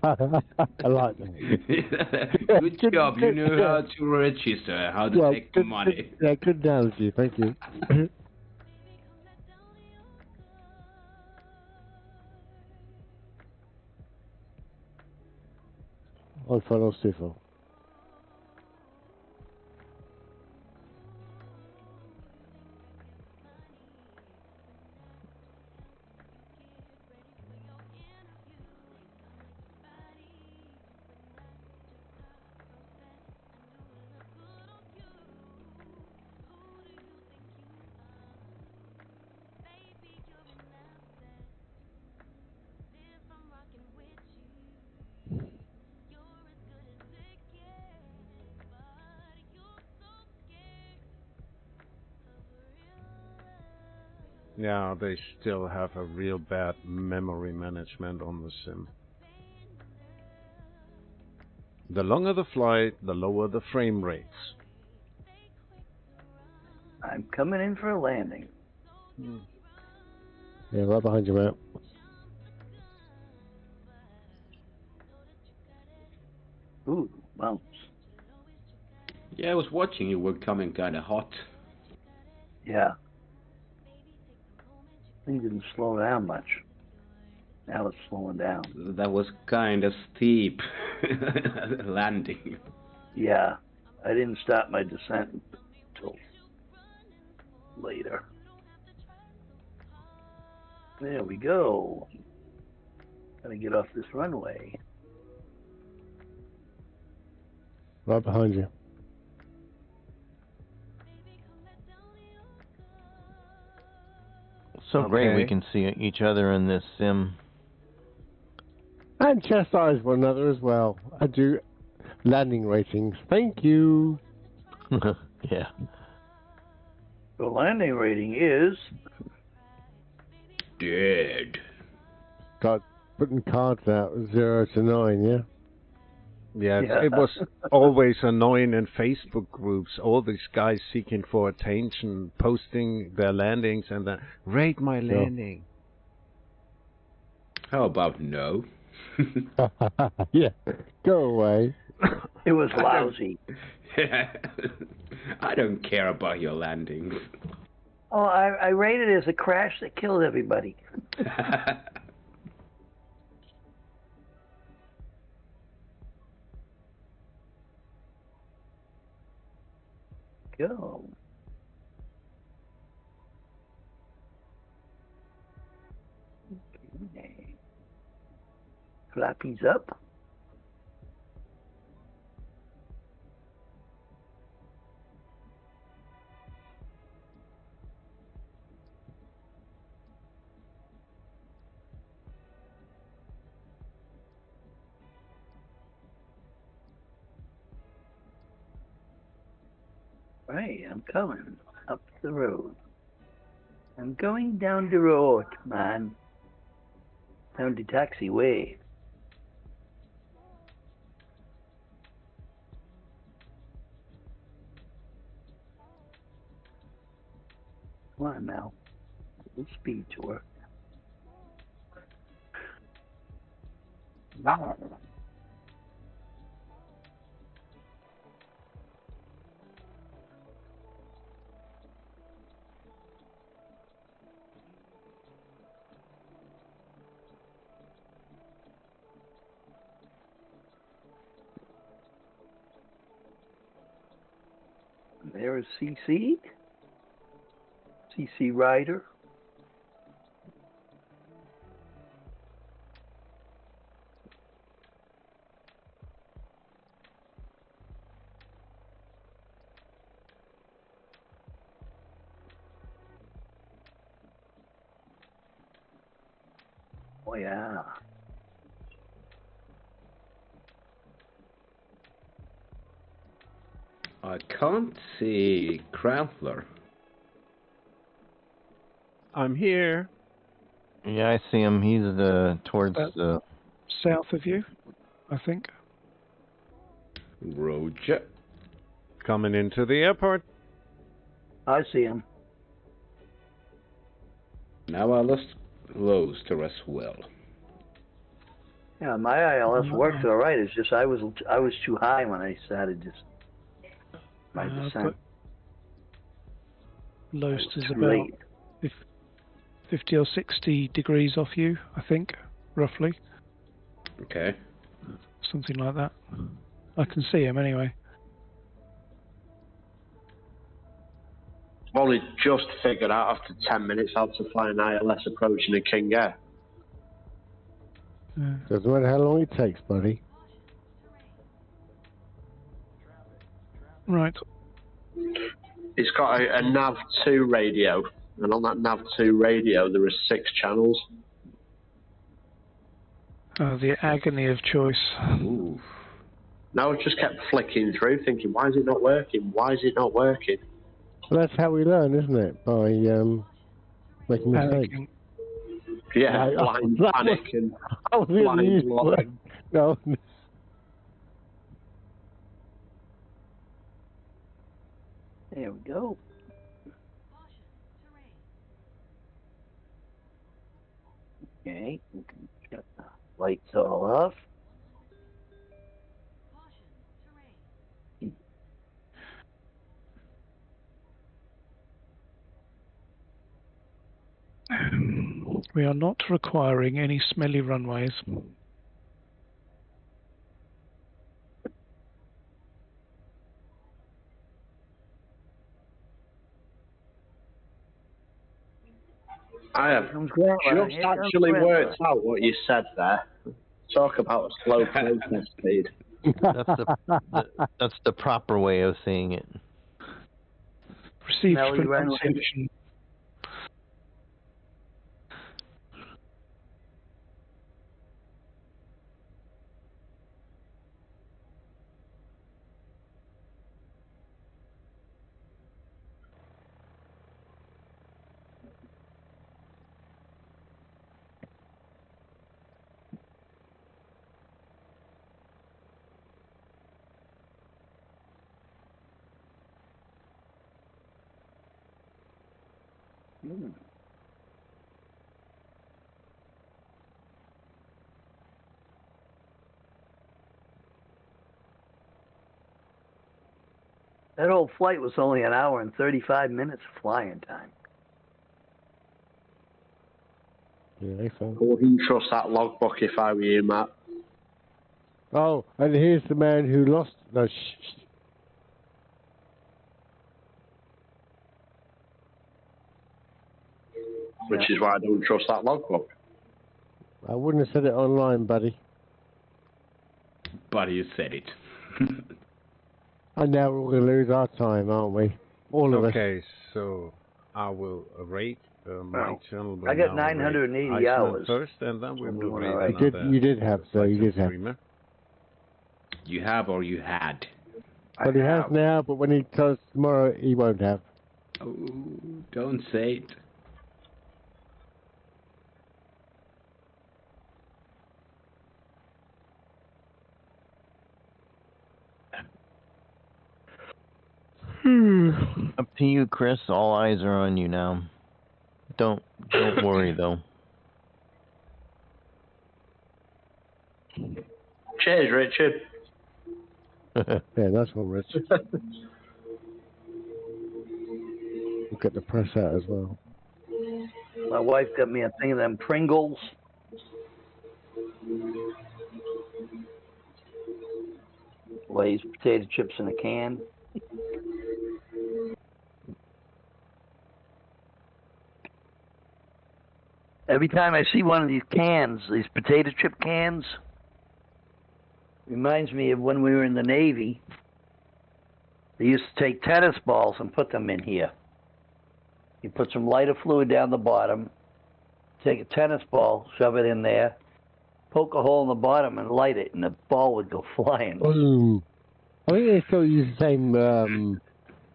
I like that. Good job, you know how to register, how to take the money. Good analogy, thank you. I'll follow Stifel. Yeah, they still have a real bad memory management on the sim. The longer the flight, the lower the frame rates. I'm coming in for a landing. Yeah, right behind you, mate. Ooh, bounce. Yeah, I was watching you were coming kind of hot. Yeah. Thing didn't slow down much. Now it's slowing down. That was kind of steep landing. Yeah. I didn't stop my descent until later. There we go. Gotta get off this runway. Right behind you. So great we can see each other in this sim. And chastise one another as well. I do landing ratings. Thank you. Yeah. The landing rating is... dead. Got putting cards out 0 to 9, yeah? Yeah, it was always annoying in Facebook groups. All these guys seeking for attention, posting their landings, and then rate my landing. How about no? Yeah, go away. It was lousy. I don't care about your landings. Oh, I rated it as a crash that killed everybody. Go. Okay. Flappies up. Right, I'm coming up the road. I'm going down the road, man. Down the taxiway. Come on now. Good speed to her. Wow. There is CC. CC Rider. Oh yeah. I can't see Crampler. I'm here. Yeah, I see him. He's towards the south of you, I think. Roger. Coming into the airport. I see him. Now I lost Loster as well. Yeah, my ILS worked all right. It's just I was too high when I started just my descent. Loster's about 50 or 60 degrees off you, I think, roughly. Okay. Something like that. I can see him anyway. I've only just figured out after 10 minutes how to fly an ILS approaching a King Air. Doesn't matter how long it takes, buddy. Right. It's got a NAV2 radio, and on that NAV2 radio there are 6 channels. Oh, the agony of choice. Ooh. Now I just kept flicking through, thinking, why is it not working? Why is it not working? Well, that's how we learn, isn't it? By making mistakes. Panicking. Yeah, blind panic and blind loading. No. There we go. Okay, we can shut the lights all off. We are not requiring any smelly runways. I have just actually worked out what you said there. Talk about a slow process speed. That's the proper way of saying it. Received pronunciation. That whole flight was only an hour and 35 minutes flying time. Yeah, I wouldn't trust that logbook if I were you, Matt. Oh, and here's the man who lost. No, Which is why I don't trust that logbook. I wouldn't have said it online, buddy. But you said it. And now we're going to lose our time, aren't we? All of us. Okay, so I will rate my channel. I got 980 hours. First, and then we will rate You did have, so you did have. You have or you had? But he has now, but when he does tomorrow, he won't have. Oh, don't say it. Up to you, Chris. All eyes are on you now. Don't worry though. Cheers, Richard. Yeah, that's one, Richard. We'll get the press out as well. My wife got me a thing of them Pringles. Lay's potato chips in a can. Every time I see one of these cans, these potato chip cans, reminds me of when we were in the Navy. They used to take tennis balls and put them in here. You put some lighter fluid down the bottom, take a tennis ball, shove it in there, poke a hole in the bottom and light it, and the ball would go flying. Oh, I think they still use the same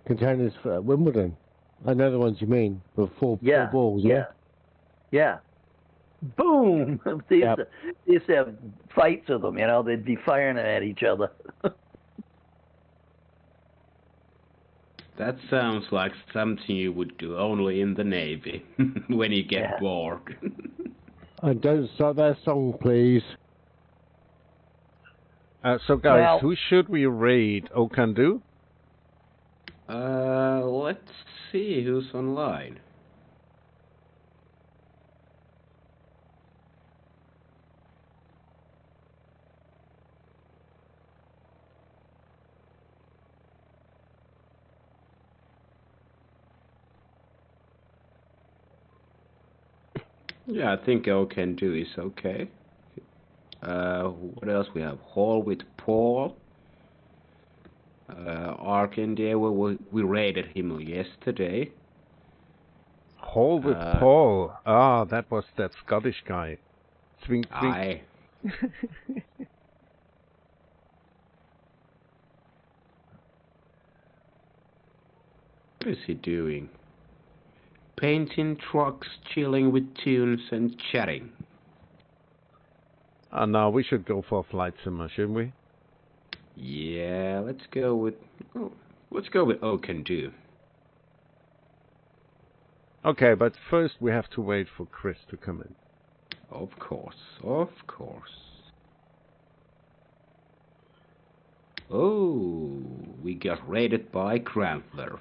containers for Wimbledon. I know the ones you mean, with four balls, yeah? Yeah. Boom! They used to have fights with them, you know, they'd be firing at each other. That sounds like something you would do only in the Navy, when you get bored. And don't start that song, please. So guys, who should we raid? Okandu? Let's see who's online. Yeah, I think Okandu is okay. What else we have? Hall with Paul. Ark India, we raided him yesterday. Hall with Paul. Ah, that was that Scottish guy. Swing, swing. Aye. What is he doing? painting trucks, chilling with tunes, and chatting. Now we should go for a flight simmer, shouldn't we? Yeah, let's go with O Can Do. Okay, but first we have to wait for Chris to come in. Of course, of course. Oh, we got raided by Crumpler.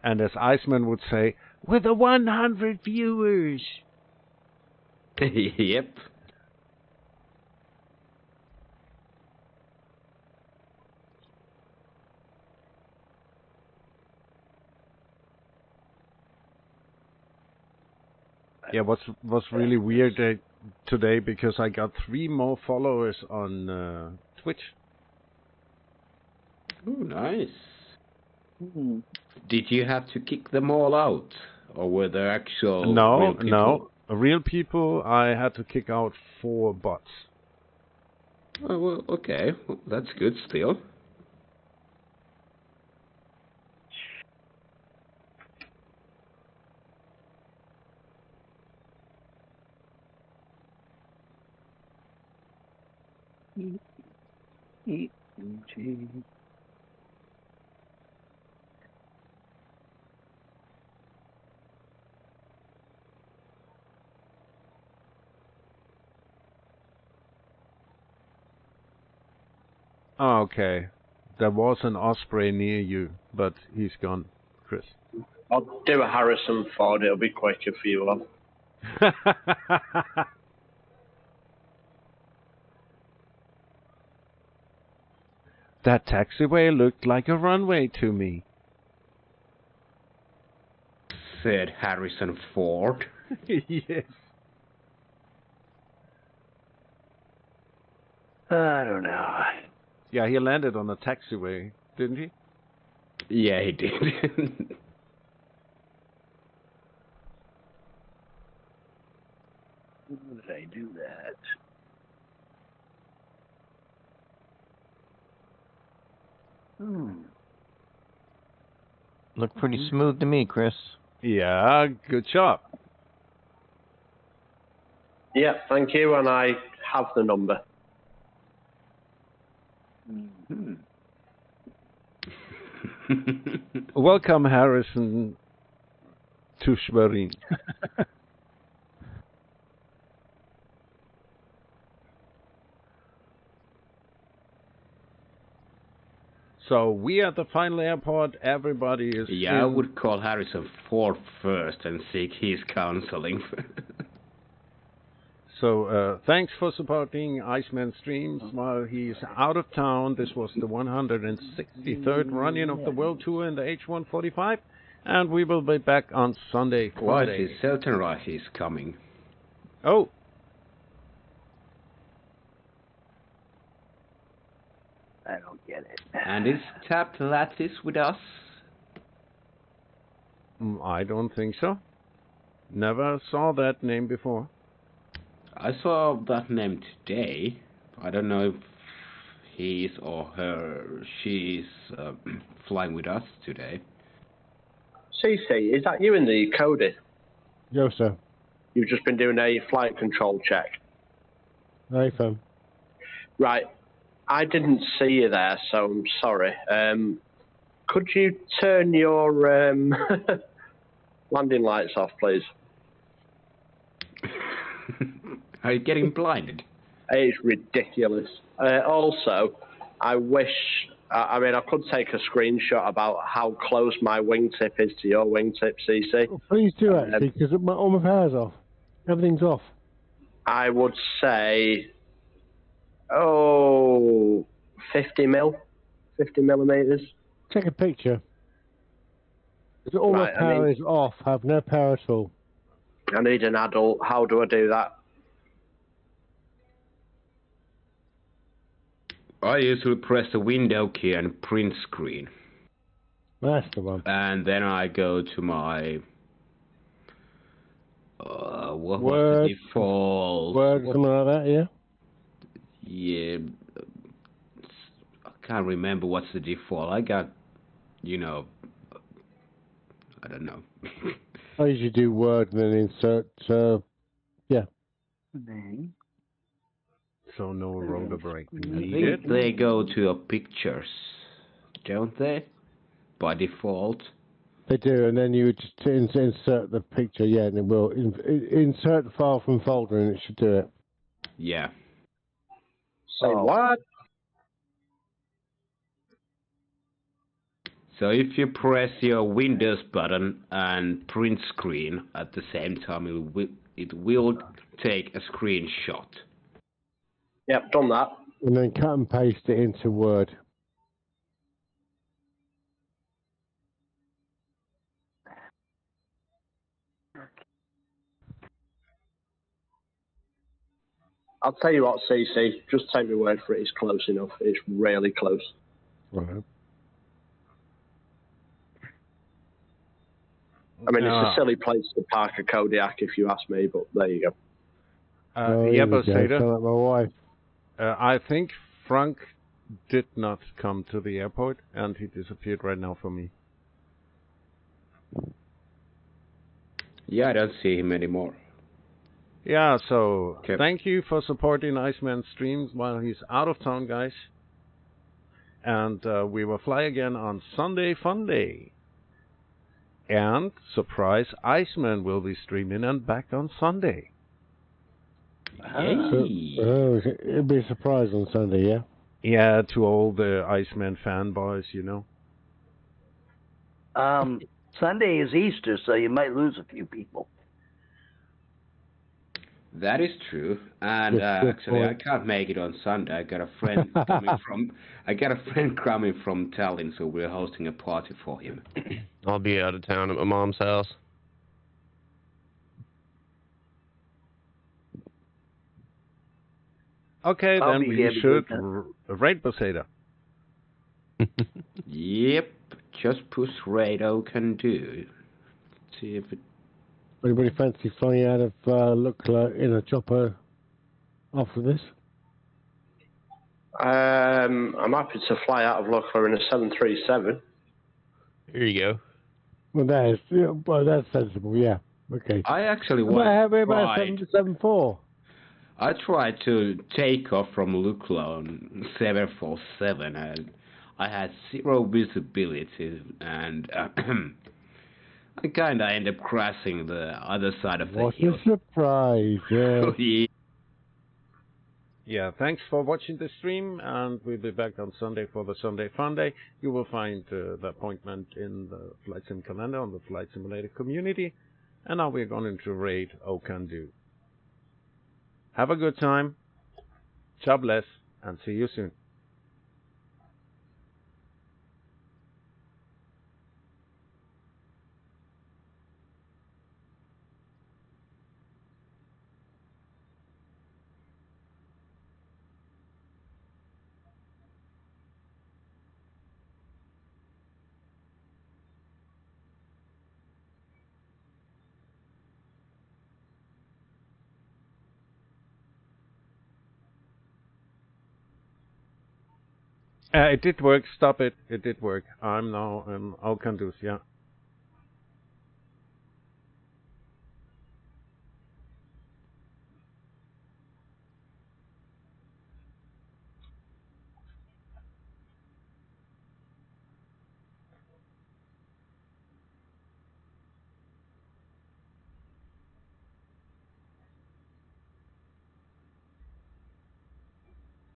And as Iceman would say, with the 100 viewers. Yep. Yeah, what's really weird today, because I got 3 more followers on Twitch. Oh, nice. Did you have to kick them all out, or were there actual real people? No, real people. I had to kick out 4 bots. Oh, well, okay, well, that's good still. Oh, okay. There was an Osprey near you, but he's gone, Chris. I'll do a Harrison Ford. It'll be quicker for you all. That taxiway looked like a runway to me, said Harrison Ford. Yes. I don't know. Yeah, he landed on a taxiway, didn't he? Yeah, he did. How did I do that? Looked pretty smooth to me, Chris. Yeah, good job. Yeah, thank you, and I have the number. Welcome, Harrison, to Schwerin. So we at the final airport. Everybody is. Yeah, I would call Harrison Ford first and seek his counseling. So thanks for supporting Iceman Streams while he's out of town. This was the 163rd run-in of the World Tour in the H145, and we will be back on Sunday. Why is Seltenreich is coming? Oh. I don't get it. And is Tapped Lattice with us? I don't think so. Never saw that name before. I saw that name today. I don't know if he's or her, she's flying with us today. CC, is that you in the Cody? Yes, sir. You've just been doing a flight control check. Hey, fam. Right. I didn't see you there, so I'm sorry. Could you turn your landing lights off, please? Are you getting blinded? It's ridiculous. Also, I wish... I mean, I could take a screenshot about how close my wingtip is to your wingtip, CC. Oh, please do, actually, because all my power's off. Everything's off. I would say... 50 millimeters. Take a picture. Because all my power is off. I have no power at all. I need an adult. How do I do that? I usually press the window key and print screen. That's the one. And then I go to my... what Word, was the default? Word, something like that, yeah? Yeah. I can't remember what's the default. I got, I don't know. I usually do Word and then insert, yeah. Name. So no rotor break I needed. think they go to your pictures, don't they? By default. They do, and then you would just insert the picture, yeah, and it will. Insert the file from folder and it should do it. Yeah. Say what? So if you press your Windows button and print screen at the same time, it will take a screenshot. Yep, done that. And then cut and paste it into Word. I'll tell you what, CC, just take my word for it, it's close enough. It's really close. Right. I mean, it's a silly place to park a Kodiak, if you ask me, but there you go. Yeah, but sound like my wife. I think Frank did not come to the airport, and he disappeared right now for me. Yeah, I don't see him anymore. Yeah, so thank you for supporting Iceman's streams while he's out of town, guys. And we will fly again on Sunday Fun Day. And surprise, Iceman will be streaming and back on Sunday. It'll be a surprise on Sunday, yeah? Yeah, to all the Iceman fanboys, you know. Sunday is Easter, so you might lose a few people. That is true, and actually, I can't make it on Sunday. I got a friend coming from Tallinn, so we're hosting a party for him. I'll be out of town at my mom's house. Okay, then we should raid Poseidon. Yep, just push radar can do. Let's see if it. Anybody fancy flying out of Lukla in a chopper after this? I'm happy to fly out of Lukla in a 737. Here you go. Well, that's sensible, yeah. Okay. I actually want to try. 774. I tried to take off from Lukla on 747, and I had zero visibility, and I kind of ended up crashing the other side of the hill. What a surprise, yeah. Yeah, thanks for watching the stream, and we'll be back on Sunday for the Sunday Fun Day. You will find the appointment in the Flight Sim calendar on the Flight Simulator community. And now we're going to raid Okandu. Have a good time. God bless, and see you soon. It did work. Stop it. It did work. I'm now Okandu, yeah.